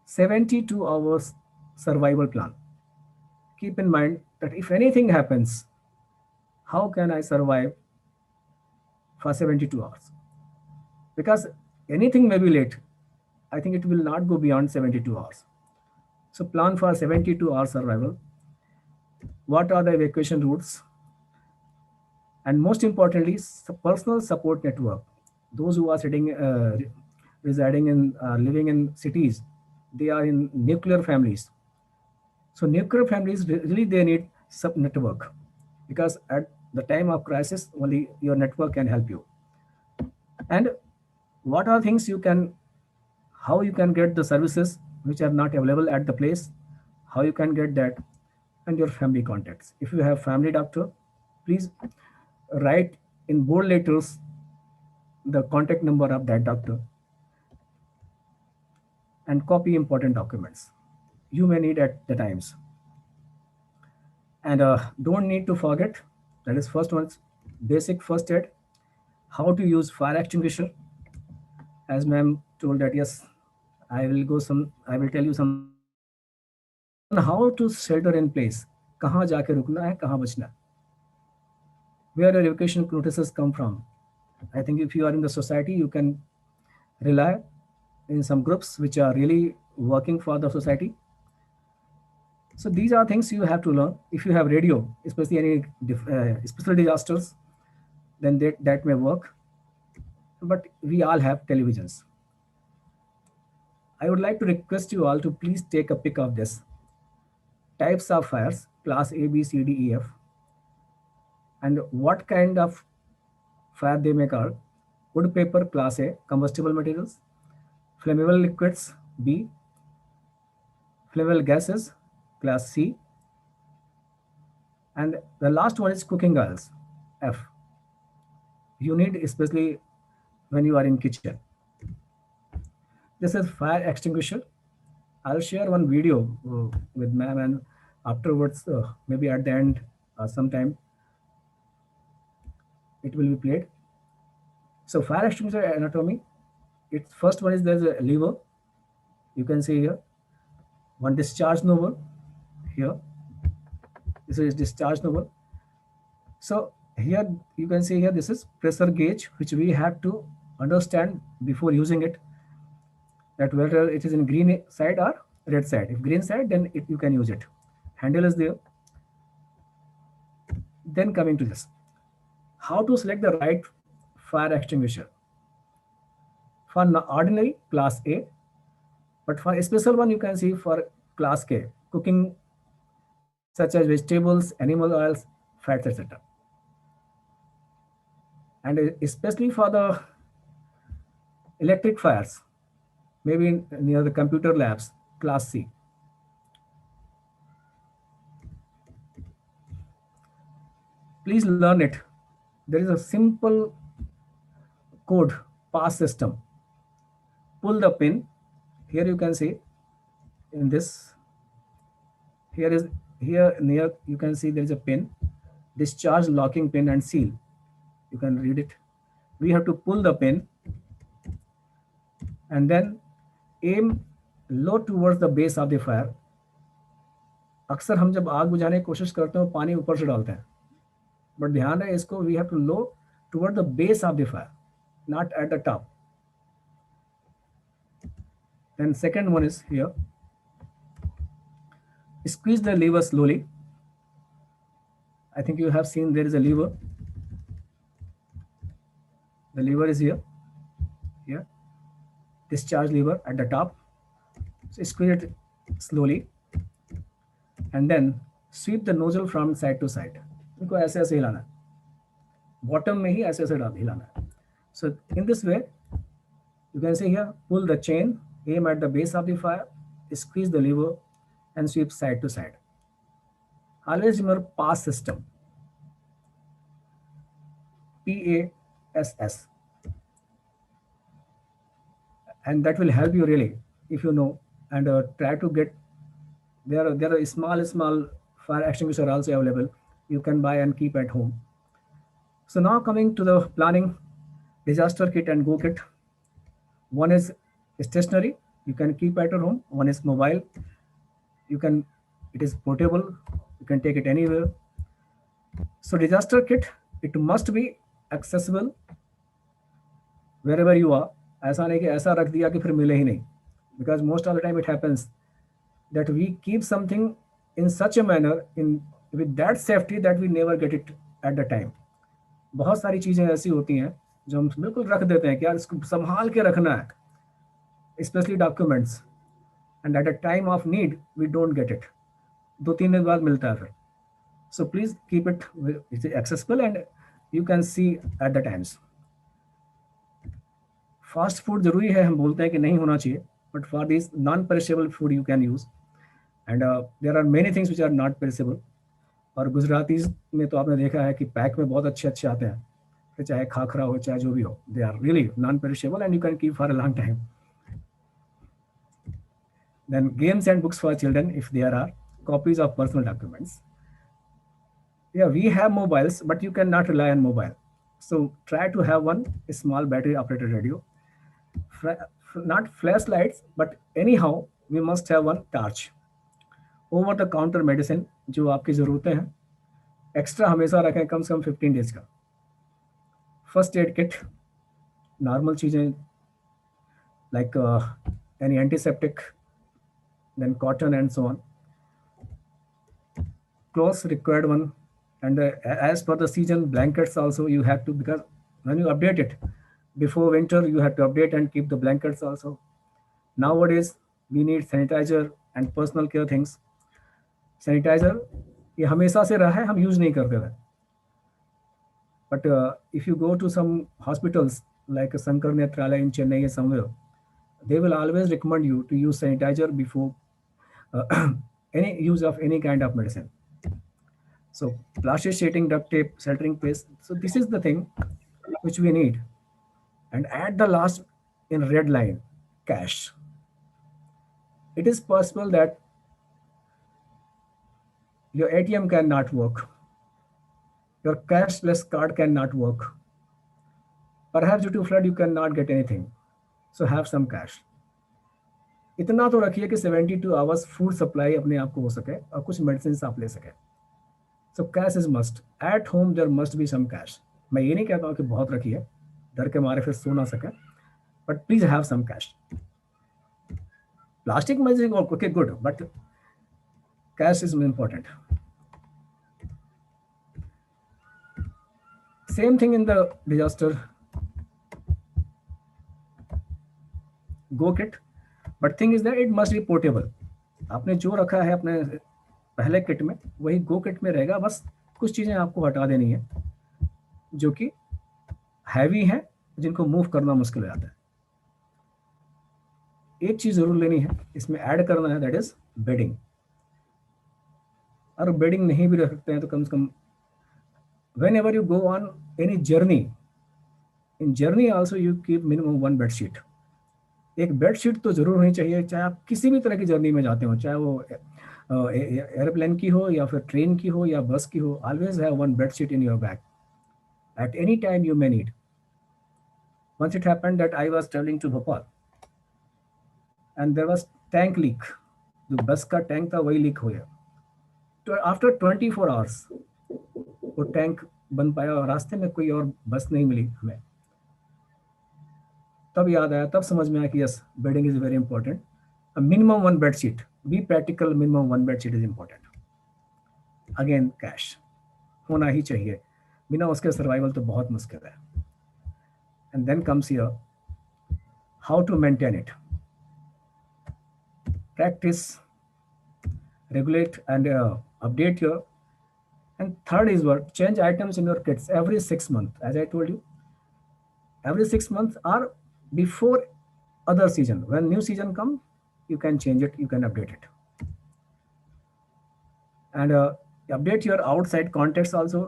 [SPEAKER 7] 72 hours survival plan. Keep in mind that if anything happens, how can I survive for 72 hours? Because anything may be late. I think it will not go beyond 72 hours. So plan for 72 hours survival. What are the evacuation routes? And most importantly, personal support network. Those who are residing in, living in cities, they are in nuclear families. So nuclear families, really they need sub network, because at the time of crisis, only your network can help you. And what are things you can, how you can get the services which are not available at the place, how you can get that, and your family contacts. If you have family doctor, please write in bold letters the contact number of that doctor and copy important documents you may need at the times. And don't need to forget, that is first one, basic first aid, how to use fire extinguisher. As ma'am told that, yes, I will tell you some on how to shelter in place, kahan jaake rukna hai, kahan bachna, where your evacuation notices come from. I think if you are in the society, you can rely in some groups which are really working for the society. So these are things you have to learn. If you have radio, especially any special disasters, then that may work. But we all have televisions. I would like to request you all to please take a pic of this. Types of fires, class A, B, C, D, E, F, and what kind of fire they may call. Wood, paper, class A, combustible materials. Flammable liquids, B. Flammable gases, class C. And the last one is cooking oils, F. You need especially when you are in kitchen. This is fire extinguisher. I'll share one video with ma'am, and afterwards, maybe at the end, sometime, it will be played. So fire extinguisher anatomy. Its first one is there's a lever. You can see here. One discharge nozzle here. This is discharge nozzle. So Here you can see here, this is pressure gauge, which we have to understand before using it, that whether it is in green side or red side. If green side, then you can use it. Handle is there. Then coming to this, how to select the right fire extinguisher. For ordinary class A, but for a special one you can see for class K, cooking such as vegetables, animal oils, fats, etc. And especially for the electric fires, maybe near the computer labs, class C. Please learn it. There is a simple code pass system. Pull the pin. Here you can see in this. Here near you can see there is a pin, discharge, locking pin, and seal. You can read it. We have to pull the pin and then aim low towards the base of the fire. अक्सर हम जब आग बुझाने की कोशिश करते हैं पानी ऊपर से डालते हैं, बट ध्यान है इसको, we have to low toward the base of the fire, not at the top. Then second one is here. Squeeze the lever slowly. I think you have seen there is a lever. The lever is here. Here. Discharge lever at the top. So squeeze it slowly. And then sweep the nozzle from side to side. इनको ऐसे ऐसे हिलाना है. Bottom में ही ऐसे ऐसे हिलाना है. So in this way, you can see here, pull the chain, aim at the base of the fire, squeeze the lever, and sweep side to side. Always remember pass system. PASS. And that will help you really, if you know, and try to get, there are small fire extinguisher also available. You can buy and keep at home. So now coming to the planning, disaster kit and go kit. One is stationary, you can keep at your home. One is mobile, it is portable, you can take it anywhere. So disaster kit, it must be accessible wherever you are. ऐसा नहीं कि ऐसा रख दिया कि फिर मिले ही नहीं, because most of the time it happens that we keep something in such a manner with that safety that we never get it at the time. बहुत सारी चीजें ऐसी होती हैं जो हम बिल्कुल रख देते हैं कि यार इसको संभाल के रखना है, especially documents, and at a time of need we don't get it. 2-3 दिन बाद मिलता है फिर. So please keep it accessible and you can see at the times. Fast food जरूरी है, हम बोलते हैं कि नहीं होना चाहिए, but for this non perishable food you can use, and there are many things which are not perishable. और गुजरातीज में तो आपने देखा है कि पैक में बहुत अच्छे अच्छे आते हैं, फिर चाहे खाखरा हो चाहे जो भी हो, they are really non perishable and you can keep for a long time. Then games and books for children, if there are copies of personal documents. Yeah, we have mobiles, but you cannot rely on mobile. So try to have one small battery operated radio. Not flashlights, but anyhow, we must have one torch. Over the counter medicine, जो आपकी ज़रूरतें हैं, extra हमेशा रखें, कम से कम 15 days का. First aid kit, normal चीज़ें like any antiseptic, then cotton and so on. Clothes required one, and as per the season, blankets also you have to, because when you update it before winter, you have to update and keep the blankets also. Nowadays we need sanitizer and personal care things. Sanitizer ये हमेशा से रहा है, हम use नहीं करते थे, but if you go to some hospitals like Sankar Netralaya in Chennai or somewhere, they will always recommend you to use sanitizer before any use of any kind of medicine. So plastic sheeting, duct tape, sheltering paste. So this is the thing which we need. And at the last, in red line, cash. It is possible that your ATM cannot work, your cashless card cannot work. Perhaps due to flood you cannot get anything. So have some cash. इतना तो रखिए कि 72 hours food supply अपने आप को हो सके और कुछ मेडिसिन आप ले सके. So cash is must. At home there must be some cash. मैं ये नहीं कहता हूँ कि बहुत रखिए, डर के मारे फिर सो ना सके, but please have some cash. Plastic money, okay, good, but cash is important. Same thing in the disaster go kit, but thing is that it must be portable. आपने जो रखा है अपने पहले किट में वही गो किट में रहेगा, बस कुछ चीजें आपको हटा देनी है जो कि हैवी है, जिनको मूव करना मुश्किल हो जाता है. एक चीज जरूर लेनी है, इसमें ऐड करना है, दैट इज बेडिंग. और बेडिंग नहीं भी रख सकते हैं तो कम से कम whenever you go on any journey, in journey also you keep minimum one bed sheet. एक बेड शीट तो जरूर होनी चाहिए, चाहे आप किसी भी तरह की जर्नी में जाते हो, चाहे वो एयरप्लेन की हो या फिर ट्रेन की हो या बस की हो. Always have one bed sheet in your bag. At any time you may need. Once it happened that I was traveling to Bhopal and there was tank leak. जो बस का टैंक था वही लीक हो गया. तो आफ्टर 24 hours वो tank बन पाया और रास्ते में कोई और बस नहीं मिली हमें. तब याद आया, तब समझ में आया कि yes, bedding is very important. Minimum one bed sheet, be practical, minimum one bed sheet is important. Again cash होना ही चाहिए, बिना उसके सर्वाइवल तो बहुत मुश्किल है. And then comes here how to maintain it. Practice, regulate and update your. And third is what, change items in your kits every 6 months. As I told you, every 6 months or before other season. When new season come, you can change it, you can update it. And update your outside contacts also,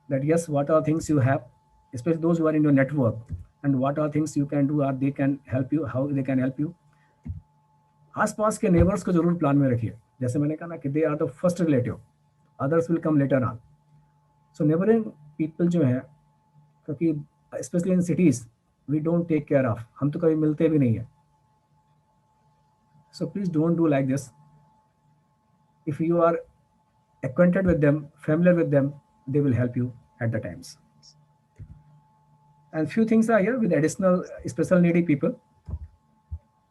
[SPEAKER 7] that yes, what are things you have, especially those who are in your network, and what are things you can do or they can help you, how they can help you. आसपास के neighbours को जरूर plan में रखिए. जैसे मैंने कहा ना कि they are the first relative, others will come later on. So neighbouring people जो है, क्योंकि specially in cities we don't take care of, हम तो कभी मिलते भी नहीं है. So please don't do like this. If you are acquainted with them, familiar with them, they will help you at the times. And few things are here with additional special needy people.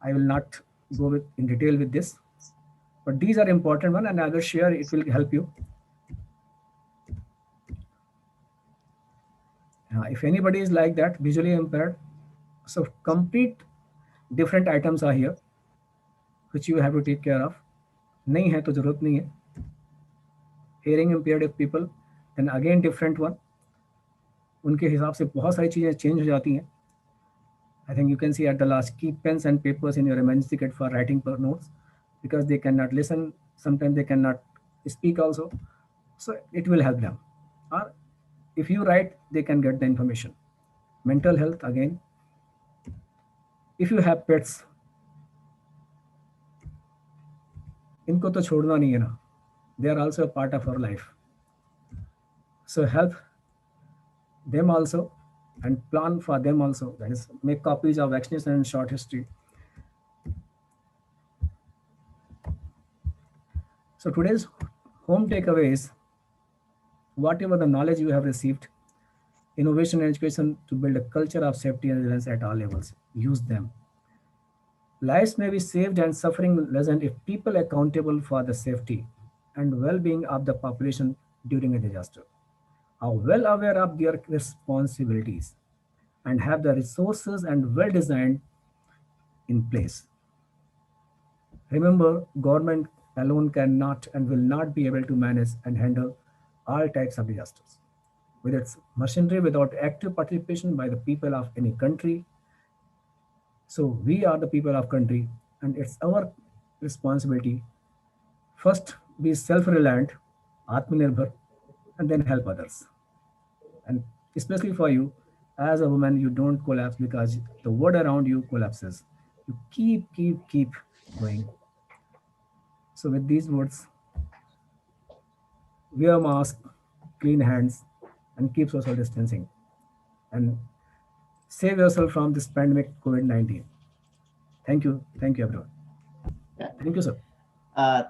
[SPEAKER 7] I will not go in detail with this, but these are important one, and I will share, it will help you. If anybody is like that, visually impaired, so complete different items are here which you have to take care of. नहीं है तो जरूरत नहीं है. Hearing impaired people, then again different one. उनके हिसाब से बहुत सारी चीजें चेंज हो जाती हैं. I think you can see at the last, keep pens and papers in your emergency kit for writing per notes, because they cannot listen, sometimes they cannot speak also, so it will help them. Or if you write, they can get the information. Mental health again. If you have pets, इनको तो छोड़ना नहीं है ना. They are also a part of our life. So help them also and plan for them also. That is, make copies of vaccination and short history. So today's home takeaway is, whatever the knowledge you have received, innovation and education to build a culture of safety and resilience at all levels, use them. Lives may be saved and suffering lessened if people accountable for the safety and well-being of the population during a disaster are well aware of their responsibilities and have the resources and well-designed in place. Remember, government alone cannot and will not be able to manage and handle all types of disasters. With its machinery, without active participation by the people of any country. So we are the people of country, and it's our responsibility. First, be self-reliant, Atmanirbhar, and then help others. And especially for you, as a woman, you don't collapse because the world around you collapses. You keep going. So with these words, wear a mask, clean hands, and keep social distancing. And save yourself from this pandemic COVID-19. Thank you everyone. Thank you, sir.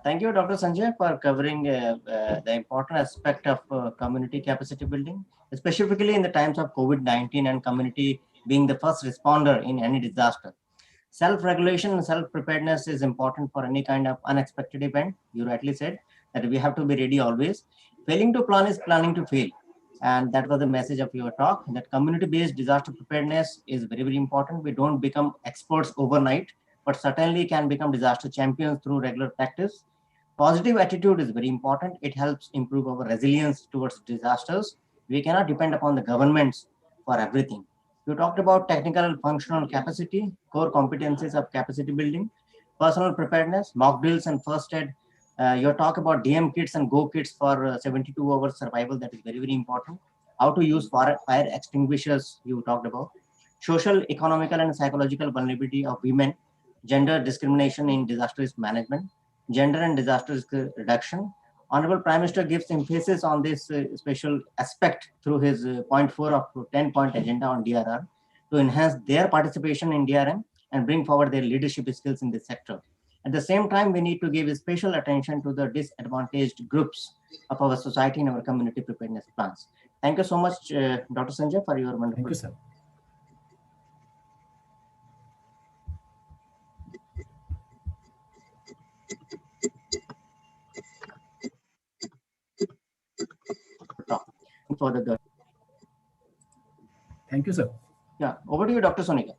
[SPEAKER 1] Thank you, Dr. Sanjay, for covering the important aspect of community capacity building, specifically in the times of COVID-19 and community being the first responder in any disaster. Self-regulation and self-preparedness is important for any kind of unexpected event. You rightly said that we have to be ready always. Failing to plan is planning to fail. And that was the message of your talk, that community-based disaster preparedness is very, very important. We don't become experts overnight, but certainly can become disaster champions through regular practice. Positive attitude is very important. It helps improve our resilience towards disasters. We cannot depend upon the governments for everything. You talked about technical and functional capacity, core competencies of capacity building, personal preparedness, mock drills and first aid. Your talk about DM kits and go kits for 72 hours survival, that is very, very important. How to use fire extinguishers, you talked about. Social, economical and psychological vulnerability of women, gender discrimination in disaster risk management, gender and disaster risk reduction. Honorable Prime Minister gives emphasis on this special aspect through his point 4 of 10-point agenda on DRR to enhance their participation in DRM and bring forward their leadership skills in this sector. At the same time, we need to give special attention to the disadvantaged groups of our society and our community preparedness plans. Thank you so much, Dr. Sanjay, for your wonderful.
[SPEAKER 7] Thank you, sir.
[SPEAKER 1] For the
[SPEAKER 7] Thank you, sir.
[SPEAKER 1] Yeah, over to you, Dr. Sonika.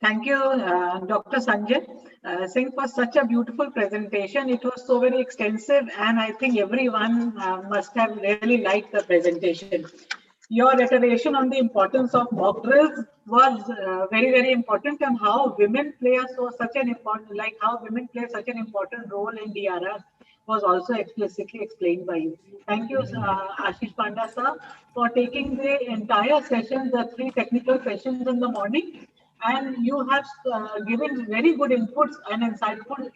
[SPEAKER 3] Thank you, Dr. Sanjay Singh, for such a beautiful presentation. It was so very extensive, and I think everyone must have really liked the presentation. Your iteration on the importance of mock drills was very, very important, and how women play such an important role in DRR was also explicitly explained by you. Thank you, Ashish Panda sir, for taking the entire session, the 3 technical sessions in the morning, and you have given very good inputs and insightful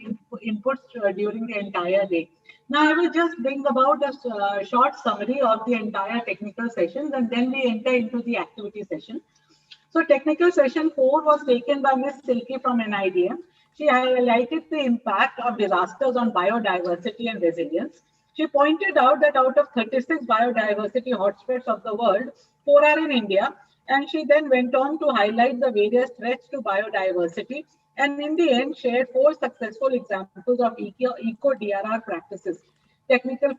[SPEAKER 3] inputs during the entire day. Now I will just bring about a short summary of the entire technical sessions, and then we enter into the activity session. So technical session 4 was taken by Ms. Silky from Nidm. She highlighted the impact of disasters on biodiversity and resilience. She pointed out that out of 36 biodiversity hotspots of the world, 4 are in India. And she then went on to highlight the various threats to biodiversity, and in the end shared 4 successful examples of eco-DRR practices. Technical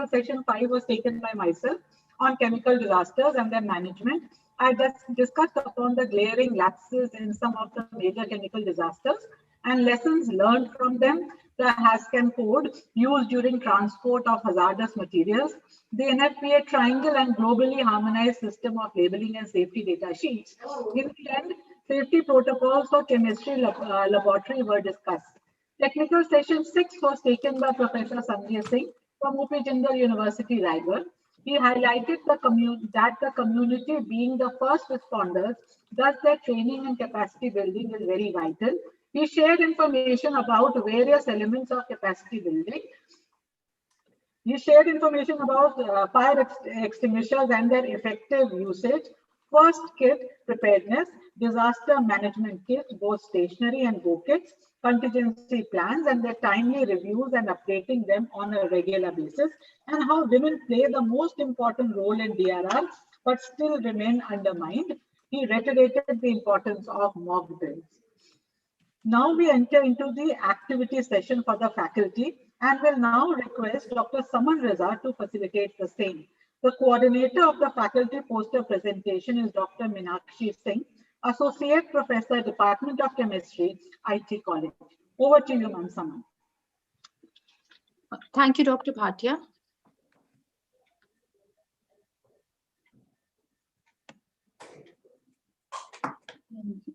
[SPEAKER 3] session 5 was taken by myself on chemical disasters and their management. I just discussed upon the glaring lapses in some of the major chemical disasters and lessons learned from them, the HASCAN code used during transport of hazardous materials, the NFPA triangle and globally harmonized system of labeling and safety data sheets. In the end, safety protocols for chemistry laboratory were discussed. Technical session 6 was taken by Professor Sanjay Singh from UP Jindal University, Raigad. He highlighted that the community being the first responders, thus their training and capacity building is very vital. He shared information about various elements of capacity building. He shared information about fire extinguishers and their effective usage, first kit preparedness, disaster management kits, both stationary and go kits, contingency plans and their timely reviews and updating them on a regular basis, and how women play the most important role in DRR but still remain undermined. He reiterated the importance of mock drills. Now we enter into the activity session for the faculty and will now request Dr. Saman Reza to facilitate the same. The coordinator of the faculty poster presentation is Dr. Meenakshi Singh, Associate Professor, Department of Chemistry, IT College. Over to you, Ma'am Saman.
[SPEAKER 8] Thank you, Dr. Bhatia.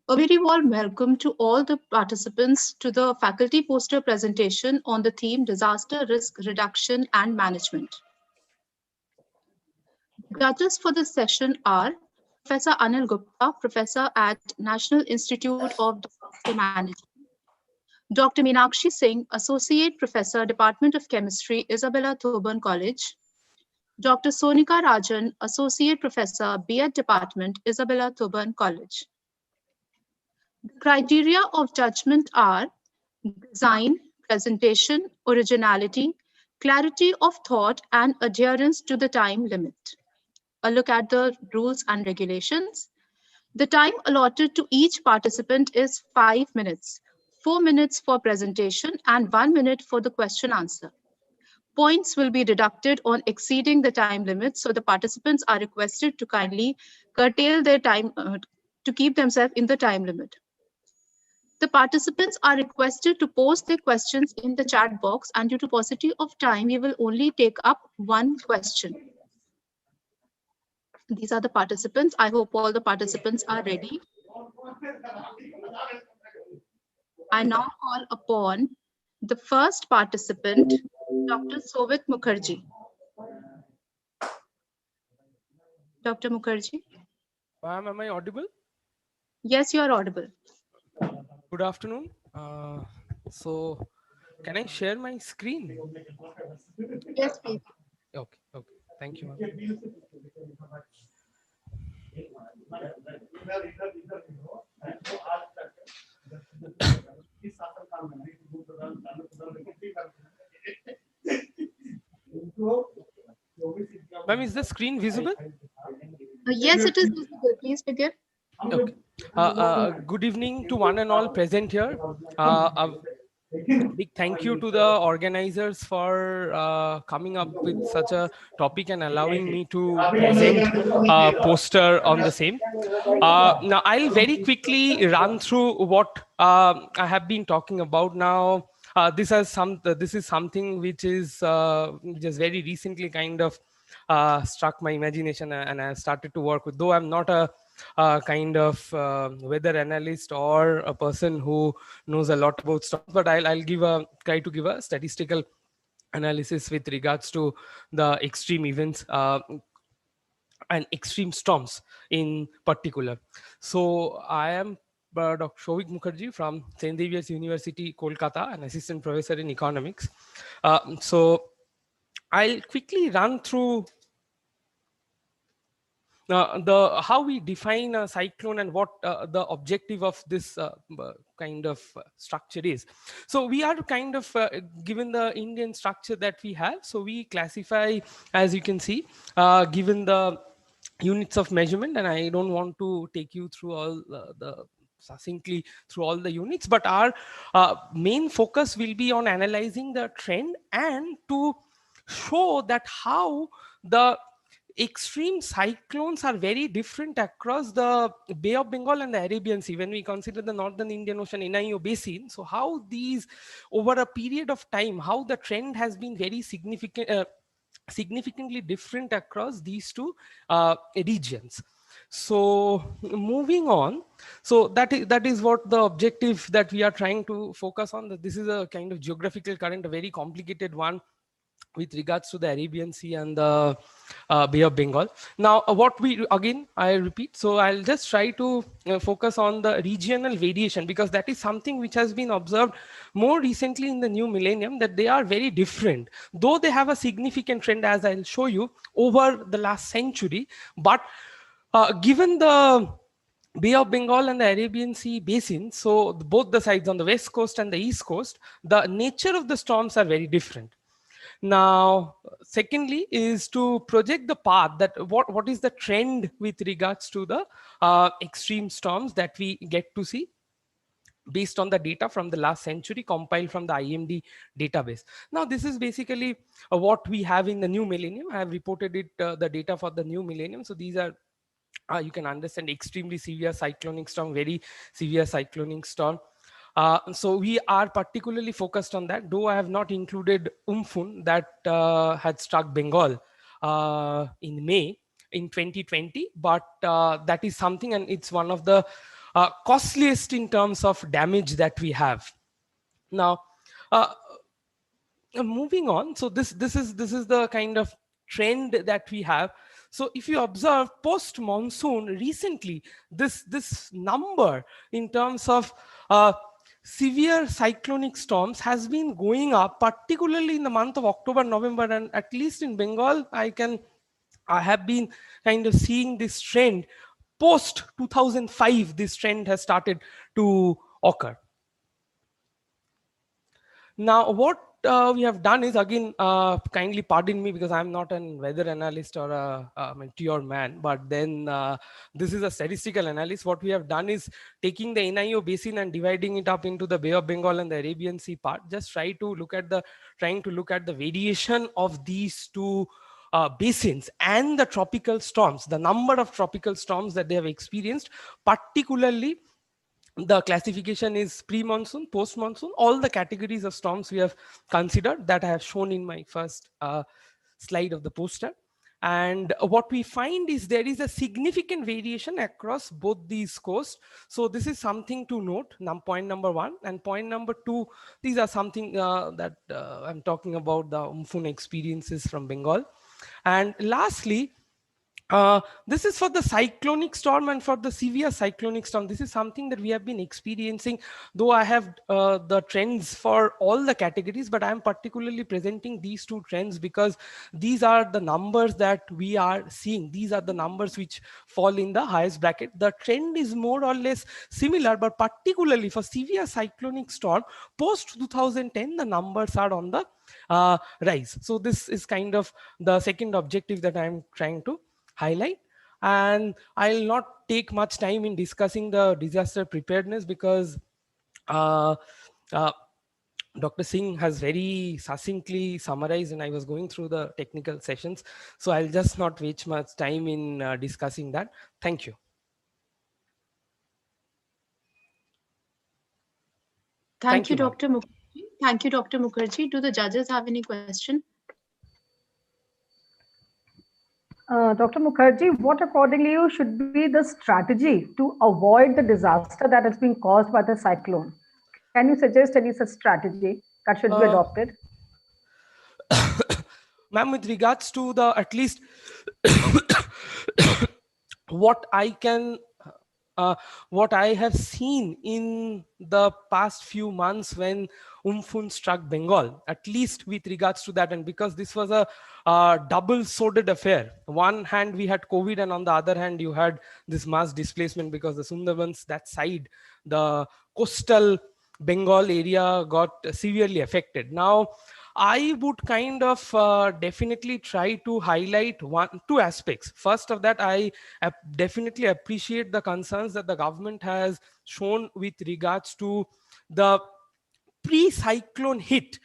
[SPEAKER 8] A very warm welcome to all the participants to the faculty poster presentation on the theme Disaster Risk Reduction and Management. Judges for this session are Professor Anil Gupta, Professor at National Institute of Disaster Management, Dr. Meenakshi Singh, Associate Professor, Department of Chemistry, Isabella Thoburn College, Dr. Sonika Rajan, Associate Professor, B.Ed Department, Isabella Thoburn College. The criteria of judgment are design, presentation, originality, clarity of thought, and adherence to the time limit. A look at the rules and regulations. The time allotted to each participant is 5 minutes, 4 minutes for presentation and 1 minute for the question answer. Points will be deducted on exceeding the time limit, so the participants are requested to kindly curtail their time to keep themselves in the time limit. The participants are requested to post their questions in the chat box, and due to paucity of time, we will only take up one question. These are the participants. I hope all the participants are ready. I now call upon the first participant, Dr. Souvik Mukherjee. Dr. Mukherjee?
[SPEAKER 9] Ma'am, am I audible?
[SPEAKER 8] Yes, you are audible.
[SPEAKER 9] Good afternoon. So, can I share my screen?
[SPEAKER 8] Yes, please.
[SPEAKER 9] Okay, okay. Thank you, ma'am. Ma'am, is the screen visible?
[SPEAKER 8] Yes, it is visible. Please begin.
[SPEAKER 9] Okay. Good evening to one and all present here. A big thank you to the organizers for coming up with such a topic and allowing me to present a poster on the same. Now, I'll very quickly run through what I have been talking about now. This is something which is just very recently kind of struck my imagination, and I started to work with. Though I'm not a kind of weather analyst or a person who knows a lot about storms, but I'll try to give a statistical analysis with regards to the extreme events and extreme storms in particular. So I am Dr. Souvik Mukherjee from St. Xavier's University, Kolkata, an assistant professor in economics. So I'll quickly run through how we define a cyclone and what the objective of this kind of structure is. So we are kind of given the Indian structure that we have. So we classify, as you can see, given the units of measurement, and I don't want to take you through all succinctly through all the units, but our main focus will be on analyzing the trend and to show that how the extreme cyclones are very different across the Bay of Bengal and the Arabian Sea when we consider the Northern Indian Ocean NIO basin. So how these over a period of time, how the trend has been very significantly different across these two regions. So moving on, so that is what the objective that we are trying to focus on. That this is a kind of geographical current, a very complicated one with regards to the Arabian Sea and the Bay of Bengal. Now, I repeat, so I'll just try to focus on the regional variation, because that is something which has been observed more recently in the new millennium, that they are very different, though they have a significant trend, as I'll show you, over the last century. But given the Bay of Bengal and the Arabian Sea basin, so both the sides on the west coast and the east coast, the nature of the storms are very different. Now, secondly, is to project the path that what is the trend with regards to the extreme storms that we get to see based on the data from the last century compiled from the IMD database. Now, this is basically what we have in the new millennium. I have reported it, the data for the new millennium. So these are, you can understand, extremely severe cyclonic storm, very severe cyclonic storm. So we are particularly focused on that, though I have not included Umphoon that had struck Bengal in May in 2020, but that is something, and it's one of the costliest in terms of damage that we have. Now, moving on, so this is the kind of trend that we have. So if you observe post monsoon recently, this number in terms of severe cyclonic storms has been going up, particularly in the month of October, November, and at least in Bengal, I have been kind of seeing this trend post 2005, this trend has started to occur. Now, what we have done is, again, kindly pardon me because I'm not a weather analyst or a meteor man, but then this is a statistical analysis. What we have done is taking the NIO basin and dividing it up into the Bay of Bengal and the Arabian Sea part. Just trying to look at the variation of these two basins and the tropical storms, the number of tropical storms that they have experienced, particularly. The classification is pre-monsoon, post-monsoon, all the categories of storms we have considered that I have shown in my first slide of the poster. And what we find is there is a significant variation across both these coasts. So this is something to note, point number one. And point number two, these are something that I'm talking about, the Umphoon experiences from Bengal. And lastly, this is for the cyclonic storm and for the severe cyclonic storm. This is something that we have been experiencing, though I have the trends for all the categories, but I am particularly presenting these two trends because these are the numbers that we are seeing. These are the numbers which fall in the highest bracket. The trend is more or less similar, but particularly for severe cyclonic storm, post 2010, the numbers are on the rise. So this is kind of the second objective that I'm trying to highlight. And I'll not take much time in discussing the disaster preparedness because Dr. Singh has very succinctly summarized, and I was going through the technical sessions. So I'll just not waste much time in discussing that. Thank you.
[SPEAKER 8] Thank you, Dr. Mukherjee. Thank you, Dr. Mukherjee. Do the judges have any question?
[SPEAKER 10] Dr. Mukherjee, what accordingly should be the strategy to avoid the disaster that has been caused by the cyclone? Can you suggest any such strategy that should be adopted?
[SPEAKER 9] Ma'am, with regards to the, at least what I have seen in the past few months when Umphoon struck Bengal, at least with regards to that, and because this was a double-sworded affair. One hand we had COVID, and on the other hand you had this mass displacement because the Sundarbans, that side, the coastal Bengal area got severely affected. Now, I would kind of definitely try to highlight two aspects. First of that, I definitely appreciate the concerns that the government has shown with regards to the pre-cyclone hit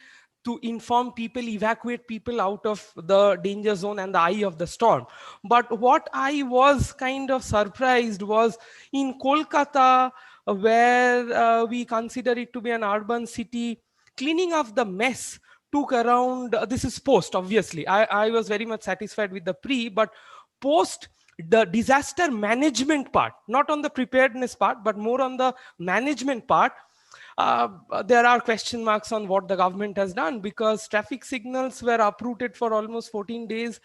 [SPEAKER 9] to inform people, evacuate people out of the danger zone and the eye of the storm. But what I was kind of surprised was in Kolkata, where we consider it to be an urban city, cleaning up the mess took around, this is post, obviously. I was very much satisfied with the pre, but post, the disaster management part, not on the preparedness part, but more on the management part, there are question marks on what the government has done, because traffic signals were uprooted for almost 14 days.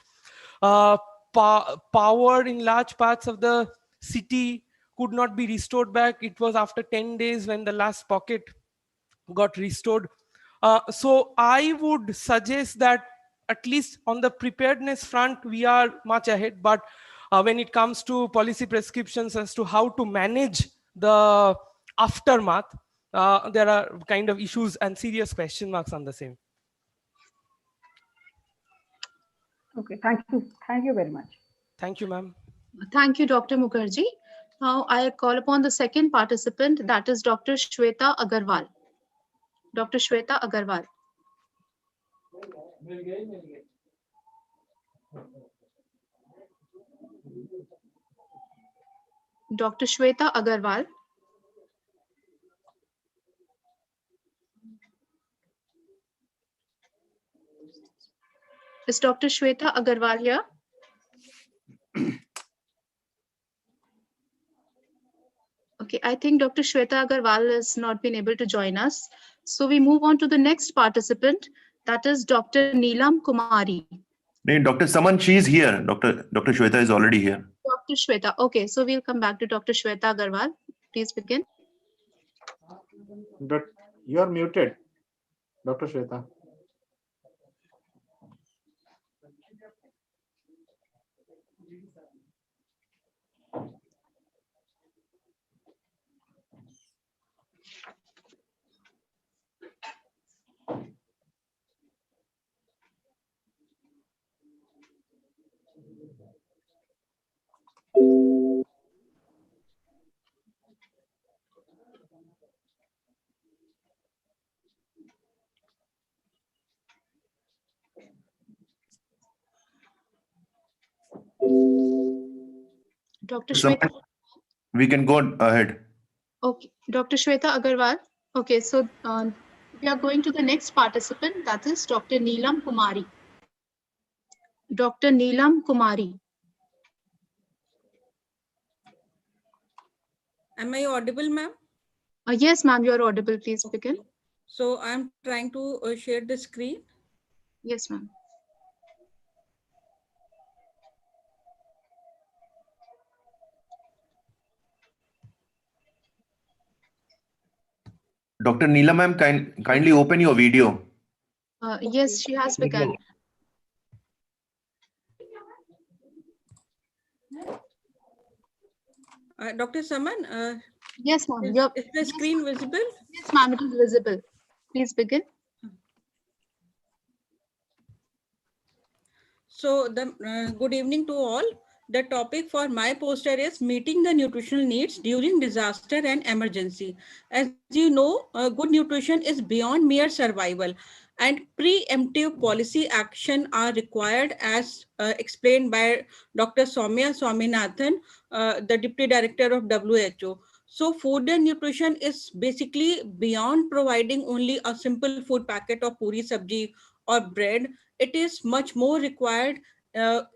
[SPEAKER 9] Power in large parts of the city could not be restored back. It was after 10 days when the last pocket got restored. So I would suggest that at least on the preparedness front, we are much ahead. But when it comes to policy prescriptions as to how to manage the aftermath, there are kind of issues and serious question marks on the same.
[SPEAKER 10] Okay, thank you. Thank you very much.
[SPEAKER 9] Thank you, ma'am.
[SPEAKER 8] Thank you, Dr. Mukherjee. Now I call upon the second participant, that is Dr. Shweta Agarwal. Dr. Shweta Agarwal. Dr. Shweta Agarwal. Is Dr. Shweta Agarwal here? Okay, I think Dr. Shweta Agarwal has not been able to join us. So we move on to the next participant, that is Dr. Neelam Kumari.
[SPEAKER 5] No, Dr. Saman, she is here. Dr. Shweta is already here.
[SPEAKER 8] Dr. Shweta. Okay, so we'll come back to Dr. Shweta Agarwal. Please begin.
[SPEAKER 11] But you are muted, Dr. Shweta.
[SPEAKER 8] Dr. Shweta?
[SPEAKER 5] We can go ahead.
[SPEAKER 8] Okay, Dr. Shweta Agarwal. Okay, so we are going to the next participant, that is Dr. Neelam Kumari. Dr. Neelam Kumari.
[SPEAKER 12] Am I audible, ma'am?
[SPEAKER 8] Yes, ma'am, you are audible. Please begin.
[SPEAKER 12] So I'm trying to share the screen.
[SPEAKER 8] Yes, ma'am.
[SPEAKER 5] Dr. Neela ma'am, kindly open your video.
[SPEAKER 8] Yes, she has begun.
[SPEAKER 12] Dr. Saman,
[SPEAKER 8] yes, ma'am.
[SPEAKER 12] Is the screen visible?
[SPEAKER 8] Yes, ma'am, it is visible. Please begin.
[SPEAKER 12] So, good evening to all. The topic for my poster is meeting the nutritional needs during disaster and emergency. As you know, good nutrition is beyond mere survival, and preemptive policy action are required as explained by Dr. Soumya Swaminathan, the Deputy Director of WHO. So food and nutrition is basically beyond providing only a simple food packet of puri sabji or bread. It is much more required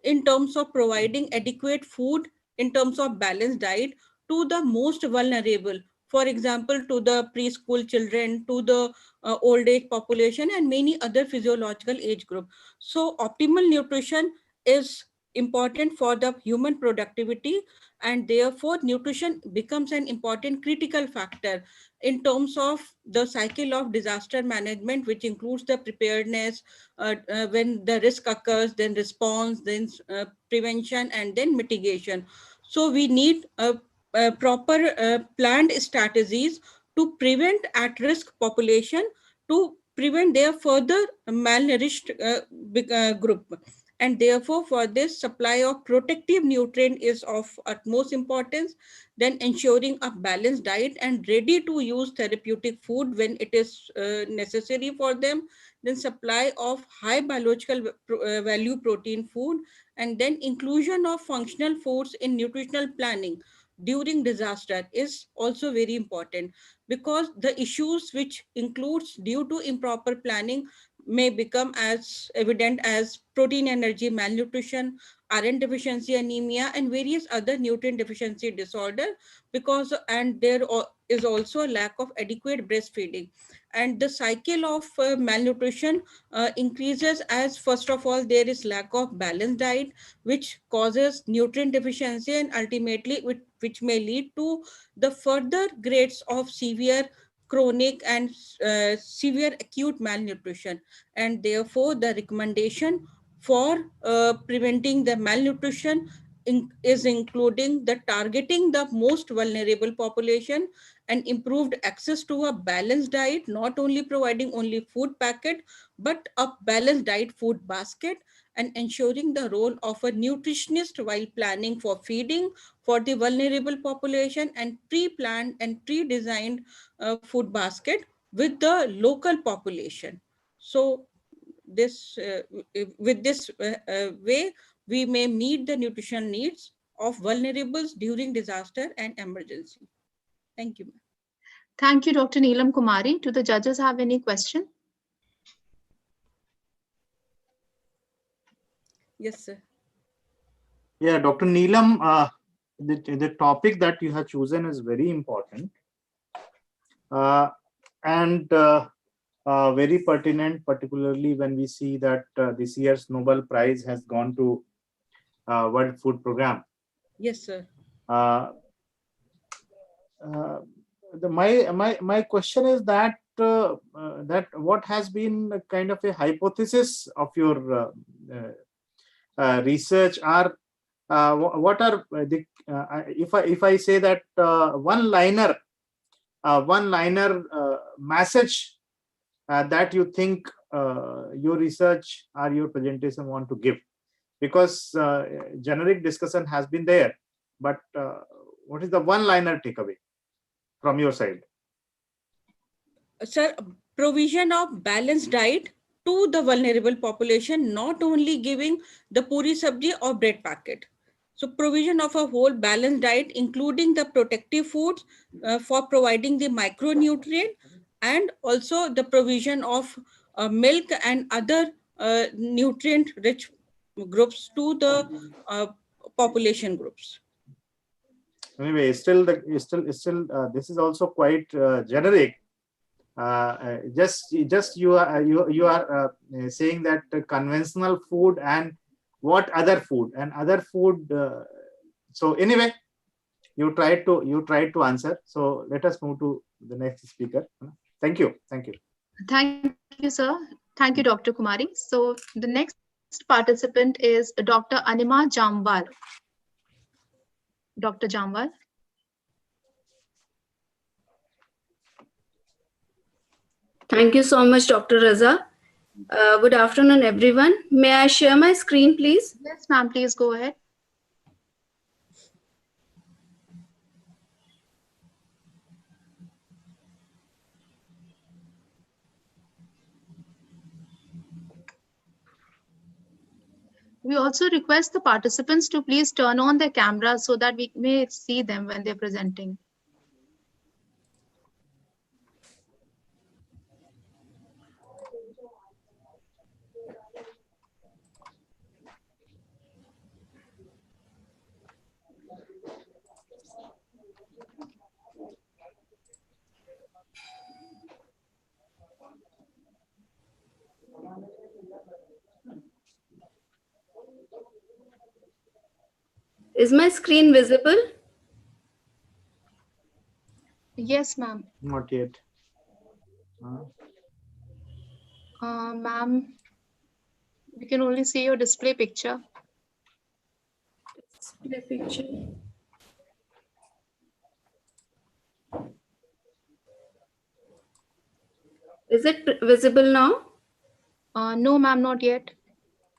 [SPEAKER 12] in terms of providing adequate food, in terms of balanced diet to the most vulnerable. For example, to the preschool children, to the old age population, and many other physiological age group. So optimal nutrition is important for the human productivity, and therefore nutrition becomes an important critical factor in terms of the cycle of disaster management, which includes the preparedness, when the risk occurs, then response, then prevention, and then mitigation. So we need proper planned strategies to prevent at-risk population, to prevent their further malnourished group. And therefore, for this, supply of protective nutrient is of utmost importance. Then ensuring a balanced diet and ready to use therapeutic food when it is necessary for them. Then supply of high biological value protein food, and then inclusion of functional foods in nutritional planning during disaster is also very important, because the issues which includes due to improper planning may become as evident as protein energy malnutrition, iron deficiency anemia, and various other nutrient deficiency disorder, because and there is also a lack of adequate breastfeeding. And the cycle of malnutrition increases as, first of all, there is lack of balanced diet, which causes nutrient deficiency, and ultimately which may lead to the further grades of severe chronic and severe acute malnutrition. And therefore the recommendation for preventing the malnutrition is including the targeting the most vulnerable population, and improved access to a balanced diet, not only providing only food packet, but a balanced diet food basket, and ensuring the role of a nutritionist while planning for feeding for the vulnerable population, and pre-planned and pre-designed food basket with the local population. So this with this way, we may meet the nutritional needs of vulnerables during disaster and emergency. Thank you.
[SPEAKER 8] Thank you, Dr. Neelam Kumari. Do the judges have any question?
[SPEAKER 12] Yes, sir.
[SPEAKER 11] Yeah, Dr. Neelam, the topic that you have chosen is very important and very pertinent, particularly when we see that this year's Nobel Prize has gone to World Food Program.
[SPEAKER 12] Yes, sir.
[SPEAKER 11] My question is that that what has been kind of a hypothesis of your research, or what are the if I say that one liner message that you think your research or your presentation want to give, because generic discussion has been there, but what is the one-liner takeaway from your side?
[SPEAKER 12] Sir, provision of balanced diet to the vulnerable population, not only giving the puri sabji or bread packet. So provision of a whole balanced diet, including the protective foods for providing the micronutrient, and also the provision of milk and other nutrient-rich groups to the population groups.
[SPEAKER 11] Anyway, still this is also quite generic. Just you are saying that conventional food and what other food and other food. So anyway, you tried to answer. So let us move to the next speaker. Thank you.
[SPEAKER 8] Thank you, sir. Thank you, Dr. Kumari. So the next participant is Dr. Anima Jamwal. Dr. Jamwal.
[SPEAKER 13] Thank you so much, Dr. Raza. Good afternoon, everyone. May I share my screen, please?
[SPEAKER 8] Yes, ma'am, please go ahead. We also request the participants to please turn on their cameras so that we may see them when they're presenting.
[SPEAKER 13] Is my screen visible?
[SPEAKER 8] Yes, ma'am.
[SPEAKER 11] Not yet.
[SPEAKER 8] Ma'am, we can only see your display picture.
[SPEAKER 13] Display picture. Is it visible now?
[SPEAKER 8] No, ma'am, not yet.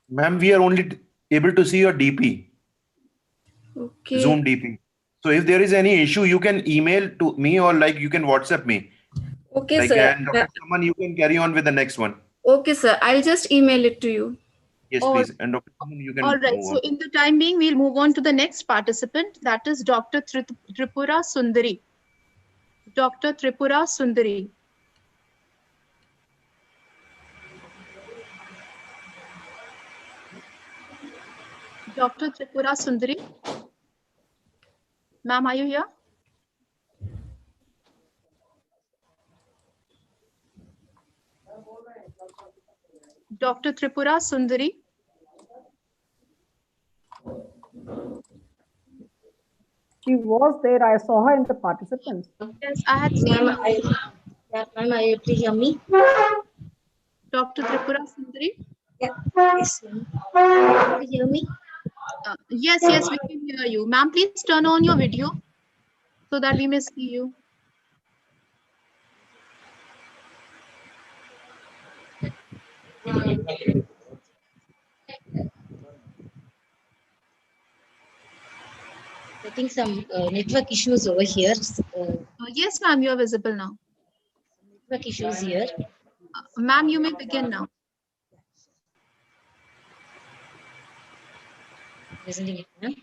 [SPEAKER 5] Ma'am, we are only able to see your DP.
[SPEAKER 13] Okay.
[SPEAKER 5] Zoom DP. So if there is any issue, you can email to me or like you can WhatsApp me.
[SPEAKER 13] Okay,
[SPEAKER 5] like,
[SPEAKER 13] sir.
[SPEAKER 5] And Dr. Saman, you can carry on with the next one.
[SPEAKER 13] Okay, sir. I'll just email it to you.
[SPEAKER 5] Yes, please. And Dr. Saman, you can
[SPEAKER 8] All right.
[SPEAKER 5] move
[SPEAKER 8] So
[SPEAKER 5] on.
[SPEAKER 8] in the time being, we'll move on to the next participant. That is Dr. Tripura Sundari. Dr. Tripura Sundari. Dr. Tripura Sundari. Ma'am, are you here? Dr. Tripura Sundari.
[SPEAKER 10] She was there. I saw her in the participants.
[SPEAKER 8] Yes, I had seen.
[SPEAKER 13] Ma'am, are you able to hear me?
[SPEAKER 8] Dr. Tripura Sundari.
[SPEAKER 13] Yes. Can you hear me?
[SPEAKER 8] Yes, we can hear you. Ma'am, please turn on your video so that we may see you.
[SPEAKER 13] I think some network issues over here.
[SPEAKER 8] Yes, ma'am, you are visible now.
[SPEAKER 13] Network issues here.
[SPEAKER 8] Ma'am, you may begin now.
[SPEAKER 13] Presenting it, ma'am.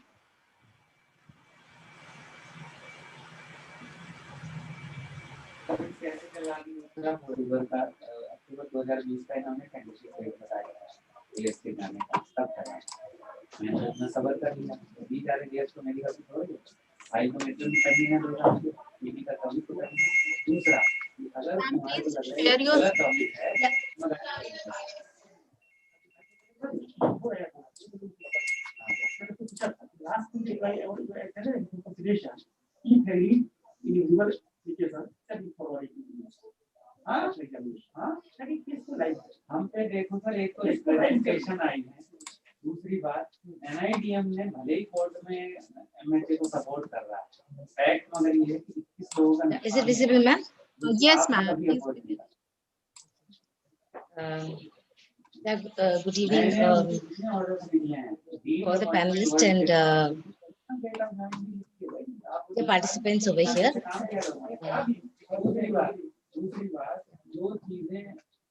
[SPEAKER 14] अक्टूबर 2020 का इन्होंने tendency से बताया electric जाने का तब करा मैंने अपना सबर कर लिया 20 वाले डेट्स को मेरी कभी थोड़ी भाई को मेट्रो की पढ़नी है दूसरा टीवी का कभी तो करना दूसरा अगर तुम्हारे को लग रहा है गलत टॉपिक है लास्ट में ट्राई और consideration in very individual situation that is forwarding हाँ किसको लाइक हम पे देखो सर एक तो प्रेजेंटेशन आई है दूसरी बात NIDM ने भले ही कोर्ट में MHA को सपोर्ट कर रहा है फैक्ट मगर ये कि 21 लोगों का
[SPEAKER 13] Is it visible, ma'am?
[SPEAKER 8] Yes, ma'am.
[SPEAKER 13] Good evening for the panelists and
[SPEAKER 15] The participants over here.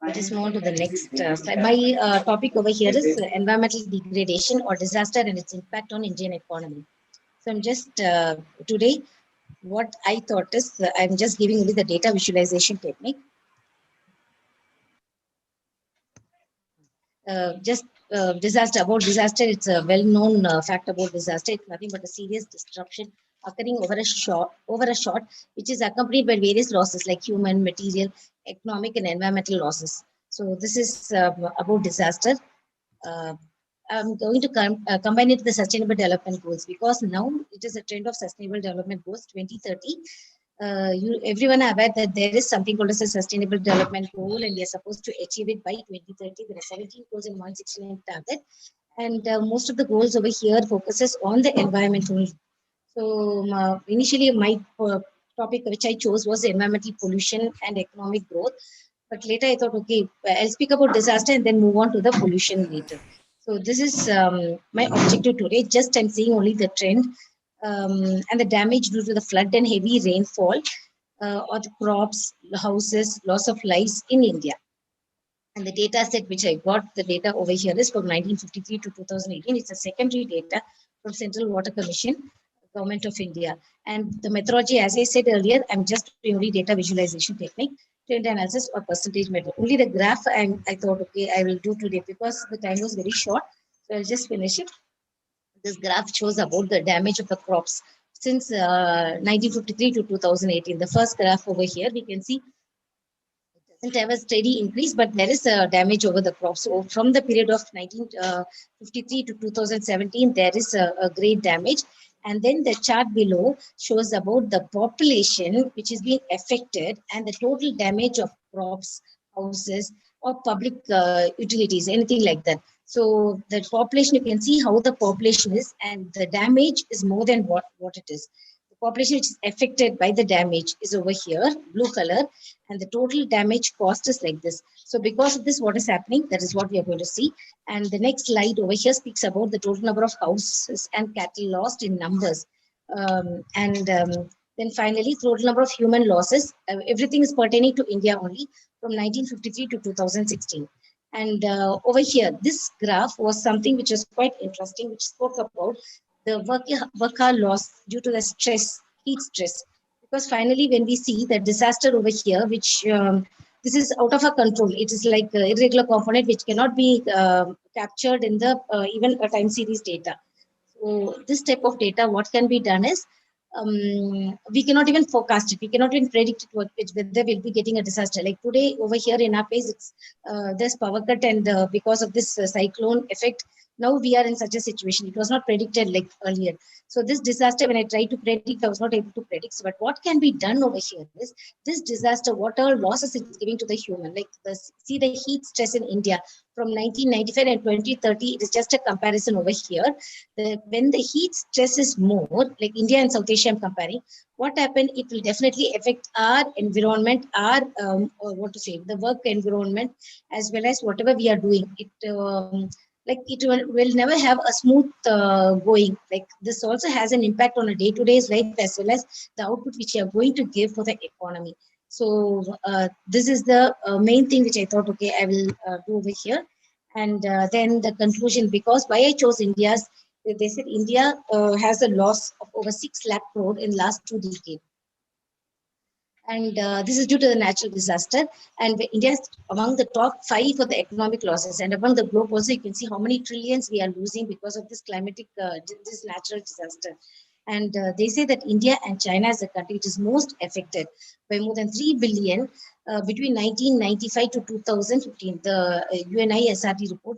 [SPEAKER 15] Let us move on to the next slide. My topic over here is environmental degradation or disaster and its impact on Indian economy. So I'm just today, what I thought is I'm just giving only the data visualization technique. Disaster, about disaster, it's a well-known fact about disaster. It's nothing but a serious disruption occurring over a short, which is accompanied by various losses like human, material, economic, and environmental losses. So this is about disaster. I'm going to combine it with the Sustainable Development Goals, because now it is a trend of Sustainable Development Goals 2030. Everyone are aware that there is something called as a Sustainable Development Goal, and we are supposed to achieve it by 2030. There are 17 goals and 169 target, and most of the goals over here focuses on the environment only. So initially, my topic which I chose was environmental pollution and economic growth. But later I thought, okay, I'll speak about disaster and then move on to the pollution later. So this is my objective today. Just I'm seeing only the trend and the damage due to the flood and heavy rainfall or the crops, houses, loss of lives in India. And the data set which I got, the data over here is from 1953 to 2018. It's a secondary data from Central Water Commission, Government of India. And the methodology, as I said earlier, I'm just doing only data visualization technique, trend analysis or percentage method. Only the graph I thought, okay, I will do today because the time was very short. So I'll just finish it. This graph shows about the damage of the crops since 1953 to 2018. The first graph over here, we can see doesn't have a steady increase, but there is a damage over the crops. So from the period of 1953 to 2017, there is a great damage. And then the chart below shows about the population which is being affected and the total damage of crops, houses, or public utilities, anything like that. So the population, you can see how the population is, and the damage is more than what it is. The population which is affected by the damage is over here, blue color, and the total damage cost is like this. So because of this, what is happening? That is what we are going to see. And the next slide over here speaks about the total number of houses and cattle lost in numbers. Then finally, total number of human losses. Everything is pertaining to India only from 1953 to 2016. And over here, this graph was something which was quite interesting, which spoke about the worker loss due to the stress, heat stress. Because finally, when we see the disaster over here, which this is out of our control, it is like an irregular component which cannot be captured in the even a time series data. So this type of data, what can be done is, we cannot even forecast it. We cannot even predict it, whether we'll be getting a disaster. Like today over here in our place, it's there's power cut, and because of this cyclone effect, now we are in such a situation. It was not predicted like earlier. So this disaster, when I tried to predict, I was not able to predict. So, but what can be done over here is this disaster, what all losses it's giving to the human. Like see the heat stress in India from 1995 and 2030. It is just a comparison over here. When the heat stress is more, like India and South Asia I'm comparing, what happened? It will definitely affect our environment, our the work environment, as well as whatever we are doing. It will never have a smooth going. Like this also has an impact on a day-to-day life as well as the output which you are going to give for the economy. So this is the main thing which I thought, okay, I will do over here. And then the conclusion, because why I chose India's, they said India has a loss of over 6 lakh crore in last 2 decades. And this is due to the natural disaster. And India is among the top 5 for the economic losses. And among the globe also, you can see how many trillions we are losing because of this climatic, this natural disaster. And they say that India and China as a country, it is most affected by more than 3 billion between 1995 to 2015. The UNISRD report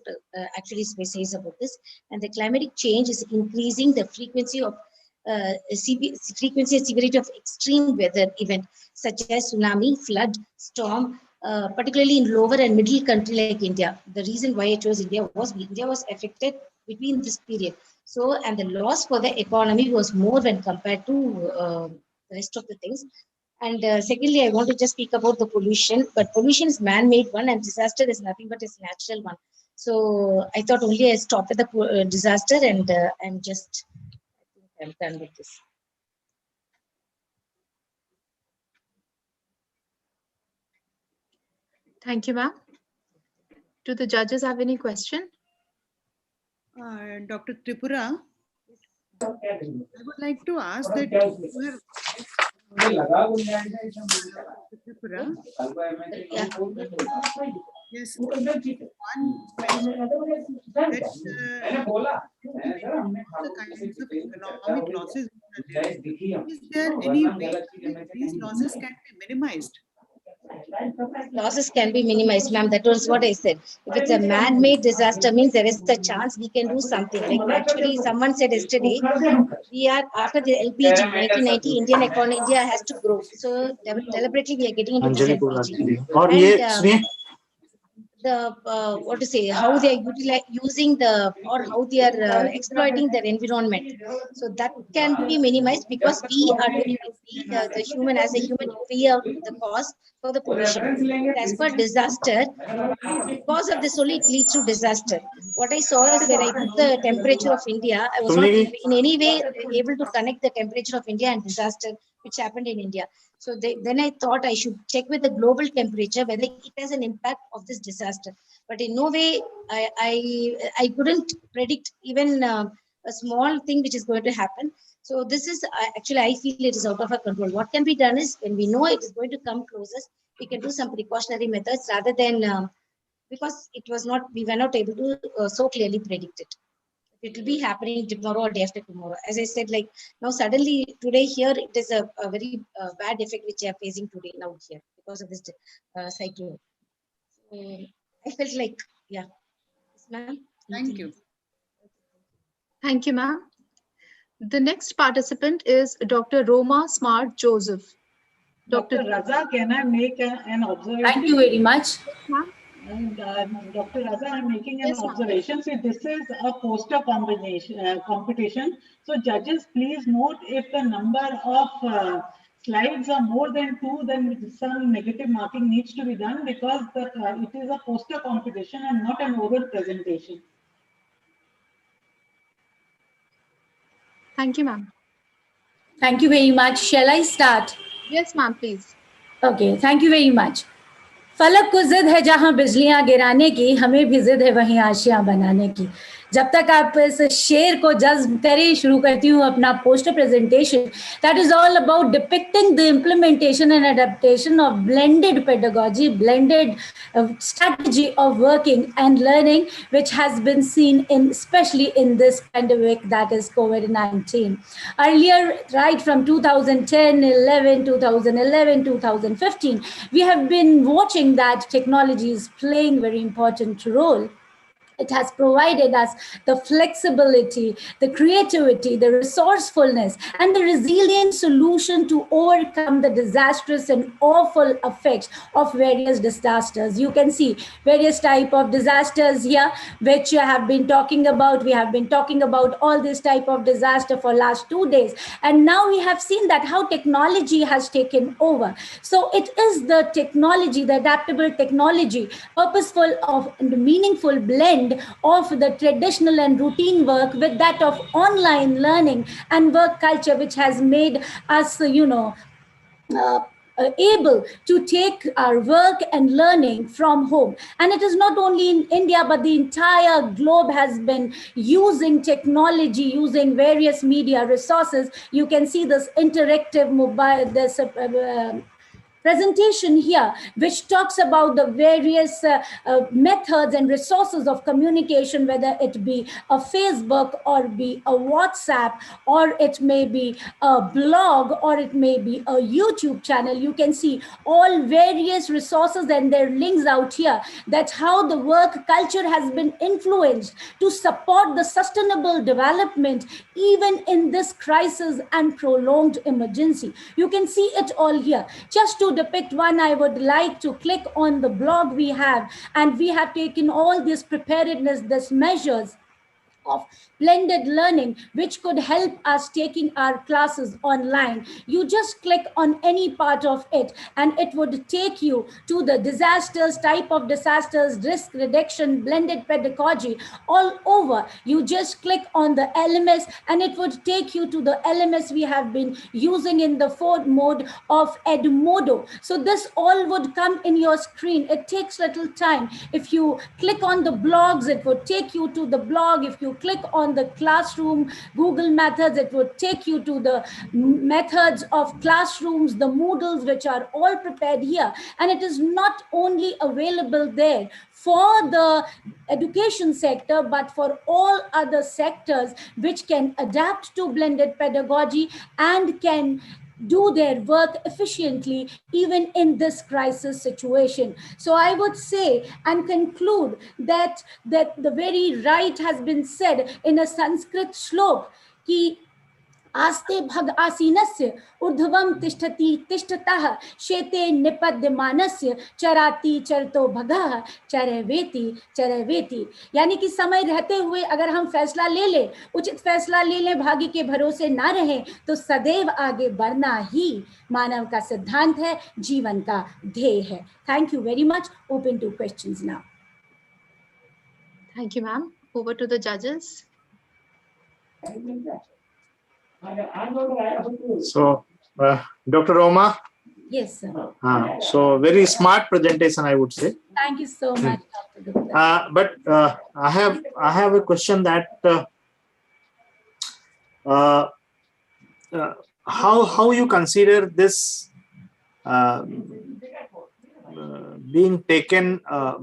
[SPEAKER 15] actually says about this. And the climatic change is increasing the frequency of frequency and severity of extreme weather event such as tsunami, flood, storm, particularly in lower and middle country like India. The reason why I chose India was affected between this period. So, and the loss for the economy was more when compared to the rest of the things. And secondly, I want to just speak about the pollution, but pollution is man-made one and disaster is nothing but it's natural one. So I thought only I stopped at the disaster, and I'm just I'm done with this.
[SPEAKER 8] Thank you, ma'am. Do the judges have any question?
[SPEAKER 12] Dr. Tripura, I would like to ask that you have Tripura. Yes, one mentioned that the kinds of economic losses are there. Is there any way in which these losses can be minimized?
[SPEAKER 15] Losses can be minimized, ma'am. That was what I said. If it's a man-made disaster, means there is a chance we can do something. Like actually, someone said yesterday, we are after the LPG 1990, India has to grow. So deliberately we are getting into this LPG. And the what to say, how they are using the, or how they are exploiting their environment. So that can be minimized because we are doing it. The human, as a human, we are the cause for the pollution. But as per disaster, because of this only it leads to disaster. What I saw is when I took the temperature of India, I was not in any way able to connect the temperature of India and disaster which happened in India. So then I thought I should check with the global temperature whether it has an impact of this disaster. But in no way I couldn't predict even a small thing which is going to happen. So this is actually, I feel it is out of our control. What can be done is when we know it is going to come closest, we can do some precautionary methods rather than because it was not, we were not able to so clearly predict it. It will be happening tomorrow or day after tomorrow. As I said, like now suddenly today here, it is a very bad effect which we are facing today now here because of this cyclone. So I felt like, yeah. Yes, ma'am.
[SPEAKER 12] Thank you.
[SPEAKER 8] Thank you, ma'am. The next participant is Dr. Roma Smart Joseph.
[SPEAKER 3] Dr. Raza, can I make an observation?
[SPEAKER 16] Thank you very much.
[SPEAKER 3] And Dr. Raza, I'm making an observation. See, this is a poster competition. So judges, please note if the number of slides are more than 2, then some negative marking needs to be done because it is a poster competition and not an oral presentation.
[SPEAKER 8] Thank you, ma'am.
[SPEAKER 16] Thank you very much. Shall I start?
[SPEAKER 8] Yes, ma'am, please.
[SPEAKER 16] Okay, thank you very much. फलक को जिद है जहां बिजलियां गिराने की, हमें भी जिद है वहीं आशियां बनाने की. जब तक आप इस शेर को जज्ब करें, शुरू करती हूँ अपना poster presentation. That is all about depicting the implementation and adaptation of blended pedagogy, blended strategy of working and learning, which has been seen in, especially in this pandemic that is COVID-19. Earlier, right from 2010, 11, 2011, 2015, we have been watching that technology is playing a very important role. It has provided us the flexibility, the creativity, the resourcefulness, and the resilient solution to overcome the disastrous and awful effects of various disasters. You can see various type of disasters here, which I have been talking about. We have been talking about all this type of disaster for last 2 days. And now we have seen that how technology has taken over. So it is the technology, the adaptable technology, purposeful of the meaningful blend of the traditional and routine work with that of online learning and work culture, which has made us, able to take our work and learning from home. And it is not only in India, but the entire globe has been using technology, using various media resources. You can see this interactive mobile, this presentation here, which talks about the various methods and resources of communication, whether it be a Facebook or be a WhatsApp, or it may be a blog, or it may be a YouTube channel. You can see all various resources and their links out here. That's how the work culture has been influenced to support the sustainable development even in this crisis and prolonged emergency. You can see it all here. Just to depict one, I would like to click on the blog we have, and we have taken all these preparedness, these measures of blended learning, which could help us taking our classes online. You just click on any part of it and it would take you to the disasters, type of disasters, risk reduction, blended pedagogy, all over. You just click on the LMS and it would take you to the LMS we have been using in the fourth mode of Edmodo. So this all would come in your screen. It takes little time. If you click on the blogs, it would take you to the blog. If you click on the classroom Google methods, it would take you to the methods of classrooms, the Moodles, which are all prepared here. And it is not only available there for the education sector, but for all other sectors which can adapt to blended pedagogy and can do their work efficiently even in this crisis situation. So I would say and conclude that the very right has been said in a Sanskrit shlok ki आस्ते भग आसीनस्य ऊर्ध्वं तिष्ठति तिष्ठतः शेते निपद्यमानस्य चराति चरतो भगः चरवेति चरवेति। यानी कि समय रहते हुए अगर हम फैसला ले लें, उचित फैसला ले लें, भाग्य के भरोसे ना रहें, तो सदैव आगे बढ़ना ही मानव का सिद्धांत है, जीवन का ध्येय है। Thank you very much. Open two questions now.
[SPEAKER 8] Thank you, ma'am. Over to the judges.
[SPEAKER 11] So, Dr. Roma.
[SPEAKER 16] Yes, sir.
[SPEAKER 11] So, very smart presentation, I would say.
[SPEAKER 16] Thank you so much, Dr. Gupta.
[SPEAKER 11] But I have a question that how you consider this being taken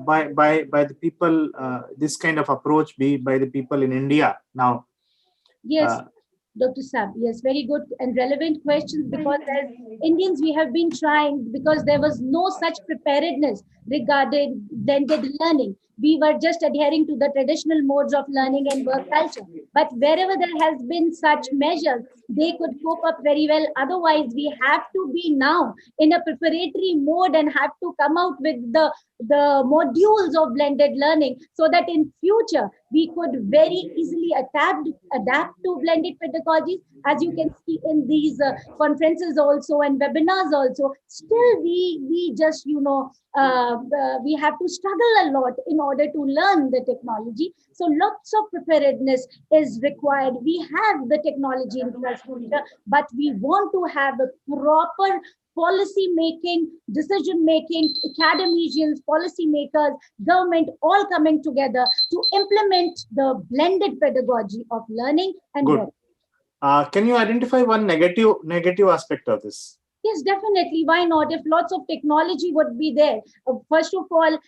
[SPEAKER 11] by the people, this kind of approach by the people in India now?
[SPEAKER 16] Yes, Dr. Sab, yes, very good and relevant questions, because as Indians, we have been trying, because there was no such preparedness regarding blended learning. We were just adhering to the traditional modes of learning and work culture. But wherever there has been such measures, they could cope up very well. Otherwise, we have to be now in a preparatory mode and have to come out with the modules of blended learning, so that in future we could very easily adapt to blended pedagogies. As you can see in these conferences also and webinars also, still we just we have to struggle a lot in order to learn the technology. So lots of preparedness is required. We have the technology infrastructure, but we want to have a proper policy making, decision making, academicians, policy makers, government, all coming together to implement the blended pedagogy of learning and
[SPEAKER 11] Good. Can you identify one negative aspect of this?
[SPEAKER 16] Yes, definitely. Why not? If lots of technology would be there. First of all,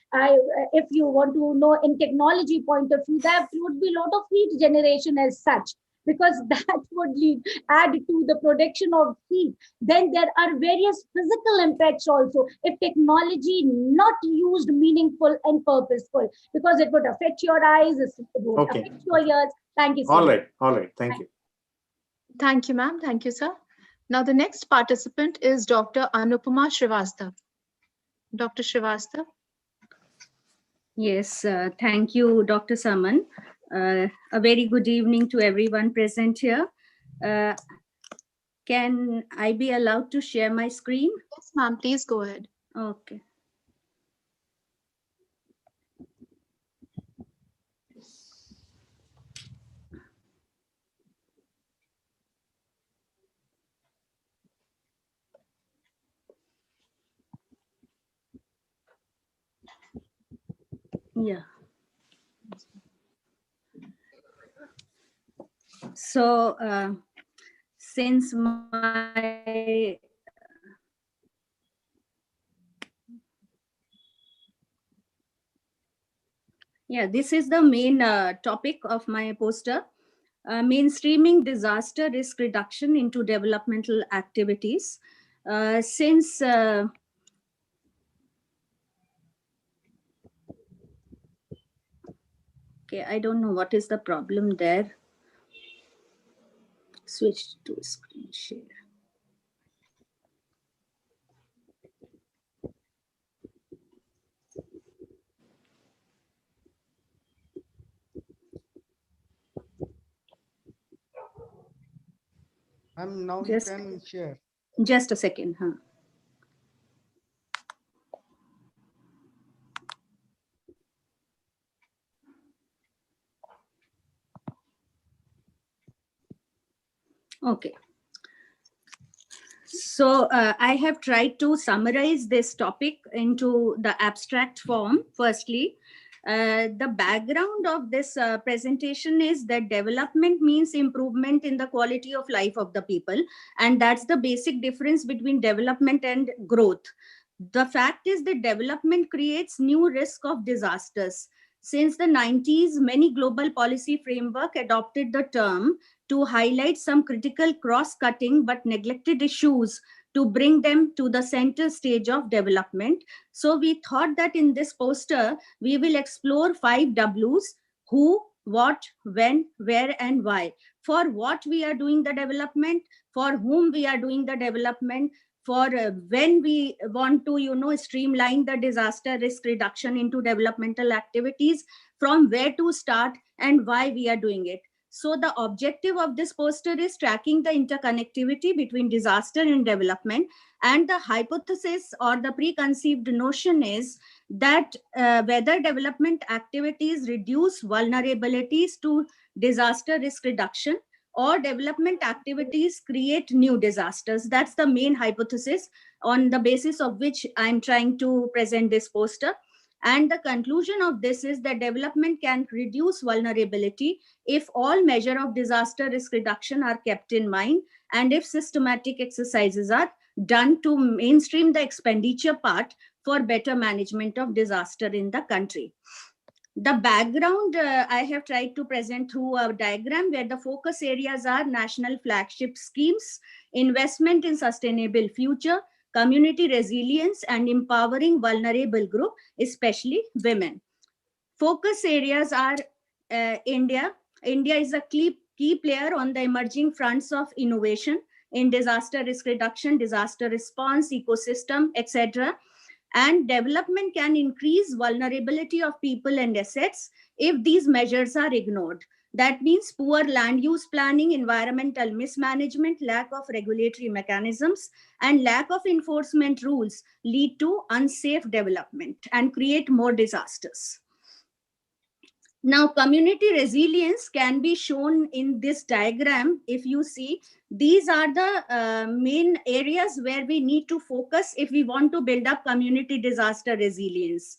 [SPEAKER 16] if you want to know in technology point of view, there would be a lot of heat generation as such, because that would add to the production of heat. Then there are various physical impacts also, if technology not used meaningful and purposeful, because it would affect your eyes, it would affect your ears. Thank you so much.
[SPEAKER 11] All right. Thank you.
[SPEAKER 8] Thank you, ma'am. Thank you, sir. Now the next participant is Dr. Anupama Srivastava. Dr. Srivastava.
[SPEAKER 17] Yes, thank you, Dr. Saman. A very good evening to everyone present here. Can I be allowed to share my screen?
[SPEAKER 8] Yes, ma'am, please go ahead.
[SPEAKER 17] Okay. Yeah. So, since this is the main topic of my poster, mainstreaming disaster risk reduction into developmental activities. Since okay, I don't know what is the problem there. Switch to screen share.
[SPEAKER 18] Now you can share.
[SPEAKER 17] Just a second. Huh? Okay. So I have tried to summarize this topic into the abstract form. Firstly, the background of this presentation is that development means improvement in the quality of life of the people. And that's the basic difference between development and growth. The fact is that development creates new risk of disasters. Since the 90s, many global policy framework adopted the term to highlight some critical cross-cutting but neglected issues to bring them to the center stage of development. So we thought that in this poster, we will explore 5 W's: who, what, when, where, and why. For what we are doing the development, for whom we are doing the development, for when we want to, streamline the disaster risk reduction into developmental activities, from where to start and why we are doing it. So the objective of this poster is tracking the interconnectivity between disaster and development. And the hypothesis or the preconceived notion is that whether development activities reduce vulnerabilities to disaster risk reduction or development activities create new disasters. That's the main hypothesis on the basis of which I'm trying to present this poster. And the conclusion of this is that development can reduce vulnerability if all measures of disaster risk reduction are kept in mind and if systematic exercises are done to mainstream the expenditure part for better management of disaster in the country. The background I have tried to present through a diagram where the focus areas are national flagship schemes, investment in sustainable future, community resilience, and empowering vulnerable group, especially women. Focus areas are India. India is a key player on the emerging fronts of innovation in disaster risk reduction, disaster response, ecosystem, etc. And development can increase vulnerability of people and assets if these measures are ignored. That means poor land use planning, environmental mismanagement, lack of regulatory mechanisms, and lack of enforcement rules lead to unsafe development and create more disasters. Now, community resilience can be shown in this diagram. If you see, these are the main areas where we need to focus if we want to build up community disaster resilience.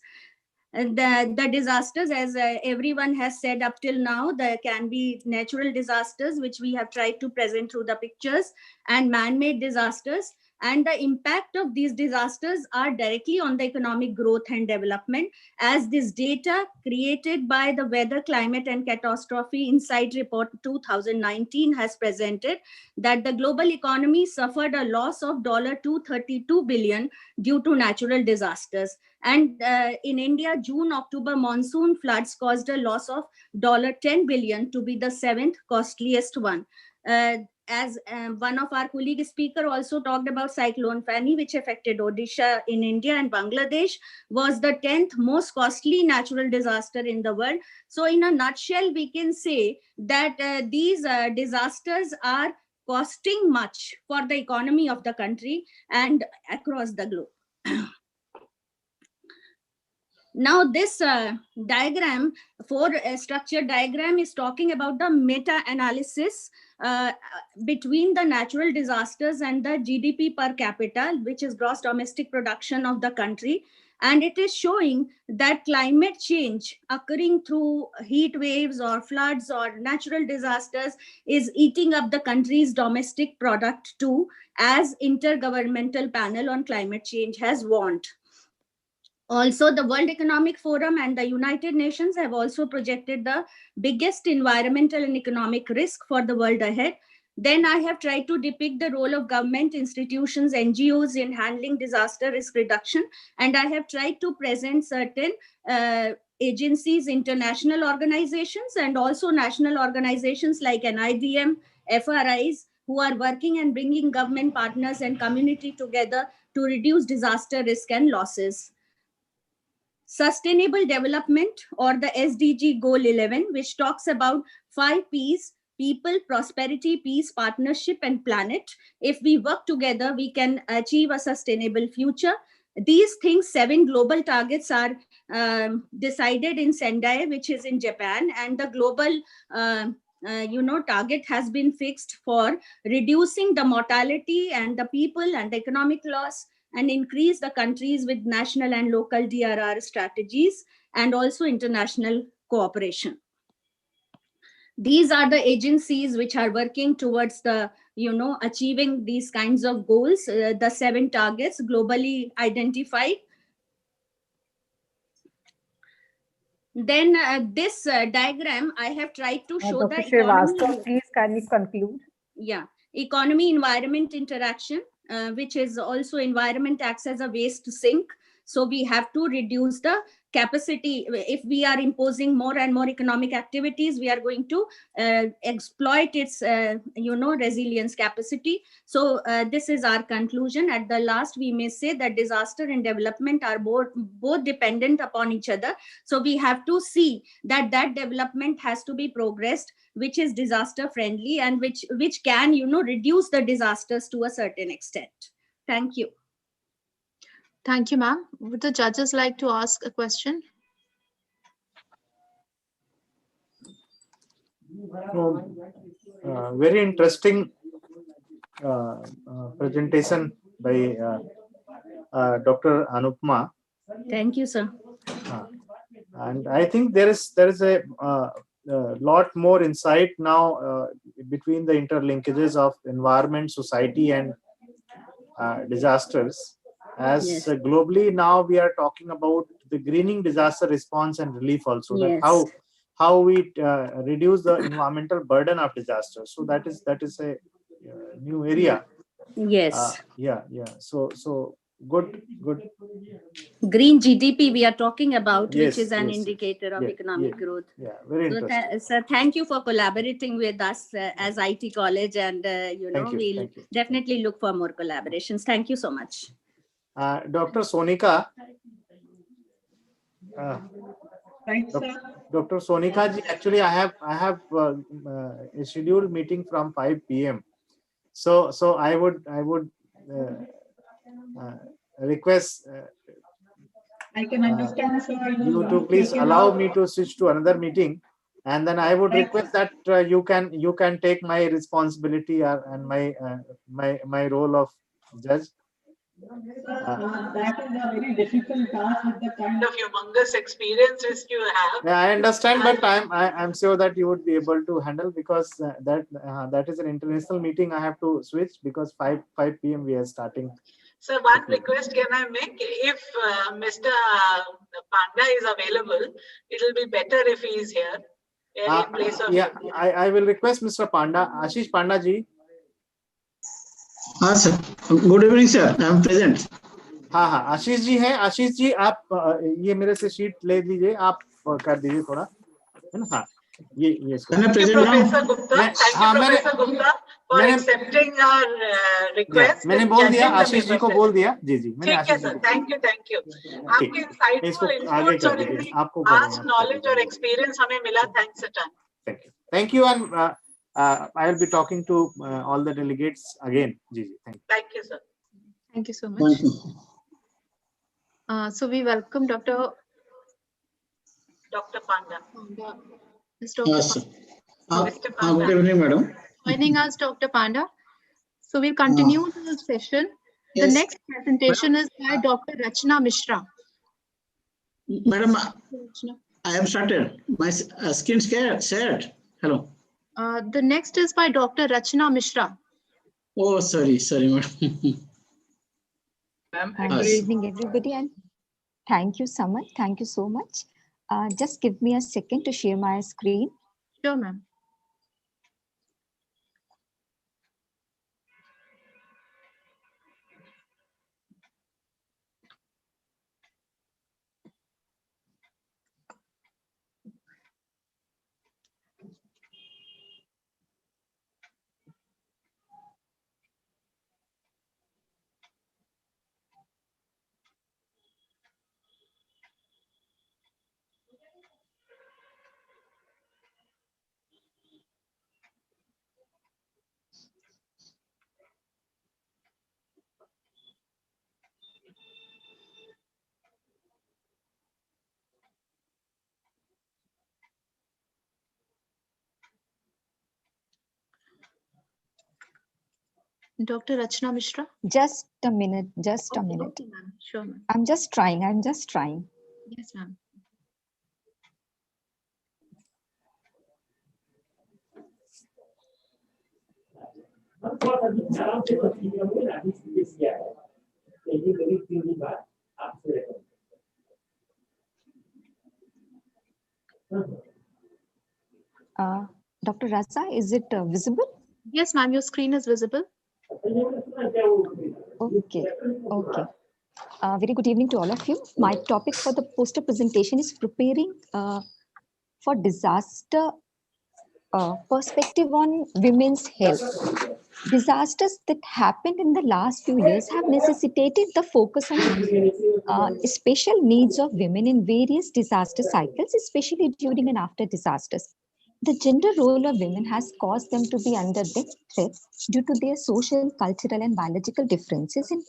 [SPEAKER 17] And the disasters, as everyone has said up till now, there can be natural disasters, which we have tried to present through the pictures, and man-made disasters. And the impact of these disasters are directly on the economic growth and development, as this data created by the Weather, Climate and Catastrophe Insight Report 2019 has presented that the global economy suffered a loss of $232 billion due to natural disasters. And in India, June-October monsoon floods caused a loss of $10 billion, to be the 7th costliest one. As one of our colleague speaker also talked about Cyclone Fani, which affected Odisha in India and Bangladesh, was the 10th most costly natural disaster in the world. So in a nutshell, we can say that these disasters are costing much for the economy of the country and across the globe. Now this diagram, structure diagram, is talking about the meta-analysis between the natural disasters and the GDP per capita, which is gross domestic production of the country. And it is showing that climate change occurring through heat waves or floods or natural disasters is eating up the country's domestic product too, as Intergovernmental Panel on Climate Change has warned. Also, the World Economic Forum and the United Nations have also projected the biggest environmental and economic risk for the world ahead. Then I have tried to depict the role of government institutions, NGOs in handling disaster risk reduction. And I have tried to present certain agencies, international organizations, and also national organizations like Nidm, FRIs, who are working and bringing government partners and community together to reduce disaster risk and losses. Sustainable Development, or the SDG Goal 11, which talks about 5 Ps, people, prosperity, peace, partnership, and planet. If we work together, we can achieve a sustainable future. These things, 7 global targets are decided in Sendai, which is in Japan, and the global target has been fixed for reducing the mortality and the people and the economic loss, and increase the countries with national and local DRR strategies, and also international cooperation. These are the agencies which are working towards the achieving these kinds of goals, the 7 targets globally identified. Then this diagram I have tried to show
[SPEAKER 10] Dr.
[SPEAKER 17] the economy.
[SPEAKER 10] Srivastava, please can you conclude?
[SPEAKER 17] Yeah, economy environment interaction, which is also environment acts as a waste sink. So we have to reduce the capacity. If we are imposing more and more economic activities, we are going to exploit its resilience capacity. So this is our conclusion. At the last, we may say that disaster and development are both dependent upon each other. So we have to see that development has to be progressed, which is disaster friendly, and which can reduce the disasters to a certain extent. Thank you.
[SPEAKER 8] Thank you, ma'am. Would the judges like to ask a question?
[SPEAKER 11] Very interesting presentation by Dr. Anupma.
[SPEAKER 17] Thank you, sir.
[SPEAKER 11] And I think there is a lot more insight now between the interlinkages of environment, society, and disasters. As
[SPEAKER 17] Yes.
[SPEAKER 11] Globally now we are talking about the greening disaster response and relief also.
[SPEAKER 17] Yes.
[SPEAKER 11] That how we reduce the environmental burden of disasters. So that is a new area.
[SPEAKER 17] Yes.
[SPEAKER 11] Yeah. So good.
[SPEAKER 17] Green GDP we are talking about,
[SPEAKER 11] Yes,
[SPEAKER 17] which is an
[SPEAKER 11] yes,
[SPEAKER 17] indicator of
[SPEAKER 11] yeah,
[SPEAKER 17] economic
[SPEAKER 11] yeah,
[SPEAKER 17] growth.
[SPEAKER 11] Yeah, very
[SPEAKER 17] So,
[SPEAKER 11] interesting.
[SPEAKER 17] sir, thank you for collaborating with us as IT college, and
[SPEAKER 11] Thank you,
[SPEAKER 17] we'll
[SPEAKER 11] thank you.
[SPEAKER 17] definitely look for more collaborations. Thank you so much.
[SPEAKER 11] Dr. Sonika.
[SPEAKER 3] Thanks, sir.
[SPEAKER 11] Dr. Sonika ji, actually I have a scheduled meeting from 5 p.m. So I would request
[SPEAKER 3] I can understand, sir.
[SPEAKER 11] you to please allow me to switch to another meeting, and then I would request that you can take my responsibility and my role of judge.
[SPEAKER 3] That is a very difficult task with the kind of humongous experience which you have.
[SPEAKER 11] Yeah, I understand, but I'm sure that you would be able to handle, because that is an international meeting. I have to switch because 5 p.m. we are starting.
[SPEAKER 3] So one request can I make? If Mr. Panda is available, it will be better if he is here in place of
[SPEAKER 11] Yeah, I will request Mr. Panda, Ashish Panda ji.
[SPEAKER 18] हाँ sir, good evening sir, I am present.
[SPEAKER 11] हाँ आशीष जी हैं। आशीष जी आप ये मेरे से sheet ले लीजिए, आप कर दीजिए थोड़ा, है ना। हाँ ये इसको
[SPEAKER 3] professor Gupta, professor Gupta for accepting our request.
[SPEAKER 11] मैंने बोल दिया, आशीष जी को बोल दिया। जी मैंने
[SPEAKER 3] ठीक है सर, थैंक यू। आपके इंसाइटफुल इनपुट्स और
[SPEAKER 11] आपको
[SPEAKER 3] वास्ट नॉलेज और एक्सपीरियंस हमें मिला। Thanks a ton.
[SPEAKER 11] Thank you and I will be talking to all the delegates again.
[SPEAKER 3] Thank you, sir.
[SPEAKER 8] Thank you so much. So we welcome Dr.
[SPEAKER 3] Panda.
[SPEAKER 8] Yes, Dr. Panda.
[SPEAKER 18] Good evening, madam.
[SPEAKER 8] Joining us, Dr. Panda. So we'll continue the session.
[SPEAKER 18] Yes.
[SPEAKER 8] The next presentation is by Dr. Rachna Mishra.
[SPEAKER 18] Madam, I am started. My skin shared. Hello.
[SPEAKER 8] The next is by Dr. Rachna Mishra.
[SPEAKER 18] Oh, sorry, madam.
[SPEAKER 19] Good evening, everybody, and thank you so much. Just give me a second to share my screen.
[SPEAKER 8] Sure, ma'am. Dr. Rachna Mishra.
[SPEAKER 19] Just a minute, just a minute.
[SPEAKER 8] Okay, ma'am. Sure, ma'am.
[SPEAKER 19] I'm just trying.
[SPEAKER 8] Yes, ma'am.
[SPEAKER 19] Dr. Raza, is it visible?
[SPEAKER 8] Yes, ma'am. Your screen is visible.
[SPEAKER 19] Okay. Very good evening to all of you. My topic for the poster presentation is preparing for disaster perspective on women's health. Disasters that happened in the last few years have necessitated the focus on special needs of women in various disaster cycles, especially during and after disasters. The gender role of women has caused them to be under the threat due to their social, cultural, and biological differences in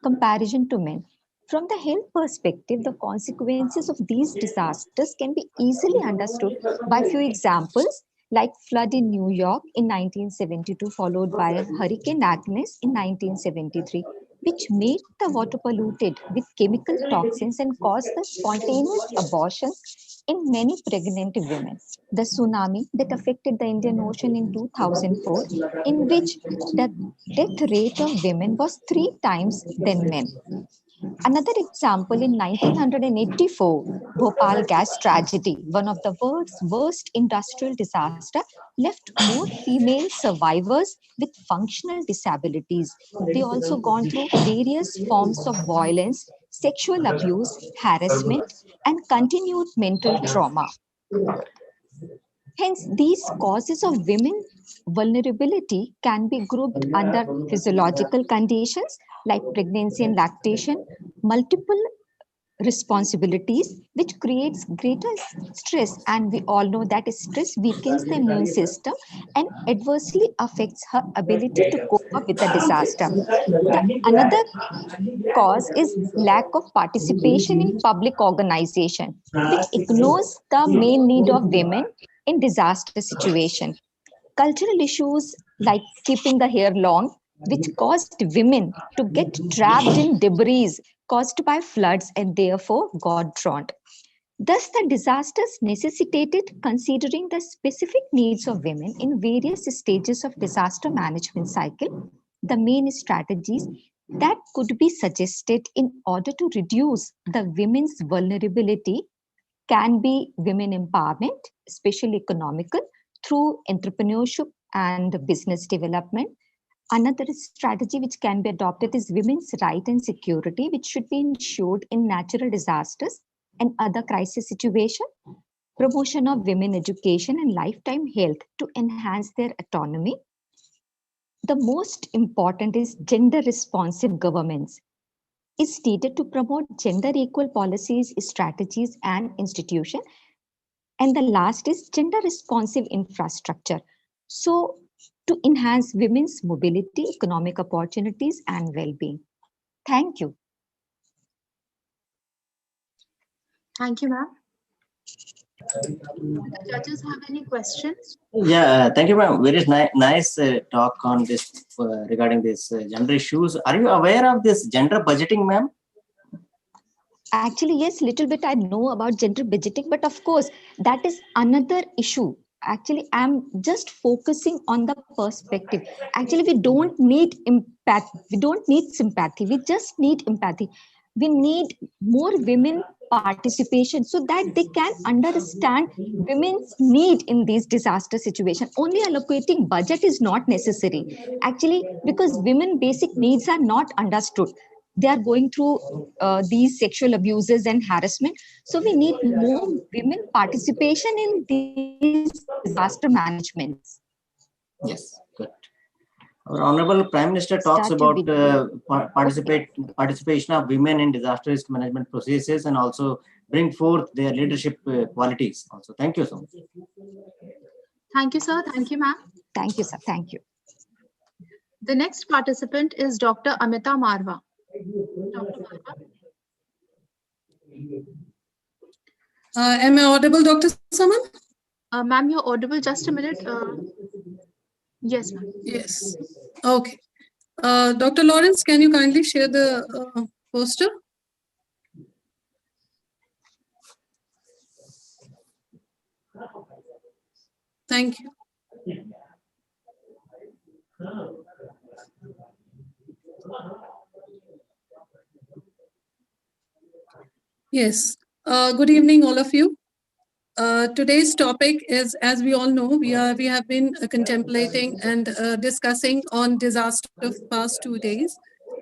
[SPEAKER 19] comparison to men. From the health perspective, the consequences of these disasters can be easily understood by few examples, like flood in New York in 1972, followed by Hurricane Agnes in 1973, which made the water polluted with chemical toxins and caused the spontaneous abortions in many pregnant women. The tsunami that affected the Indian Ocean in 2004, in which the death rate of women was 3 times than men. Another example, in 1984, Bhopal gas tragedy, one of the world's worst industrial disaster, left more female survivors with functional disabilities. They also gone through various forms of violence, sexual abuse, harassment, and continued mental trauma. Hence, these causes of women vulnerability can be grouped under physiological conditions like pregnancy and lactation, multiple responsibilities, which creates greater stress, and we all know that stress weakens the immune system and adversely affects her ability to cope up with the disaster. Another cause is lack of participation in public organization, which ignores the main need of women in disaster situation. Cultural issues like keeping the hair long, which caused women to get trapped in debris caused by floods and therefore got drowned. Thus, the disasters necessitated considering the specific needs of women in various stages of disaster management cycle, the main strategies that could be suggested in order to reduce the women's vulnerability can be women empowerment, especially economical, through entrepreneurship and business development. Another strategy which can be adopted is women's right and security, which should be ensured in natural disasters and other crisis situations. Promotion of women education and lifetime health to enhance their autonomy. The most important is gender responsive governments. Is needed to promote gender equal policies, strategies, and institutions. And the last is gender responsive infrastructure. So to enhance women's mobility, economic opportunities, and well-being. Thank you.
[SPEAKER 8] Thank you, ma'am. The judges have any questions?
[SPEAKER 1] Yeah, thank you, ma'am. Very nice talk on this regarding this gender issues. Are you aware of this gender budgeting, ma'am?
[SPEAKER 19] Actually, yes, little bit I know about gender budgeting, but of course, that is another issue. Actually, I'm just focusing on the perspective. Actually, we don't need impact. We don't need sympathy. We just need empathy. We need more women participation so that they can understand women's need in these disaster situations. Only allocating budget is not necessary. Actually, because women basic needs are not understood. They are going through these sexual abuses and harassment. So we need more women participation in these disaster managements.
[SPEAKER 1] Yes, good. Our Honorable Prime Minister talks about participation of women in disaster risk management processes and also bring forth their leadership qualities. Also, thank you so much.
[SPEAKER 8] Thank you, sir. Thank you, ma'am.
[SPEAKER 19] Thank you, sir. Thank you.
[SPEAKER 8] The next participant is Dr. Amita Marva. Dr. Marva.
[SPEAKER 20] Am I audible, Dr. Saman?
[SPEAKER 8] Ma'am, you're audible. Just a minute. Yes, ma'am.
[SPEAKER 20] Yes. Okay. Dr. Lawrence, can you kindly share the poster? Thank you. Yes. Good evening, all of you. Today's topic is, as we all know, we have been contemplating and discussing on disaster of past 2 days.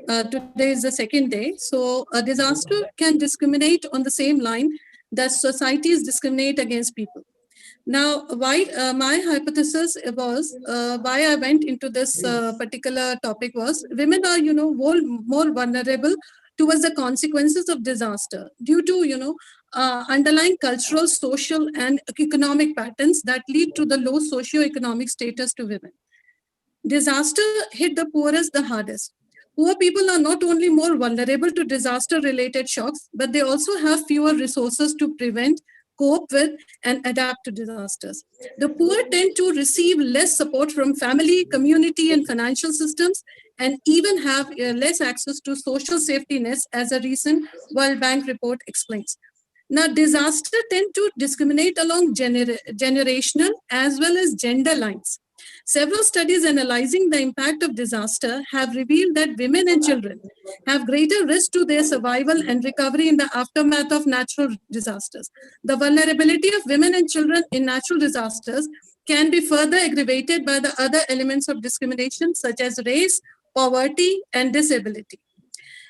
[SPEAKER 20] Today is the second day. So a disaster can discriminate on the same line that societies discriminate against people. Now, why my hypothesis was why I went into this particular topic was women are, more vulnerable towards the consequences of disaster due to, underlying cultural, social, and economic patterns that lead to the low socio-economic status to women. Disaster hit the poorest the hardest. Poor people are not only more vulnerable to disaster-related shocks, but they also have fewer resources to prevent, cope with, and adapt to disasters. The poor tend to receive less support from family, community, and financial systems, and even have less access to social safety nets, as a recent World Bank report explains. Now, disasters tend to discriminate along generational as well as gender lines. Several studies analyzing the impact of disaster have revealed that women and children have greater risk to their survival and recovery in the aftermath of natural disasters. The vulnerability of women and children in natural disasters can be further aggravated by the other elements of discrimination, such as race, poverty, and disability.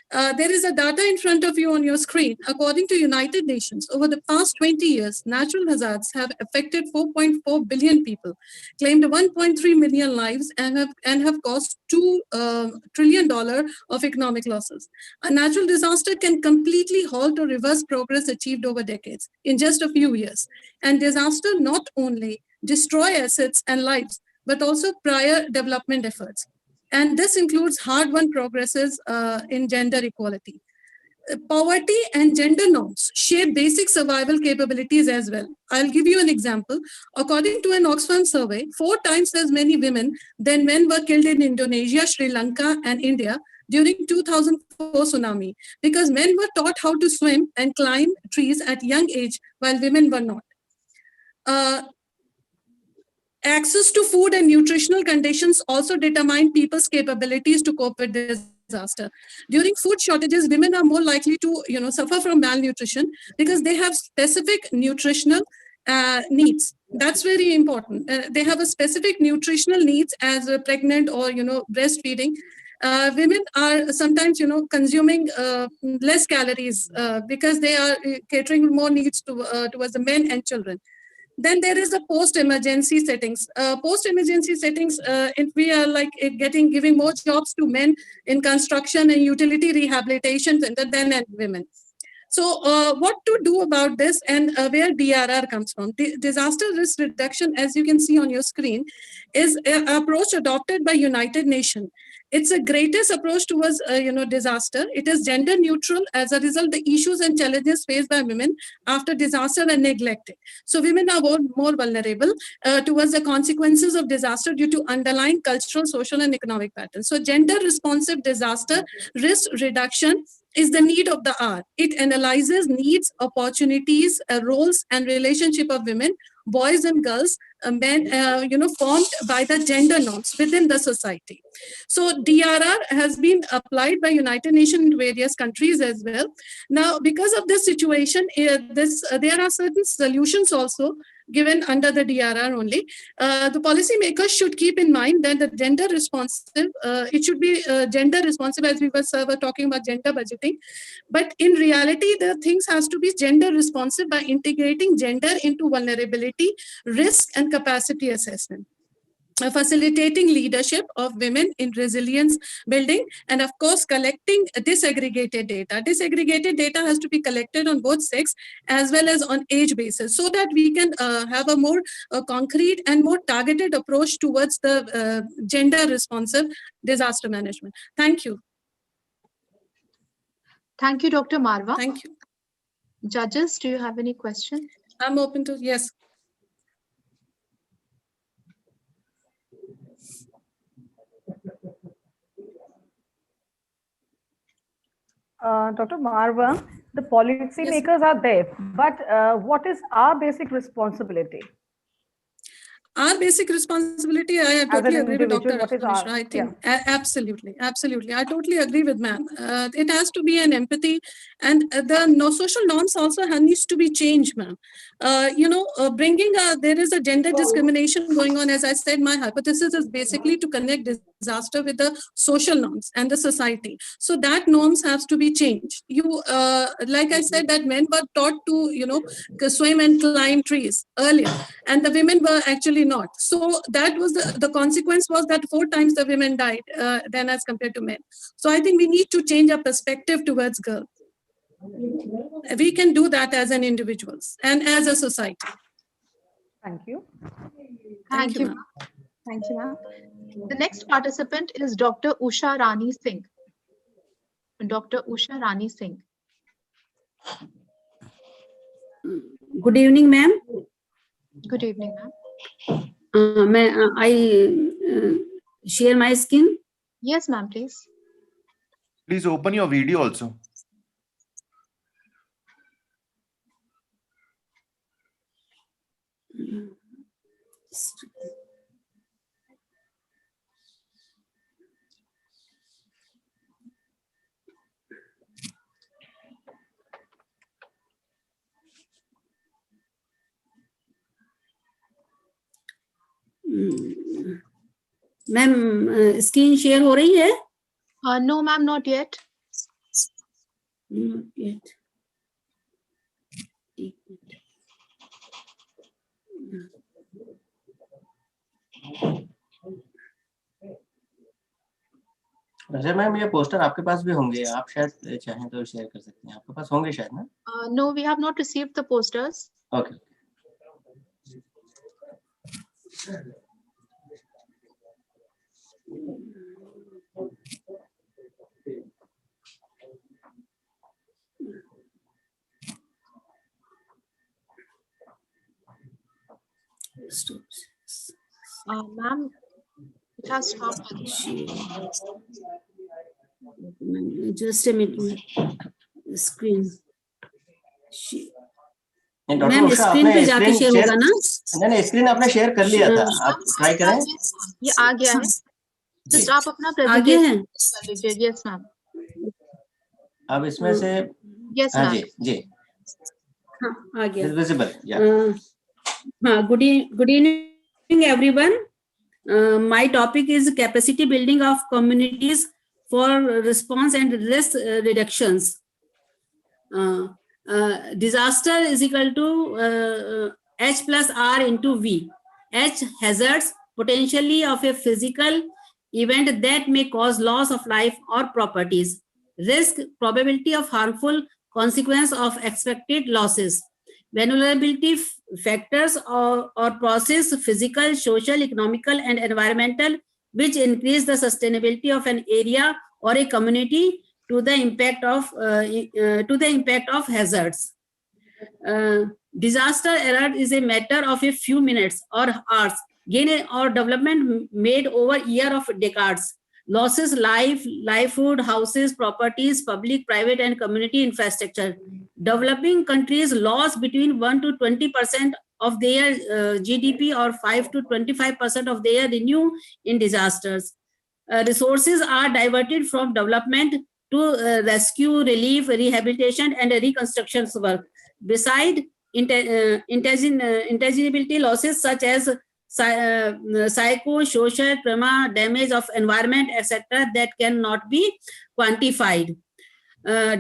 [SPEAKER 20] There is a data in front of you on your screen. According to United Nations, over the past 20 years, natural hazards have affected 4.4 billion people, claimed 1.3 million lives, and have cost $2 trillion of economic losses. A natural disaster can completely halt or reverse progress achieved over decades in just a few years. And disaster not only destroy assets and lives, but also prior development efforts. And this includes hard-won progresses in gender equality. Poverty and gender norms shape basic survival capabilities as well. I'll give you an example. According to an Oxfam survey, 4 times as many women than men were killed in Indonesia, Sri Lanka, and India during 2004 tsunami, because men were taught how to swim and climb trees at young age, while women were not. Access to food and nutritional conditions also determine people's capabilities to cope with disaster. During food shortages, women are more likely to, suffer from malnutrition because they have specific nutritional needs. That's very important. They have a specific nutritional needs as pregnant or, breastfeeding. Women are sometimes, consuming less calories because they are catering more needs towards the men and children. Then there is a post-emergency settings. Post-emergency settings, we are like giving more jobs to men in construction and utility rehabilitation than women. So what to do about this, and where DRR comes from? Disaster risk reduction, as you can see on your screen, is an approach adopted by United Nations. It's a greatest approach towards, disaster. It is gender neutral. As a result, the issues and challenges faced by women after disaster are neglected. So women are more vulnerable towards the consequences of disaster due to underlying cultural, social, and economic patterns. So gender responsive disaster risk reduction is the need of the hour. It analyzes needs, opportunities, roles, and relationship of women, boys and girls, men, formed by the gender norms within the society. So DRR has been applied by United Nations in various countries as well. Now, because of this situation, there are certain solutions also given under the DRR only. The policymakers should keep in mind that the gender responsive, it should be gender responsive, as we were talking about gender budgeting. But in reality, the things has to be gender responsive by integrating gender into vulnerability, risk, and capacity assessment. Facilitating leadership of women in resilience building, and of course collecting disaggregated data. Disaggregated data has to be collected on both sex as well as on age basis, so that we can have a more concrete and more targeted approach towards the gender responsive disaster management. Thank you.
[SPEAKER 8] Thank you, Dr. Marwa.
[SPEAKER 20] Thank you.
[SPEAKER 8] Judges, do you have any questions?
[SPEAKER 20] I'm open to, yes.
[SPEAKER 10] Dr. Marwa, the policymakers are there, but what is our basic responsibility?
[SPEAKER 20] Our basic responsibility, I totally agree with Dr. Mishra. I think absolutely. I totally agree with ma'am. It has to be an empathy, and the social norms also needs to be changed, ma'am. Bringing there is a gender discrimination going on. As I said, my hypothesis is basically to connect disaster with the social norms and the society. So that norms has to be changed. Like I said, that men were taught to swim and climb trees earlier, and the women were actually not. So that was the consequence was that 4 times the women died than as compared to men. So I think we need to change our perspective towards girls. We can do that as an individuals and as a society.
[SPEAKER 10] Thank you.
[SPEAKER 8] Thank you, ma'am. Thank you, ma'am. The next participant is Dr. Usha Rani Singh. Dr. Usha Rani Singh.
[SPEAKER 21] Good evening, ma'am.
[SPEAKER 8] Good evening, ma'am.
[SPEAKER 21] May I share my screen?
[SPEAKER 8] Yes, ma'am, please.
[SPEAKER 5] Please open your video also.
[SPEAKER 21] Ma'am screen share हो रही है?
[SPEAKER 8] No, ma'am, not yet.
[SPEAKER 21] Not yet.
[SPEAKER 1] Raza ma'am, ये poster आपके पास भी होंगे, आप शायद चाहें तो शेयर कर सकते हैं, आपके पास होंगे शायद ना?
[SPEAKER 8] No, we have not received the posters.
[SPEAKER 1] Okay.
[SPEAKER 8] Ma'am, it has stopped.
[SPEAKER 21] Just a minute. Screen.
[SPEAKER 1] Ma'am
[SPEAKER 21] screen पे जाके शेयर होगा ना?
[SPEAKER 1] नहीं, स्क्रीन आपने शेयर कर लिया था, आप ट्राई करें।
[SPEAKER 8] ये आ गया है, जस्ट आप अपना प्रेजेंटेशन कर लीजिए। Yes ma'am.
[SPEAKER 1] अब इसमें से
[SPEAKER 8] यस
[SPEAKER 1] हाँ
[SPEAKER 8] मैम
[SPEAKER 1] जी
[SPEAKER 21] हाँ आ गया।
[SPEAKER 1] विजिबल
[SPEAKER 21] हाँ, good evening everyone. My topic is capacity building of communities for response and risk reductions. Disaster is equal to H plus R into V. H, hazards potentially of a physical event that may cause loss of life or properties. Risk, probability of harmful consequence of expected losses. Vulnerability factors or process, physical, social, economical, and environmental, which increase the sustainability of an area or a community to the impact of hazards. Disaster error is a matter of a few minutes or hours, gain or development made over year of decades. Losses, livelihood, houses, properties, public, private, and community infrastructure. Developing countries lost between 1 to 20% of their GDP or 5 to 25% of their revenue in disasters. Resources are diverted from development to rescue, relief, rehabilitation, and reconstruction work. Beside intangibility losses such as psycho-social trauma, damage of environment, etc., that cannot be quantified.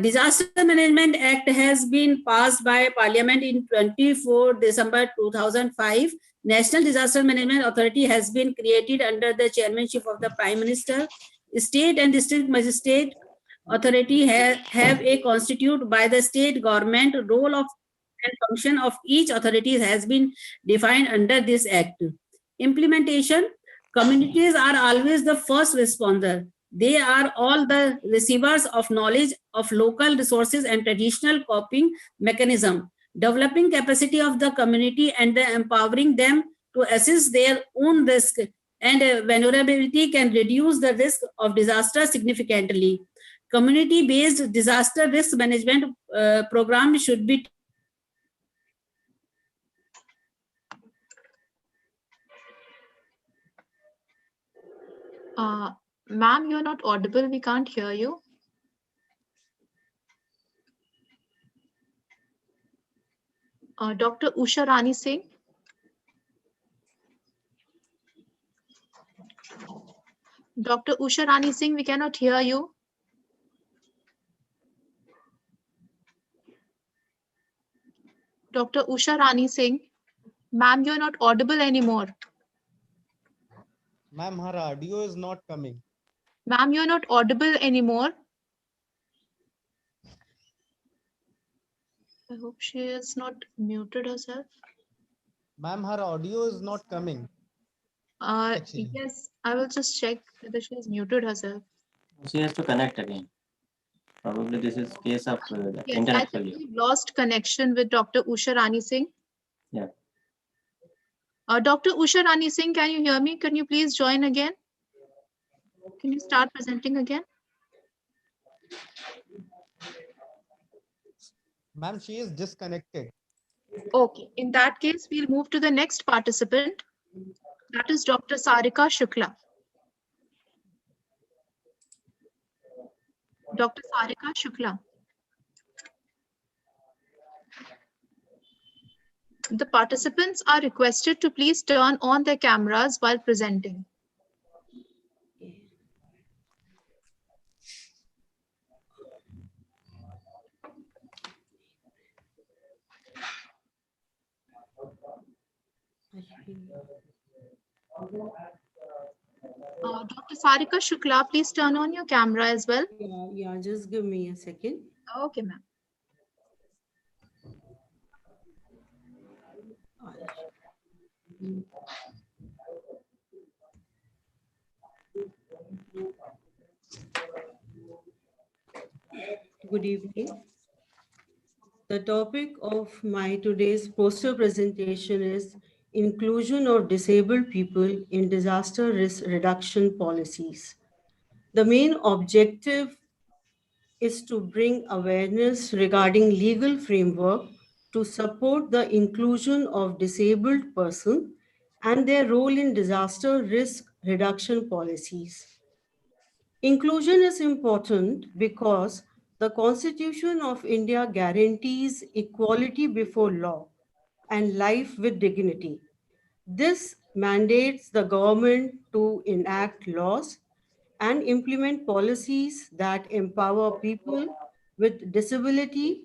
[SPEAKER 21] Disaster Management Act has been passed by Parliament in 24 December 2005. National Disaster Management Authority has been created under the chairmanship of the Prime Minister. State and district magistrate authority have a constituted by the state government. Role of and function of each authority has been defined under this act. Implementation, communities are always the first responder. They are all the receivers of knowledge of local resources and traditional coping mechanism. Developing capacity of the community and empowering them to assess their own risk and vulnerability can reduce the risk of disaster significantly. community-based disaster risk management program should be.
[SPEAKER 8] Ma'am, you're not audible. We can't hear you. Dr. Usha Rani Singh. Dr. Usha Rani Singh, we cannot hear you. Dr. Usha Rani Singh, ma'am, you're not audible anymore.
[SPEAKER 2] Ma'am, her audio is not coming.
[SPEAKER 8] Ma'am, you're not audible anymore. I hope she has not muted herself.
[SPEAKER 2] Ma'am, her audio is not coming.
[SPEAKER 8] Yes, I will just check whether she has muted herself.
[SPEAKER 1] She has to connect again. Probably this is case of
[SPEAKER 8] Yes, I
[SPEAKER 1] internet
[SPEAKER 8] think
[SPEAKER 1] failure.
[SPEAKER 8] we've lost connection with Dr. Usha Rani Singh.
[SPEAKER 1] Yeah.
[SPEAKER 8] Dr. Usha Rani Singh, can you hear me? Can you please join again? Can you start presenting again?
[SPEAKER 2] Ma'am, she is disconnected.
[SPEAKER 8] Okay, in that case, we'll move to the next participant. That is Dr. Sarika Shukla. Dr. Sarika Shukla. The participants are requested to please turn on their cameras while presenting. Dr. Sarika Shukla, please turn on your camera as well.
[SPEAKER 22] Yeah, just give me a second.
[SPEAKER 8] Okay, ma'am.
[SPEAKER 22] Good evening. The topic of my today's poster presentation is Inclusion of Disabled People in Disaster Risk Reduction Policies. The main objective is to bring awareness regarding legal framework to support the inclusion of disabled persons and their role in disaster risk reduction policies. Inclusion is important because the Constitution of India guarantees equality before law and life with dignity. This mandates the government to enact laws and implement policies that empower people with disability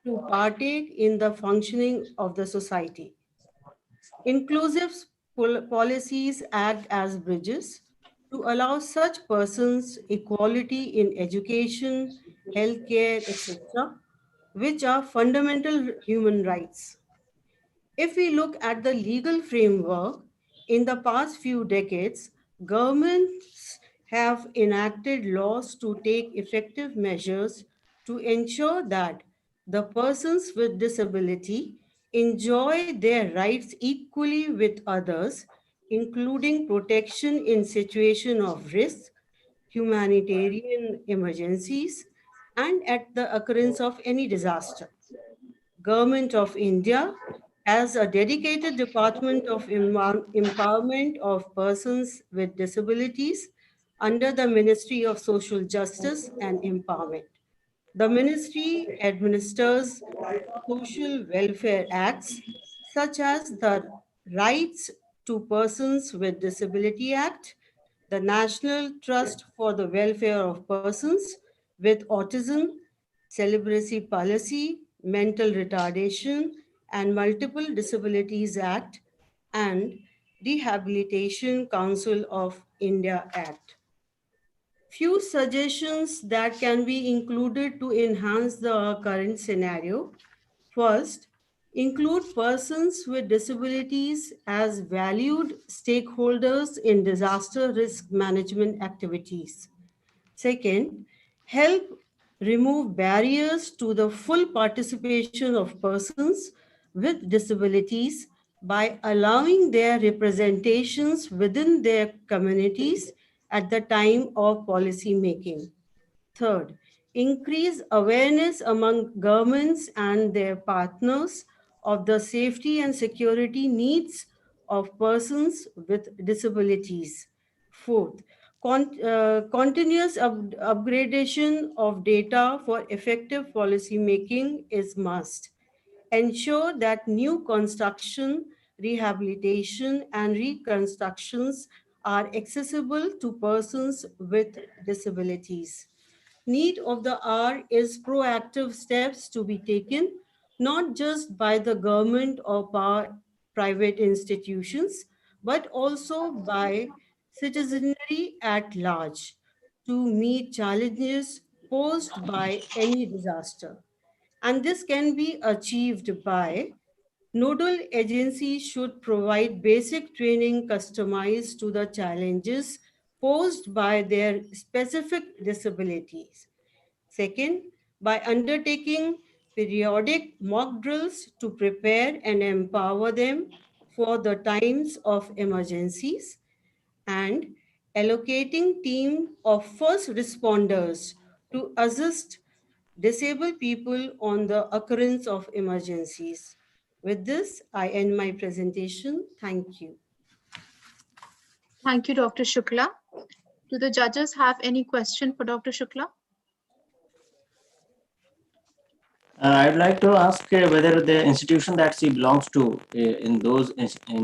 [SPEAKER 22] to partake in the functioning of the society. Inclusive policies act as bridges to allow such persons equality in education, healthcare, etc., which are fundamental human rights. If we look at the legal framework, in the past few decades, governments have enacted laws to take effective measures to ensure that the persons with disability enjoy their rights equally with others, including protection in situation of risk, humanitarian emergencies, and at the occurrence of any disaster. Government of India has a dedicated Department of Empowerment of Persons with Disabilities under the Ministry of Social Justice and Empowerment. The ministry administers social welfare acts such as the Rights to Persons with Disability Act, the National Trust for the Welfare of Persons with Autism, Celibacy Policy, Mental Retardation, and Multiple Disabilities Act, and Rehabilitation Council of India Act. Few suggestions that can be included to enhance the current scenario. First, include persons with disabilities as valued stakeholders in disaster risk management activities. Second, help remove barriers to the full participation of persons with disabilities by allowing their representations within their communities at the time of policy making. Third, increase awareness among governments and their partners of the safety and security needs of persons with disabilities. Fourth, continuous upgradation of data for effective policy making is must. Ensure that new construction, rehabilitation, and reconstructions are accessible to persons with disabilities. Need of the hour is proactive steps to be taken, not just by the government or private institutions, but also by citizenry at large to meet challenges posed by any disaster. And this can be achieved by nodal agencies should provide basic training customized to the challenges posed by their specific disabilities. Second, by undertaking periodic mock drills to prepare and empower them for the times of emergencies, and allocating team of first responders to assist disabled people on the occurrence of emergencies. With this, I end my presentation. Thank you.
[SPEAKER 8] Thank you, Dr. Shukla. Do the judges have any question for Dr. Shukla?
[SPEAKER 1] I'd like to ask whether the institution that she belongs to in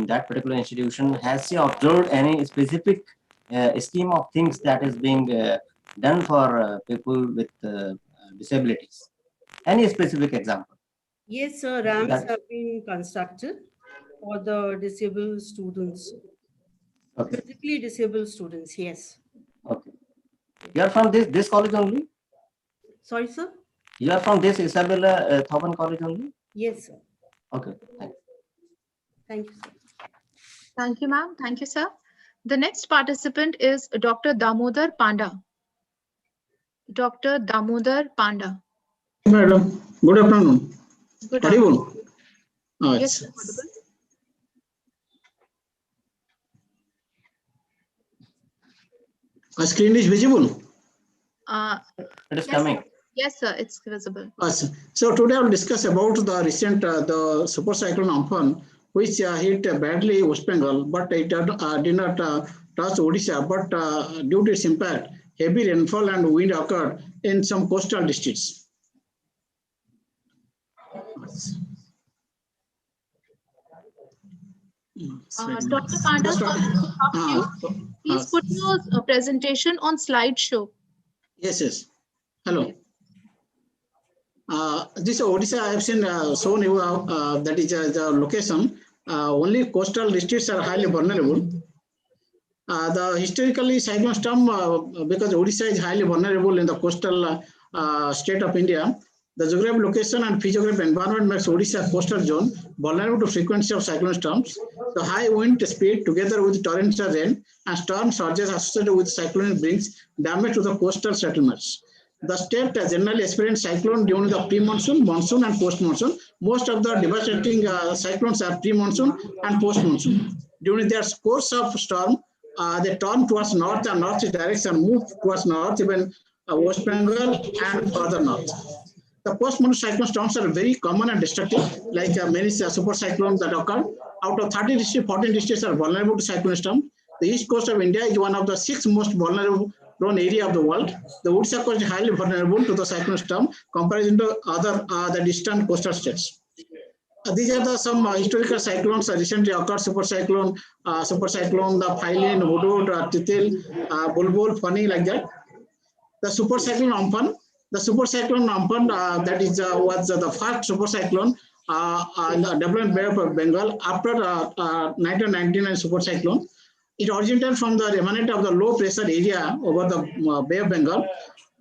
[SPEAKER 1] that particular institution, has she observed any specific scheme of things that is being done for people with disabilities? Any specific example?
[SPEAKER 22] Yes, sir. Ramps have been constructed for the disabled students.
[SPEAKER 1] Okay.
[SPEAKER 22] Physically disabled students, yes.
[SPEAKER 1] Okay. You are from this college only?
[SPEAKER 22] Sorry, sir?
[SPEAKER 1] You are from this Isabella Thoburn College only?
[SPEAKER 22] Yes, sir.
[SPEAKER 1] Okay, thanks.
[SPEAKER 22] Thank you, sir.
[SPEAKER 8] Thank you, ma'am. Thank you, sir. The next participant is Dr. Damodar Panda. Dr. Damodar Panda.
[SPEAKER 18] Madam, good afternoon.
[SPEAKER 8] Good
[SPEAKER 18] Audible?
[SPEAKER 8] afternoon. Yes, sir, audible.
[SPEAKER 18] My screen is visible.
[SPEAKER 1] It is
[SPEAKER 8] Yes,
[SPEAKER 1] coming.
[SPEAKER 8] sir. Yes, sir, it's visible.
[SPEAKER 18] So today I will discuss about the recent the super cyclone Amphan, which hit badly West Bengal, but it did not touch Odisha. But due to its impact, heavy rainfall and wind occurred in some coastal districts.
[SPEAKER 8] Dr. Panda, please put your presentation on slideshow.
[SPEAKER 18] Yes. Hello. This Odisha I have seen shown you that is the location. Only coastal districts are highly vulnerable. The historically cyclone storm, because Odisha is highly vulnerable in the coastal state of India, the geographic location and physiographic environment makes Odisha coastal zone vulnerable to frequency of cyclone storms. The high wind speed together with torrential rain and storm surges associated with cyclone brings damage to the coastal settlements. The state generally experiences cyclone during the pre-monsoon, monsoon and post-monsoon. Most of the devastating cyclones are pre-monsoon and post-monsoon. During their course of storm, they turn towards north and northeast direction, move towards north, even West Bengal and further north. The post-monsoon cyclone storms are very common and destructive, like many super cyclones that occur. Out of 30 districts, 14 districts are vulnerable to cyclone storm. The east coast of India is one of the 6 most vulnerable prone area of the world. The Odisha coast is highly vulnerable to the cyclone storm comparison to other the distant coastal states. These are some historical cyclones recently occurred: super cyclone, the Phylline, Hudud, Titil, Bulbul, Fani, like that. The super cyclone Amphan. The super cyclone Amphan that is was the first super cyclone in the development Bay of Bengal after 1999 super cyclone. It originated from the remnant of the low pressure area over the Bay of Bengal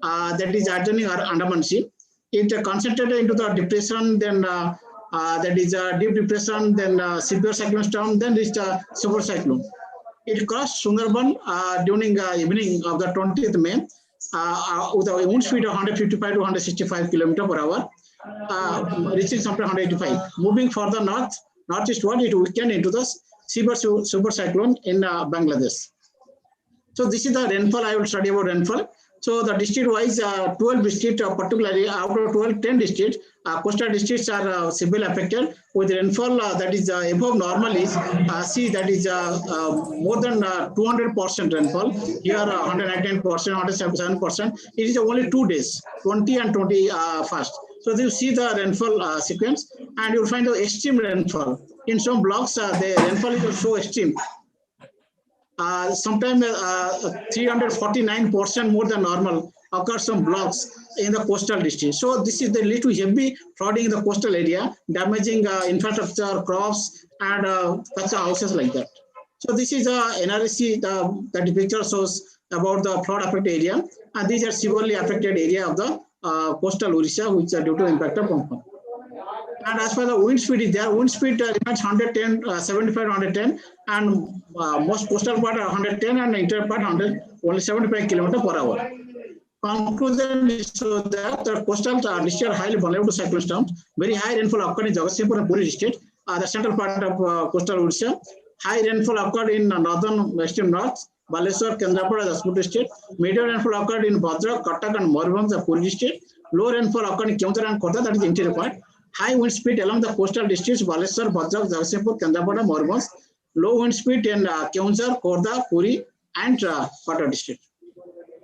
[SPEAKER 18] that is adjoining our Andaman Sea. It concentrated into the depression, then that is a deep depression, then severe cyclone storm, then reached a super cyclone. It crossed Sundarban during evening of the 20th May with a wind speed of 155 to 165 km per hour, reaching somewhere 185. Moving further northeastward, it weakened into the super cyclone in Bangladesh. So this is the rainfall. I will study about rainfall. So the district-wise, 12 districts, particularly out of 12, 10 districts, coastal districts are severely affected with rainfall that is above normal is see that is more than 200% rainfall. Here 119%, 177%. It is only 2 days, 20 and 21st. So you see the rainfall sequence, and you'll find the extreme rainfall. In some blocks, the rainfall is so extreme. Sometimes 349% more than normal occurs some blocks in the coastal district. So this is the lead to heavy flooding in the coastal area, damaging infrastructure, crops, and houses like that. So this is a NRSC that picture shows about the flood affected area, and these are severely affected area of the coastal Odisha, which are due to impact of Amphan. And as far as the wind speed is there, wind speed remains 110, 75, 110, and most coastal part are 110 and inter part 100, only 75 km/h. Conclusion is so that the coastal districts are highly vulnerable to cyclone storms. Very high rainfall occurred in Jagatsinghpur and Puri district, the central part of coastal Odisha. High rainfall occurred in northern extreme north, Baleswar, Kendrapada, Jaspur district. Medium rainfall occurred in Bhadrak, Cuttack, and Moribhang, the Puri district. Low rainfall occurred in Keonjhar and Khordha, that is the interior part. High wind speed along the coastal districts, Baleswar, Bhadrak, Jagatsinghpur, Kendrapada, Moribhang. Low wind speed in Keonjhar, Khordha, Puri, and Pata district.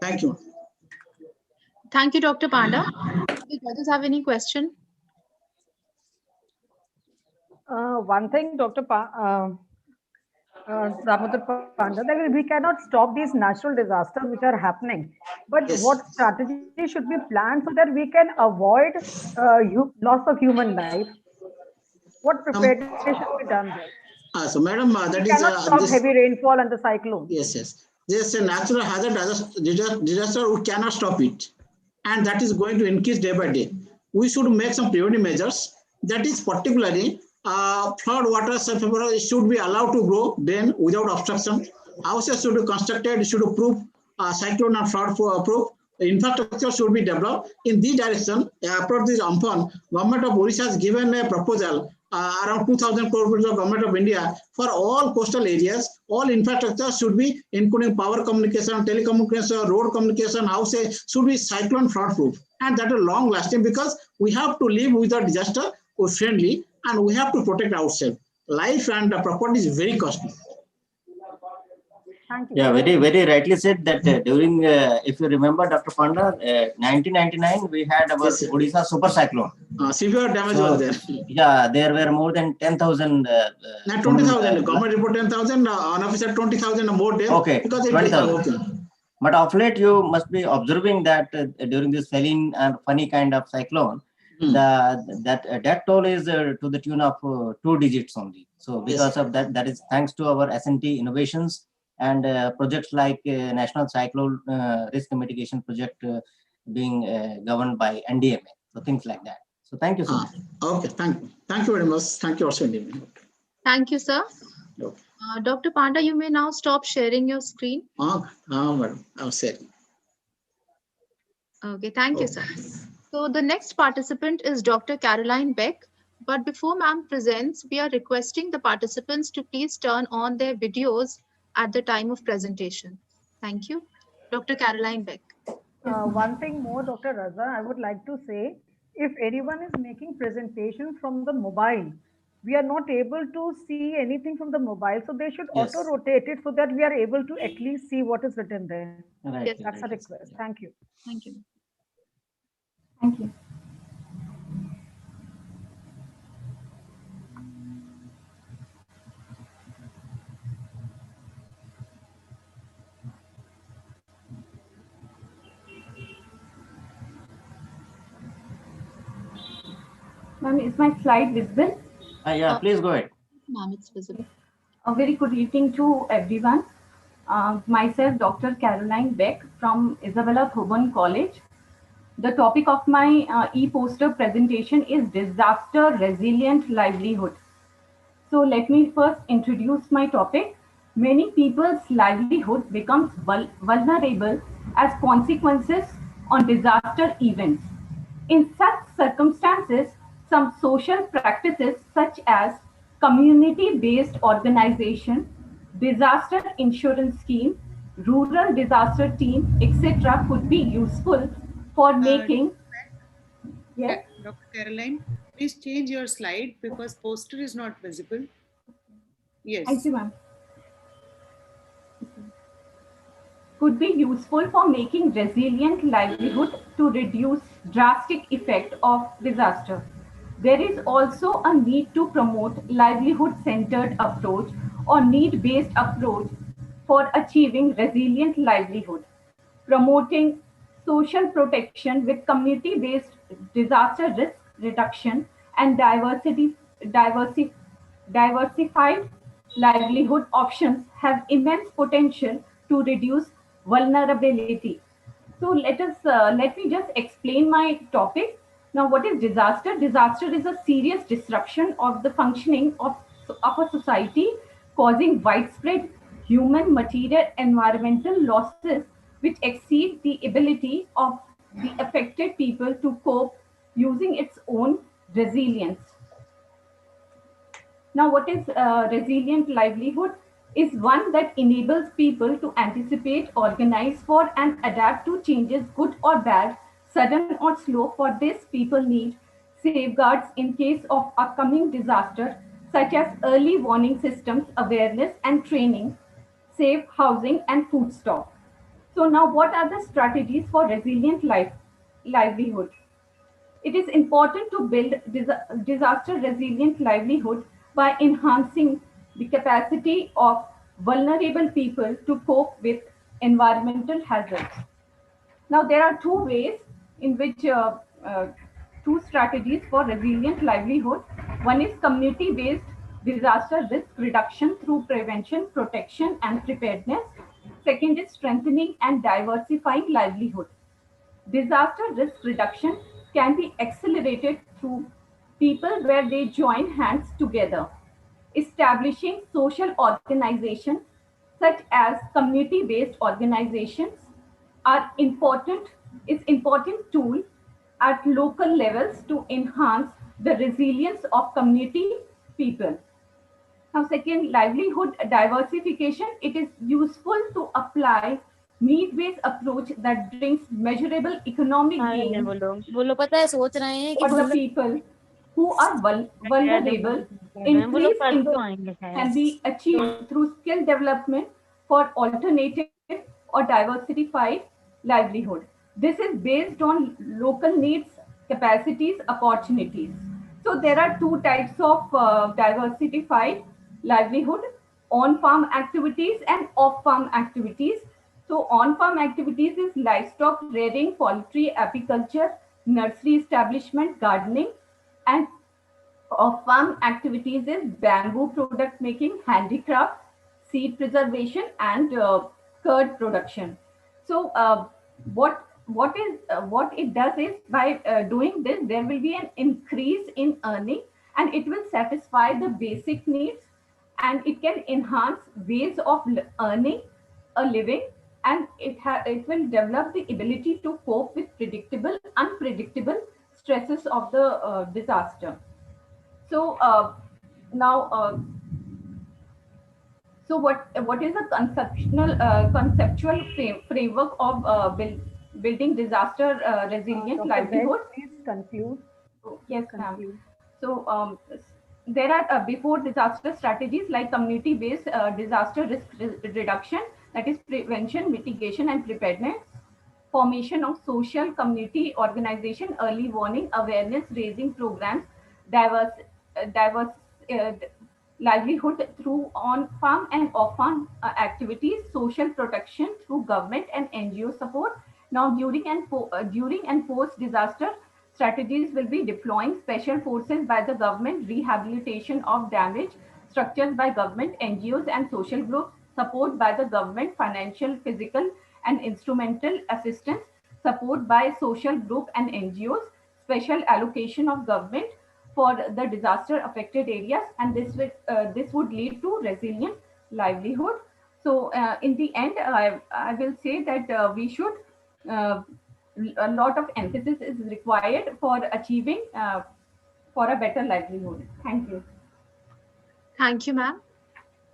[SPEAKER 18] Thank you.
[SPEAKER 8] Thank you, Dr. Panda. Do the judges have any question?
[SPEAKER 10] One thing, Dr. Damodar Panda, that we cannot stop these natural disasters which are happening. But
[SPEAKER 18] Yes.
[SPEAKER 10] what strategy should be planned so that we can avoid loss of human life? What preparedness should be done there?
[SPEAKER 18] So, madam, that
[SPEAKER 10] we
[SPEAKER 18] is
[SPEAKER 10] cannot stop
[SPEAKER 18] this,
[SPEAKER 10] heavy rainfall and the cyclone.
[SPEAKER 18] Yes, yes. There's a natural hazard disaster. We cannot stop it, and that is going to increase day by day. We should make some preventive measures. That is particularly flood water should be allowed to grow then without obstruction. Houses should be constructed, should proof cyclone and flood proof. Infrastructure should be developed. In this direction, approach this Amphan, Government of Odisha has given a proposal around 2,000 crore rupees of Government of India for all coastal areas. All infrastructure should be, including power communication, telecommunication, road communication, houses, should be cyclone flood proof. And that is long lasting because we have to live with a disaster friendly and we have to protect ourselves. Life and property is very costly.
[SPEAKER 10] Thank you.
[SPEAKER 1] Yeah, very rightly said that during, if you remember, Dr. Panda, 1999, we had our Odisha super cyclone.
[SPEAKER 18] Severe damage was there.
[SPEAKER 1] Yeah, there were more than 10,000.
[SPEAKER 18] 20,000. Government report 10,000, unofficial 20,000 more days.
[SPEAKER 1] Okay,
[SPEAKER 18] because
[SPEAKER 1] 20,000. But of late, you must be observing that during this Feline and funny kind of cyclone, that toll is to the tune of 2 digits only. So because of that, that is thanks to our S&T innovations and projects like National Cyclone Risk Mitigation Project being governed by NDMA. So things like that. So thank you so much.
[SPEAKER 18] Okay, thank you. Thank you very much. Thank you also, NDMA.
[SPEAKER 8] Thank you, sir.
[SPEAKER 18] Okay.
[SPEAKER 8] Dr. Panda, you may now stop sharing your screen.
[SPEAKER 18] Madam, I'm sharing.
[SPEAKER 8] Okay, thank you, sir. So the next participant is Dr. Caroline Beck. But before ma'am presents, we are requesting the participants to please turn on their videos at the time of presentation. Thank you. Dr. Caroline Beck.
[SPEAKER 10] One thing more, Dr. Raza, I would like to say, if anyone is making presentation from the mobile, we are not able to see anything from the mobile. So they should auto-rotate it so that we are able to at least see what is written there.
[SPEAKER 1] Right,
[SPEAKER 10] Yes, that's a request. Thank you.
[SPEAKER 8] Thank you.
[SPEAKER 10] Thank you.
[SPEAKER 4] Ma'am, is my slide visible?
[SPEAKER 1] Yeah, please go ahead.
[SPEAKER 8] Ma'am, it's visible.
[SPEAKER 4] A very good evening to everyone. Myself, Dr. Caroline Beck from Isabella Thoburn College. The topic of my e-poster presentation is Disaster Resilient Livelihood. So let me first introduce my topic. Many people's livelihood becomes vulnerable as consequences on disaster events. In such circumstances, some social practices such as community-based organization, disaster insurance scheme, rural disaster team, etc. could be useful for making. Yes.
[SPEAKER 6] Dr. Caroline, please change your slide because poster is not visible. Yes.
[SPEAKER 4] Thank you, ma'am. Could be useful for making resilient livelihood to reduce drastic effect of disaster. There is also a need to promote livelihood-centered approach or need-based approach for achieving resilient livelihood. Promoting social protection with community-based disaster risk reduction and diversified livelihood options have immense potential to reduce vulnerability. So let me just explain my topic. Now, what is disaster? Disaster is a serious disruption of the functioning of a society, causing widespread human, material, environmental losses which exceed the ability of the affected people to cope using its own resilience. Now, what is resilient livelihood? Is one that enables people to anticipate, organize for, and adapt to changes, good or bad, sudden or slow. For this, people need safeguards in case of upcoming disaster, such as early warning systems, awareness and training, safe housing, and food stock. So now, what are the strategies for resilient livelihood? It is important to build disaster resilient livelihood by enhancing the capacity of vulnerable people to cope with environmental hazards. Now, there are two ways in which two strategies for resilient livelihood. One is community-based disaster risk reduction through prevention, protection, and preparedness. Second is strengthening and diversifying livelihood. Disaster risk reduction can be accelerated through people where they join hands together. Establishing social organizations such as community-based organizations is important tool at local levels to enhance the resilience of community people. Now, second, livelihood diversification. It is useful to apply need-based approach that brings measurable economic gain for the people who are vulnerable. Increased income can be achieved through skill development for alternative or diversified livelihood. This is based on local needs, capacities, opportunities. So there are two types of diversified livelihood: on-farm activities and off-farm activities. So on-farm activities is livestock rearing, poultry, apiculture, nursery establishment, gardening, and off-farm activities is bamboo product making, handicraft, seed preservation, and curd production. So what it does is by doing this, there will be an increase in earning, and it will satisfy the basic needs, and it can enhance ways of earning a living, and it will develop the ability to cope with unpredictable stresses of the disaster. So now, so what is a conceptual framework of building disaster resilient livelihood?
[SPEAKER 10] Please conclude.
[SPEAKER 4] Yes, ma'am. So there are before disaster strategies like community-based disaster risk reduction, that is prevention, mitigation, and preparedness. Formation of social community organization, early warning, awareness raising programs, diverse livelihood through on-farm and off-farm activities, social protection through government and NGO support. Now, during and post-disaster, strategies will be deploying special forces by the government, rehabilitation of damaged structures by government, NGOs, and social groups, support by the government, financial, physical, and instrumental assistance, support by social group and NGOs, special allocation of government for the disaster affected areas, and this would lead to resilient livelihood. So in the end, I will say that we should a lot of emphasis is required for achieving for a better livelihood. Thank you.
[SPEAKER 8] Thank you, ma'am.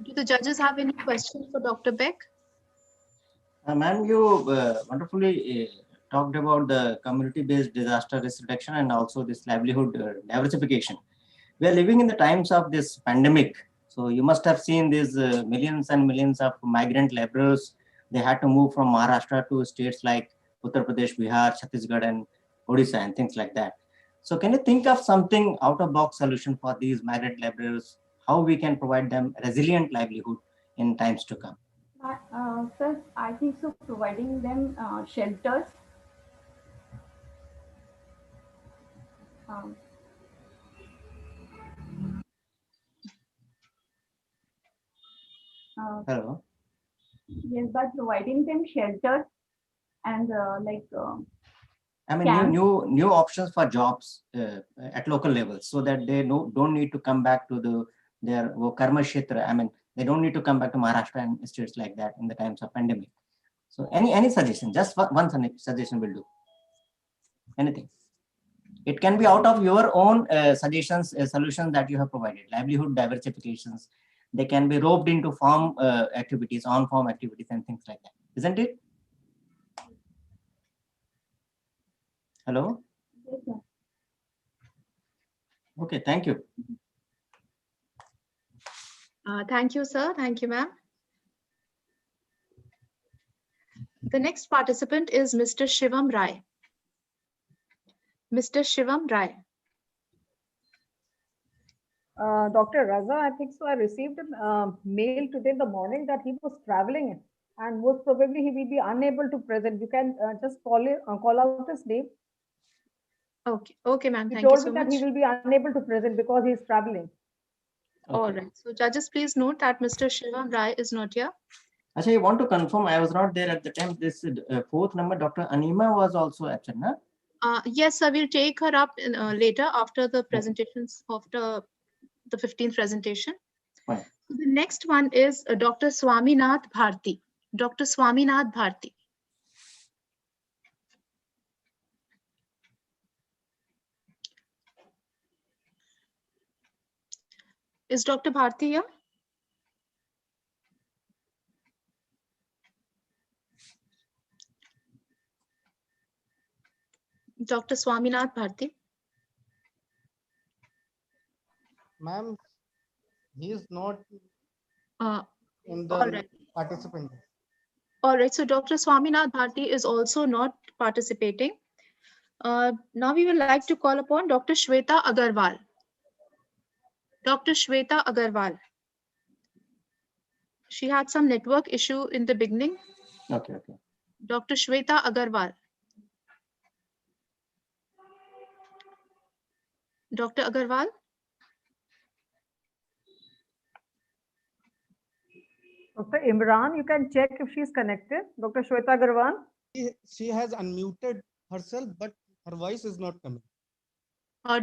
[SPEAKER 8] Do the judges have any questions for Dr. Beck?
[SPEAKER 1] Ma'am, you wonderfully talked about the community-based disaster risk reduction and also this livelihood diversification. We are living in the times of this pandemic. So you must have seen these millions and millions of migrant laborers. They had to move from Maharashtra to states like Uttar Pradesh, Bihar, Chhattisgarh, and Odisha, and things like that. So can you think of something out-of-box solution for these migrant laborers? How we can provide them resilient livelihood in times to come?
[SPEAKER 4] Sir, I think so providing them shelters. Um,
[SPEAKER 1] Hello.
[SPEAKER 4] Yes, by providing them shelters and
[SPEAKER 1] I mean, new options for jobs at local levels, so that they don't need to come back to their karma kshetra. I mean, they don't need to come back to Maharashtra and states like that in the times of pandemic. So any suggestion, just one suggestion will do. Anything. It can be out of your own suggestions, solutions that you have provided. Livelihood diversifications. They can be roped into farm activities, on-farm activities, and things like that. Isn't it? Hello?
[SPEAKER 4] Yes, sir.
[SPEAKER 1] Okay, thank you.
[SPEAKER 8] Thank you, sir. Thank you, ma'am. The next participant is Mr. Shivam Rai. Mr. Shivam Rai.
[SPEAKER 10] Dr. Raza, I think so. I received a mail today in the morning that he was traveling and most probably he will be unable to present. You can just call out his name.
[SPEAKER 8] Okay, ma'am.
[SPEAKER 10] He
[SPEAKER 8] Thank you
[SPEAKER 10] told
[SPEAKER 8] so
[SPEAKER 10] me that
[SPEAKER 8] much.
[SPEAKER 10] he will be unable to present because he is traveling.
[SPEAKER 1] Okay.
[SPEAKER 8] All right. So judges, please note that Mr. Shivam Rai is not here.
[SPEAKER 1] Actually, I want to confirm, I was not there at the time. This fourth number, Dr. Anima was also absent, huh?
[SPEAKER 8] Yes, sir. We'll take her up later after the presentations of the 15th presentation.
[SPEAKER 1] Fine.
[SPEAKER 8] So the next one is Dr. Swaminath Bharti. Dr. Swaminath Bharti. Is Dr. Bharti here? Dr. Swaminath Bharti.
[SPEAKER 2] Ma'am, he is not in the
[SPEAKER 8] all right.
[SPEAKER 2] participant.
[SPEAKER 8] All right. So Dr. Swaminath Bharti is also not participating. Now we would like to call upon Dr. Shweta Agarwal. Dr. Shweta Agarwal. She had some network issue in the beginning.
[SPEAKER 1] Okay.
[SPEAKER 8] Dr. Shweta Agarwal. Dr. Agarwal.
[SPEAKER 10] Dr. Imran, you can check if she is connected. Dr. Shweta Agarwal.
[SPEAKER 2] She has unmuted herself, but her voice is not coming.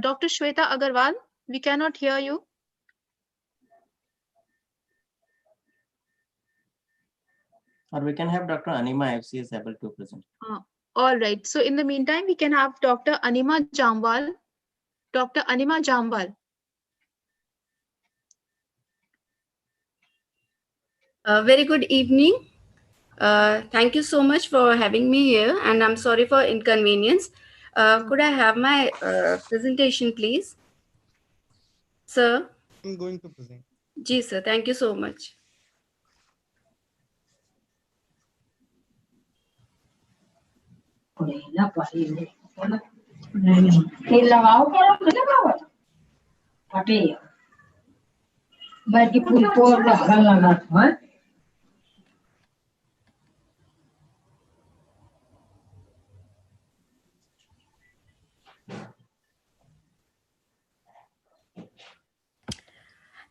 [SPEAKER 8] Dr. Shweta Agarwal, we cannot hear you.
[SPEAKER 1] Or we can have Dr. Anima if she is able to present.
[SPEAKER 8] All right. So in the meantime, we can have Dr. Anima Jamwal. Dr. Anima Jamwal.
[SPEAKER 13] Very good evening. Thank you so much for having me here, and I'm sorry for inconvenience. Could I have my presentation, please? Sir?
[SPEAKER 2] I'm going to present.
[SPEAKER 13] Ji, sir. Thank you so much.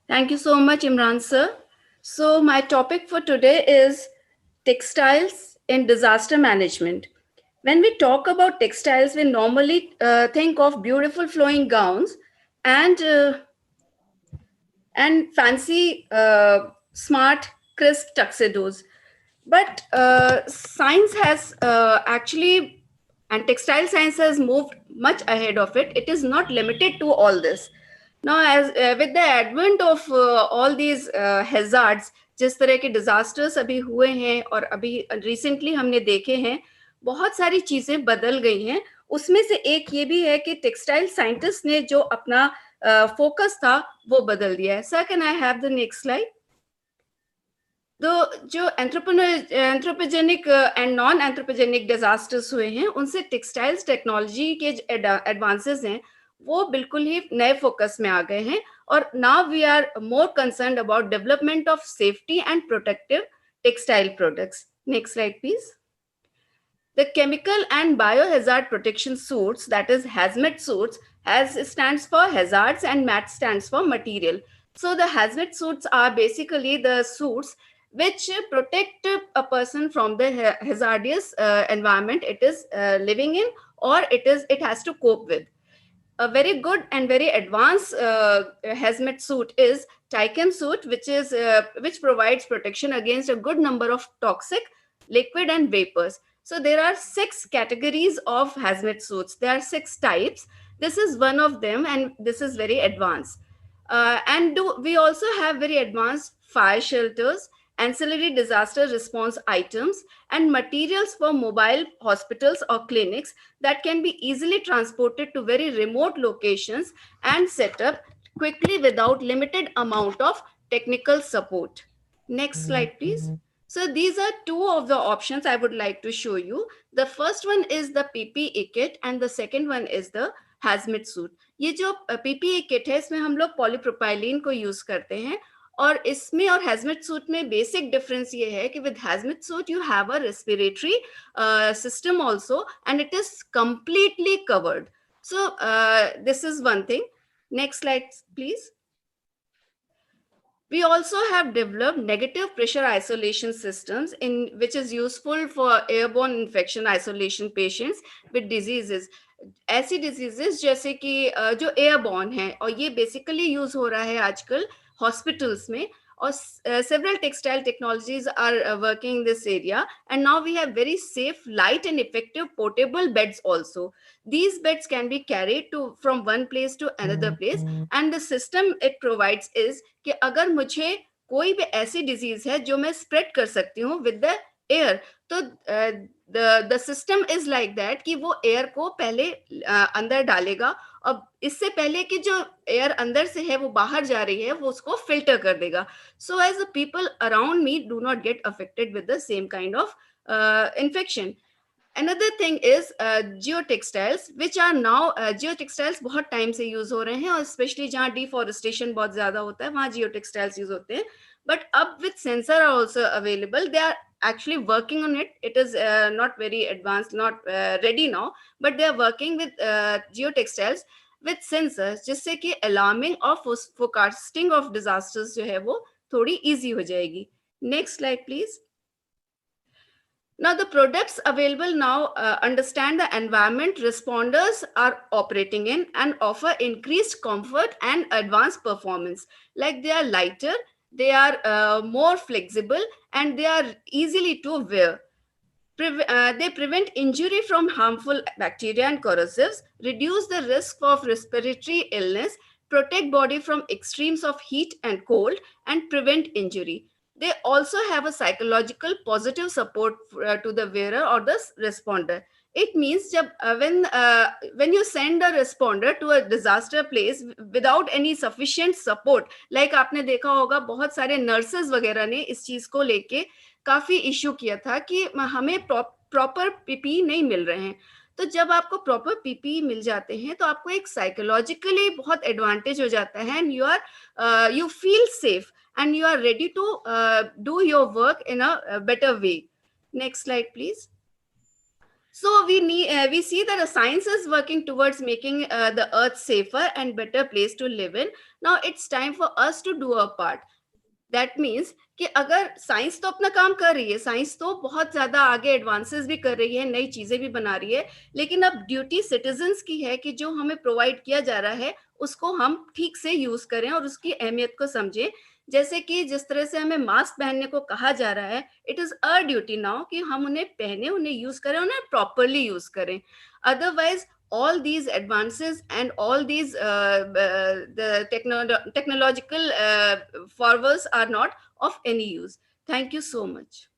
[SPEAKER 13] Thank you so much, Imran sir. So my topic for today is textiles in disaster management. When we talk about textiles, we normally think of beautiful flowing gowns and fancy, smart, crisp tuxedos. But science has actually, and textile science has moved much ahead of it. It is not limited to all this. Now, as with the advent of all these hazards, जिस तरह के disasters अभी हुए हैं और अभी recently हमने देखे हैं, बहुत सारी चीजें बदल गई हैं। उसमें से एक ये भी है कि टेक्सटाइल साइंटिस्ट ने जो अपना फोकस था वो बदल दिया है। Sir, can I have the next slide? तो जो anthropogenic and non anthropogenic disasters हुए हैं, उनसे टेक्सटाइल्स टेक्नोलॉजी के एडवांसेस हैं वो बिल्कुल ही नए फोकस में आ गए हैं। और now we are more concerned about development of safety and protective textile products. Next slide please. The chemical and biohazard protection suits, that is hazmat suits, has stands for hazards and mat stands for material. So the hazmat suits are basically the suits which protect a person from the hazardous environment it is living in, or it has to cope with. A very good and very advanced hazmat suit is Tychem suit, which provides protection against a good number of toxic, liquid and vapors. So there are 6 categories of hazmat suits. There are 6 types. This is one of them, and this is very advanced. We also have very advanced fire shelters, ancillary disaster response items, and materials for mobile hospitals or clinics that can be easily transported to very remote locations and set up quickly without limited amount of technical support. Next slide, please. So these are 2 of the options I would like to show you. The first one is the PPE kit and the second one is the hazmat suit. ये जो PPE kit है, इसमें हम लोग polypropylene को use करते हैं, और इसमें और hazmat suit में बेसिक डिफरेंस ये है कि with hazmat suit you have a respiratory system also and it is completely covered. So this is one thing. Next slide, please. We also have developed negative pressure isolation systems which is useful for airborne infection isolation patients with diseases. ऐसी diseases जैसे कि जो airborne है, और ये basically use हो रहा है आजकल hospitals में, or several textile technologies are working in this area, and now we have very safe, light and effective portable beds also. These beds can be carried from one place to another place, and the system it provides is कि अगर मुझे कोई भी ऐसी disease है जो मैं spread कर सकती हूँ with the air, तो the system is like that कि वो air को पहले अंदर डालेगा, और इससे पहले कि जो एयर अंदर से है वो बाहर जा रही है, वो उसको फिल्टर कर देगा, so as the people around me do not get affected with the same kind of infection. Another thing is geotextiles, which are now geotextiles बहुत टाइम से यूज हो रहे हैं, और स्पेशली जहाँ डिफॉरेस्टेशन बहुत ज्यादा होता है वहाँ geotextiles यूज होते हैं. But up with sensor are also available. They are actually working on it. It is not very advanced, not ready now, but they are working with geotextiles with sensors, जिससे कि alarming और forecasting of disasters जो है वो थोड़ी easy हो जाएगी. Next slide, please. Now the products available now understand the environment responders are operating in and offer increased comfort and advanced performance. Like they are lighter, they are more flexible, and they are easily to wear. They prevent injury from harmful bacteria and corrosives, reduce the risk of respiratory illness, protect body from extremes of heat and cold, and prevent injury. They also have a psychological positive support to the wearer or the responder. It means when you send a responder to a disaster place without any sufficient support, like आपने देखा होगा बहुत सारे nurses वगैरह ने इस चीज को लेके काफी इश्यू किया था कि हमें प्रॉपर पीपीई नहीं मिल रहे हैं. तो जब आपको प्रॉपर पीपीई मिल जाते हैं तो आपको एक साइकोलॉजिकली बहुत एडवांटेज हो जाता है, and you feel safe and you are ready to do your work in a better way. Next slide, please. So we see that the science is working towards making the earth safer and better place to live in. Now it's time for us to do our part. That means कि अगर science तो अपना काम कर रही है, science तो बहुत ज्यादा आगे एडवांसेस भी कर रही है, नई चीजें भी बना रही है, लेकिन अब ड्यूटी सिटीजन्स की है कि जो हमें प्रोवाइड किया जा रहा है उसको हम ठीक से यूज करें और उसकी अहमियत को समझें. जैसे कि जिस तरह से हमें मास्क पहनने को कहा जा रहा है, it is a duty now कि हम उन्हें पहने, उन्हें यूज करें, उन्हें प्रॉपरली यूज करें. Otherwise all these advances and all these technological forwards are not of any use. Thank you so much.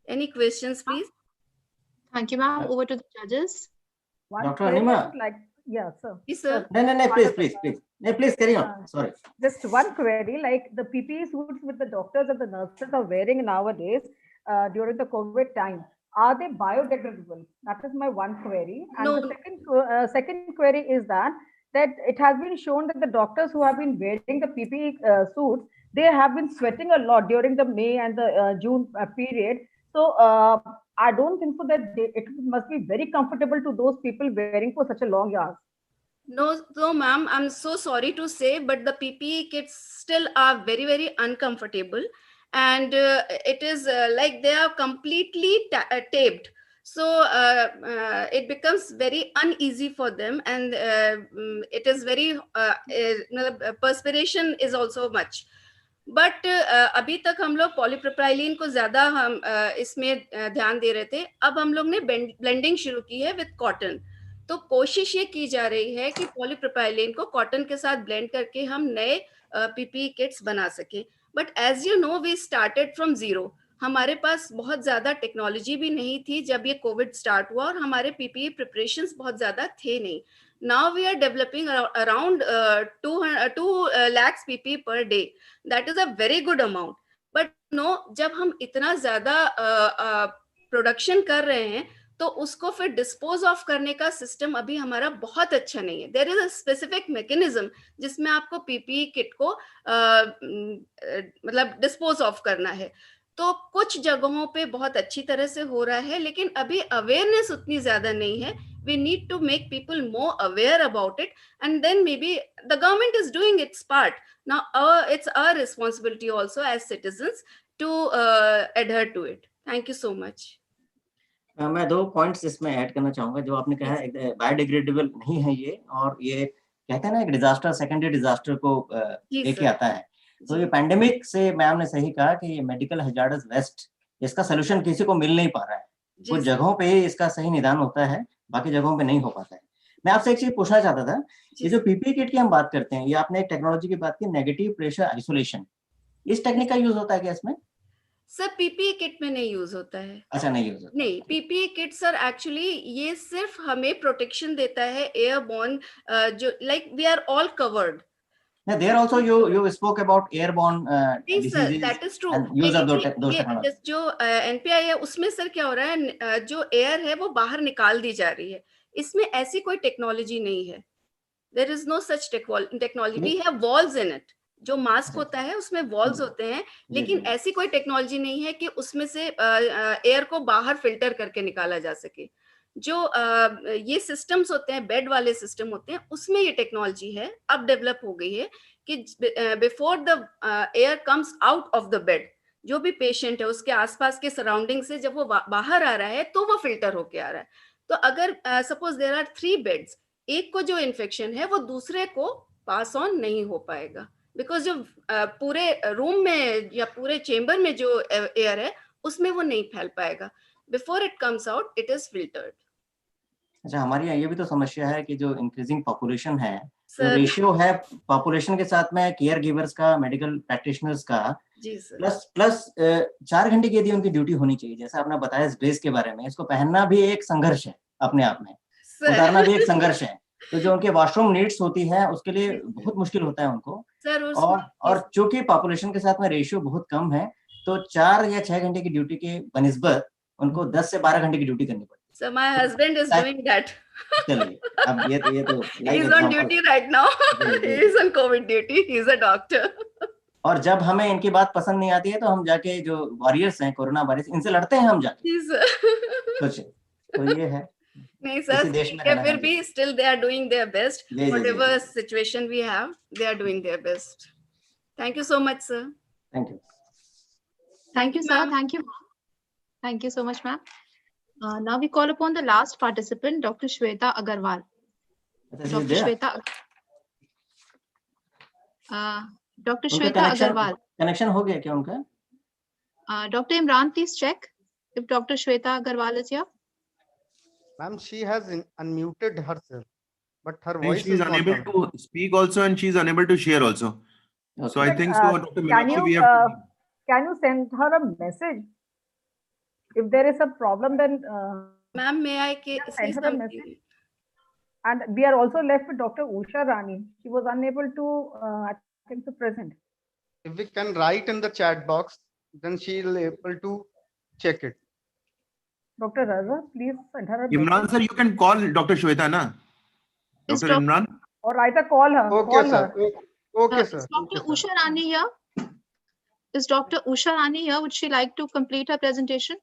[SPEAKER 13] Any questions, please?
[SPEAKER 8] Thank you, ma'am. Over to the judges.
[SPEAKER 1] Dr. Anima.
[SPEAKER 10] Yeah, sir.
[SPEAKER 13] Yes, sir.
[SPEAKER 1] No, please carry on. Sorry.
[SPEAKER 10] Just one query, like the PPE suits with the doctors and the nurses are wearing nowadays during the COVID time, are they biodegradable? That is my one query. And
[SPEAKER 13] No.
[SPEAKER 10] the second query is that it has been shown that the doctors who have been wearing the PPE suits, they have been sweating a lot during the May and the June period. So I don't think so that it must be very comfortable to those people wearing for such a long hours.
[SPEAKER 13] No, ma'am, I'm so sorry to say, but the PPE kits still are very, very uncomfortable. And it is like they are completely taped. So it becomes very uneasy for them. And it is very, perspiration is also much. But अभी तक हम लोग polypropylene को ज्यादा हम इसमें ध्यान दे रहे थे. अब हम लोग ने ब्लेंडिंग शुरू की है विद कॉटन. तो कोशिश ये की जा रही है कि पॉलीप्रोपाइलीन को कॉटन के साथ ब्लेंड करके हम नए पीपीई किट्स बना सकें. But as you know we started from zero. हमारे पास बहुत ज्यादा टेक्नोलॉजी भी नहीं थी जब ये कोविड स्टार्ट हुआ और हमारे पीपीई प्रिपरेशंस बहुत ज्यादा थे नहीं. Now we are developing around 2 lakhs PP per day. That is a very good amount. But no, जब हम इतना ज्यादा प्रोडक्शन कर रहे हैं तो उसको फिर डिस्पोज ऑफ करने का सिस्टम अभी हमारा बहुत अच्छा नहीं है. There is a specific mechanism जिसमें आपको पीपीई किट को मतलब डिस्पोज ऑफ करना है. तो कुछ जगहों पे बहुत अच्छी तरह से हो रहा है लेकिन अभी अवेयरनेस उतनी ज्यादा नहीं है. We need to make people more aware about it, and then maybe the government is doing its part. Now it's our responsibility also as citizens to adhere to it. Thank you so much.
[SPEAKER 1] मैं 2 points इसमें add करना चाहूंगा. जो आपने कहा biodegradable नहीं है ये, और ये कहते हैं ना एक डिजास्टर सेकेंडरी डिजास्टर को लेके आता है. तो ये पैंडेमिक से मैम ने सही कहा कि ये मेडिकल हैजार्डस वेस्ट, इसका सोल्यूशन किसी को मिल नहीं पा रहा है. कुछ जगहों पे इसका सही निदान होता है, बाकी जगहों पे नहीं हो पाता है. मैं आपसे एक चीज पूछना चाहता था, ये जो पीपीई किट की हम बात करते हैं, ये आपने एक टेक्नोलॉजी की बात की, नेगेटिव प्रेशर आइसोलेशन, इस टेक्निक का यूज होता है क्या इसमें?
[SPEAKER 13] सर पीपीई किट में नहीं यूज होता है.
[SPEAKER 1] अच्छा, नहीं यूज होता.
[SPEAKER 13] नहीं, पीपीई किट सर एक्चुअली ये सिर्फ हमें प्रोटेक्शन देता है एयरबॉर्न, जो like we are all covered.
[SPEAKER 1] There also you spoke about airborne diseases.
[SPEAKER 13] That is true.
[SPEAKER 1] And use of those technologies.
[SPEAKER 13] जो एनपीआई है उसमें सर क्या हो रहा है, जो एयर है वो बाहर निकाल दी जा रही है. इसमें ऐसी कोई टेक्नोलॉजी नहीं है. There is no such technology. We have walls in it. जो मास्क होता है उसमें वॉल्स होते हैं, लेकिन ऐसी कोई टेक्नोलॉजी नहीं है कि उसमें से एयर को बाहर फिल्टर करके निकाला जा सके. जो ये सिस्टम्स होते हैं, बेड वाले सिस्टम होते हैं, उसमें ये टेक्नोलॉजी है, अब डेवलप हो गई है कि before the air comes out of the bed, जो भी पेशेंट है उसके आसपास के सराउंडिंग से जब वो बाहर आ रहा है तो वो फिल्टर होके आ रहा है. तो अगर सपोज देयर आर 3 बेड्स, एक को जो इन्फेक्शन है वो दूसरे को पास ऑन नहीं हो पाएगा, बिकॉज जो पूरे रूम में या पूरे चेम्बर में जो एयर है उसमें वो नहीं फैल पाएगा. Before it comes out it is filtered.
[SPEAKER 1] अच्छा, हमारे यहाँ ये भी तो समस्या है कि जो इंक्रीजिंग पॉपुलेशन है, तो रेशियो है पॉपुलेशन के साथ में केयर गिवर्स का, मेडिकल प्रैक्टिशनर्स का, प्लस 4 घंटे की यदि उनकी ड्यूटी होनी चाहिए, जैसा आपने बताया इस ड्रेस के बारे में, इसको पहनना भी एक संघर्ष है अपने आप में, उतारना भी एक संघर्ष है. तो जो उनके वॉशरूम नीड्स होती है उसके लिए बहुत मुश्किल होता है उनको. और चूंकि पॉपुलेशन के साथ में रेशियो बहुत कम है, तो 4 या 6 घंटे की ड्यूटी के बनिस्बत उनको 10 से 12 घंटे की ड्यूटी करनी पड़ती है.
[SPEAKER 13] So my husband is doing that.
[SPEAKER 1] चलिए, अब ये तो
[SPEAKER 13] he is on duty right now. He is on COVID duty. He is a doctor.
[SPEAKER 1] और जब हमें इनकी बात पसंद नहीं आती है तो हम जाके जो वॉरियर्स हैं, कोरोना वॉरियर्स, इनसे लड़ते हैं हम जाके. सोचिए, तो ये है.
[SPEAKER 13] नहीं सर, फिर भी still they are doing their best. Whatever situation we have, they are doing their best. Thank you so much, sir.
[SPEAKER 1] Thank you.
[SPEAKER 8] Thank you, sir. Thank you. Thank you so much, ma'am. Now we call upon the last participant, Dr. Shweta Agarwal. Dr. Shweta. Dr. Shweta Agarwal.
[SPEAKER 1] Connection हो गया क्या उनका?
[SPEAKER 8] Dr. Imran, please check if Dr. Shweta Agarwal is here.
[SPEAKER 2] Ma'am, she has unmuted herself, but her
[SPEAKER 5] And
[SPEAKER 2] voice
[SPEAKER 5] she is
[SPEAKER 2] is not
[SPEAKER 5] unable
[SPEAKER 2] coming.
[SPEAKER 5] to speak also, and she is unable to share also. So I
[SPEAKER 10] But,
[SPEAKER 5] think so, Dr.
[SPEAKER 10] can
[SPEAKER 5] Meenakshi,
[SPEAKER 10] you
[SPEAKER 5] we have to.
[SPEAKER 10] can you send her a message? If there is a problem, then
[SPEAKER 13] Ma'am, may I
[SPEAKER 10] send
[SPEAKER 13] say
[SPEAKER 10] her a message.
[SPEAKER 13] something?
[SPEAKER 10] And we are also left with Dr. Usha Rani. She was unable to, I think, to present.
[SPEAKER 2] If we can write in the chat box, then she will able to check it.
[SPEAKER 10] Dr. Raza, please send her a
[SPEAKER 5] Imran
[SPEAKER 10] message.
[SPEAKER 5] sir, you can call Dr. Shweta, na?
[SPEAKER 8] Is
[SPEAKER 5] Dr. Imran?
[SPEAKER 10] Or either call her.
[SPEAKER 2] Okay,
[SPEAKER 10] Call
[SPEAKER 2] sir.
[SPEAKER 10] her.
[SPEAKER 2] Okay,
[SPEAKER 8] Is
[SPEAKER 2] sir.
[SPEAKER 8] Dr. Usha Rani here? Is Dr. Usha Rani here? Would she like to complete her presentation?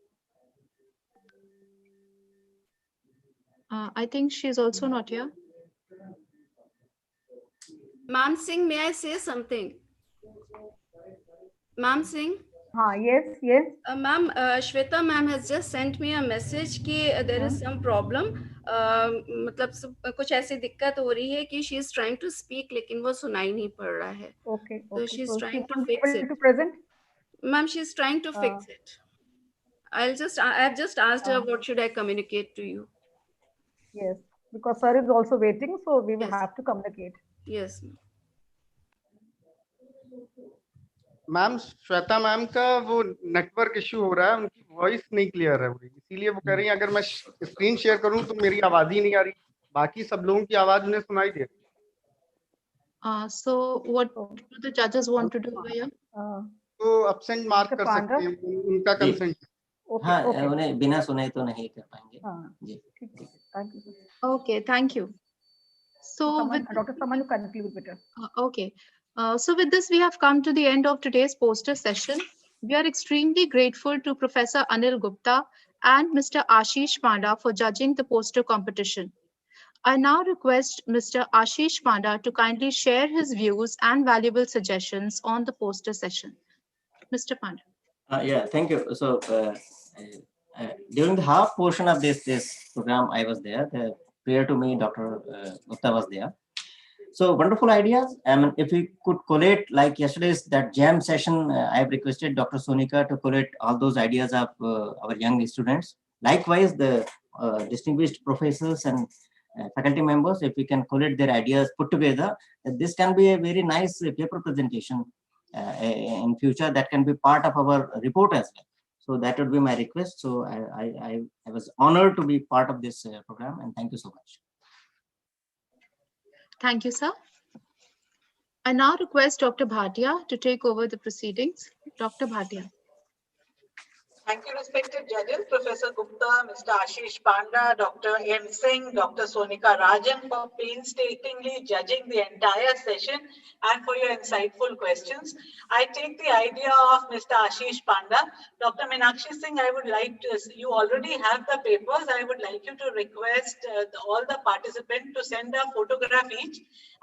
[SPEAKER 8] I think she's also not here.
[SPEAKER 13] Ma'am Singh, may I say something? Ma'am Singh?
[SPEAKER 10] Yes, yes.
[SPEAKER 13] Ma'am, Shweta ma'am has just sent me a message कि there is some problem. मतलब कुछ ऐसी दिक्कत हो रही है कि she is trying to speak लेकिन वो सुनाई नहीं पड़ रहा है.
[SPEAKER 10] Okay,
[SPEAKER 13] So
[SPEAKER 10] okay.
[SPEAKER 13] she is
[SPEAKER 10] So she
[SPEAKER 13] trying to
[SPEAKER 10] won't be
[SPEAKER 13] fix
[SPEAKER 10] able
[SPEAKER 13] it.
[SPEAKER 10] to present?
[SPEAKER 13] Ma'am, she is trying to fix it. I've just asked her what should I communicate to you.
[SPEAKER 10] Yes, because sir is also waiting, so we will have to communicate.
[SPEAKER 13] Yes.
[SPEAKER 2] Ma'am Shweta ma'am का वो network issue हो रहा है, उनकी voice नहीं clear है, इसीलिए वो कह रही हैं अगर मैं स्क्रीन शेयर करूं तो मेरी आवाज ही नहीं आ रही, बाकी सब लोगों की आवाज उन्हें सुनाई दे रही है।
[SPEAKER 8] So what do the judges want to do over here?
[SPEAKER 2] तो एब्सेंट मार्क कर सकते हैं, उनका कंसेंट।
[SPEAKER 1] हाँ, उन्हें बिना सुने तो नहीं कर पाएंगे। जी,
[SPEAKER 8] Okay, thank you. So with
[SPEAKER 10] Dr. Saman, you conclude with her.
[SPEAKER 8] Okay. So with this, we have come to the end of today's poster session. We are extremely grateful to Professor Anil Gupta and Mr. Ashish Panda for judging the poster competition. I now request Mr. Ashish Panda to kindly share his views and valuable suggestions on the poster session. Mr. Panda.
[SPEAKER 1] Yeah, thank you. So during the half portion of this program, I was there. Prior to me, Dr. Gupta was there. So wonderful ideas. I mean, if we could collate like yesterday's that jam session, I have requested Dr. Sonika to collate all those ideas of our young students. Likewise, the distinguished professors and faculty members, if we can collate their ideas put together, this can be a very nice paper presentation in future that can be part of our report as well. So that would be my request. So I was honored to be part of this program, and thank you so much.
[SPEAKER 8] Thank you, sir. I now request Dr. Bhatia to take over the proceedings. Dr. Bhatia.
[SPEAKER 3] Thank you, respected judges, Professor Gupta, Mr. Ashish Panda, Dr. M. Singh, Dr. Sonika Rajan for painstakingly judging the entire session and for your insightful questions. I take the idea of Mr. Ashish Panda. Dr. Meenakshi Singh, I would like to, you already have the papers. I would like you to request all the participants to send a photograph each,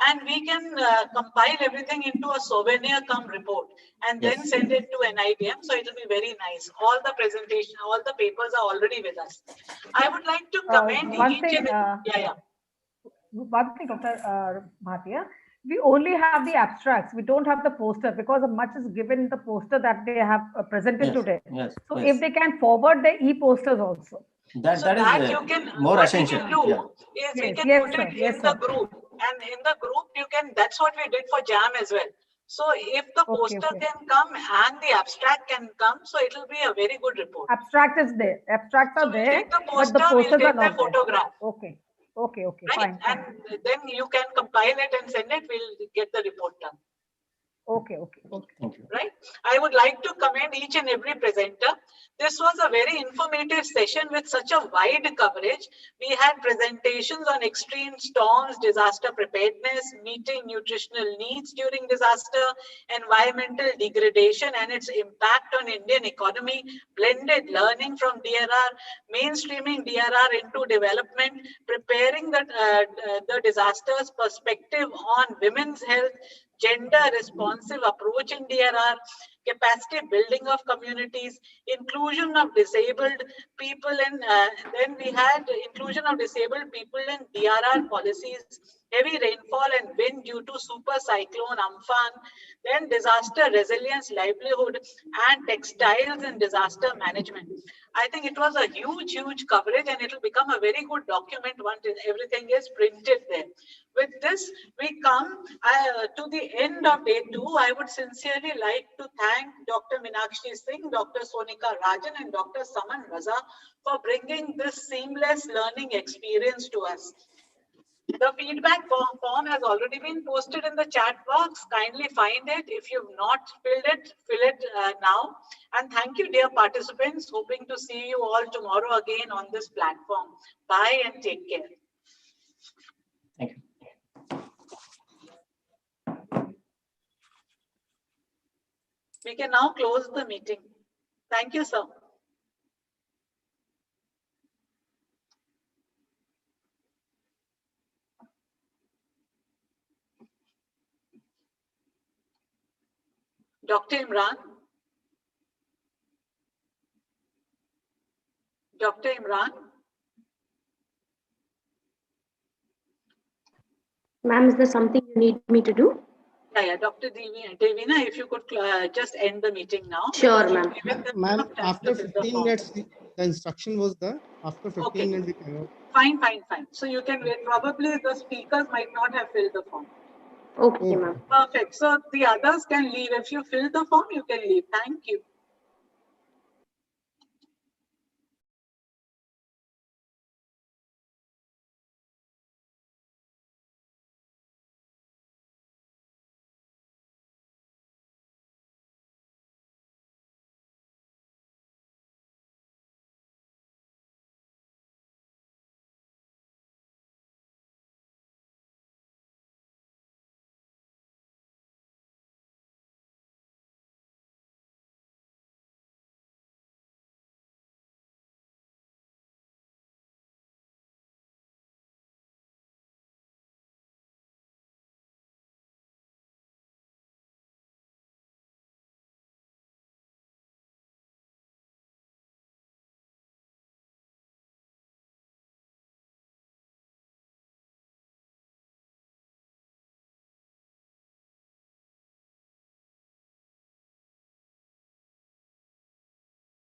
[SPEAKER 3] and we can compile everything into a souvenir cum report and then send it to NIDM. So it will be very nice. All the presentation, all the papers are already with us. I would like to commend
[SPEAKER 10] One thing, Dr. Bhatia, we only have the abstracts. We don't have the poster because much is given in the poster that they have presented today.
[SPEAKER 1] Yes,
[SPEAKER 10] so if they can forward the e-posters also.
[SPEAKER 1] That is
[SPEAKER 3] you can,
[SPEAKER 1] more
[SPEAKER 3] what
[SPEAKER 1] essential.
[SPEAKER 3] We can do is we can put it in the group, and in the group you can. That's what we did for JAM as well. So if the poster can come and the abstract can come, so it will be a very good report.
[SPEAKER 10] Abstract is there. Abstracts are there, but the posters are not
[SPEAKER 3] photograph.
[SPEAKER 10] Okay. Okay.
[SPEAKER 3] Right?
[SPEAKER 10] Fine.
[SPEAKER 3] And then you can compile it and send it. We'll get the report done.
[SPEAKER 10] Okay.
[SPEAKER 1] Thank you.
[SPEAKER 3] Right. I would like to commend each and every presenter. This was a very informative session with such a wide coverage. We had presentations on extreme storms, disaster preparedness, meeting nutritional needs during disaster, environmental degradation and its impact on Indian economy, blended learning from DRR, mainstreaming DRR into development, preparing the disasters perspective on women's health, gender responsive approach in DRR, capacity building of communities, inclusion of disabled people, and then we had inclusion of disabled people in DRR policies, heavy rainfall and wind due to super cyclone Amphan, then disaster resilience, livelihood, and textiles and disaster management. I think it was a huge coverage, and it will become a very good document once everything is printed there. With this, we come to the end of day 2. I would sincerely like to thank Dr. Meenakshi Singh, Dr. Sonika Rajan, and Dr. Saman Raza for bringing this seamless learning experience to us. The feedback form has already been posted in the chat box. Kindly find it. If you've not filled it, fill it now. And thank you, dear participants. Hoping to see you all tomorrow again on this platform. Bye and take care.
[SPEAKER 1] Thank you.
[SPEAKER 3] We can now close the meeting. Thank you, sir. Dr. Imran? Dr. Imran?
[SPEAKER 7] Ma'am, is there something you need me to do?
[SPEAKER 3] Yeah, Dr. Devina, if you could just end the meeting now.
[SPEAKER 7] Sure, ma'am.
[SPEAKER 2] Ma'am, after 15 minutes, the instruction was that after 15 minutes we cannot.
[SPEAKER 3] Fine. So you can wait. Probably the speakers might not have filled the form.
[SPEAKER 7] Okay, ma'am.
[SPEAKER 3] Perfect. So the others can leave. If you fill the form, you can leave. Thank you.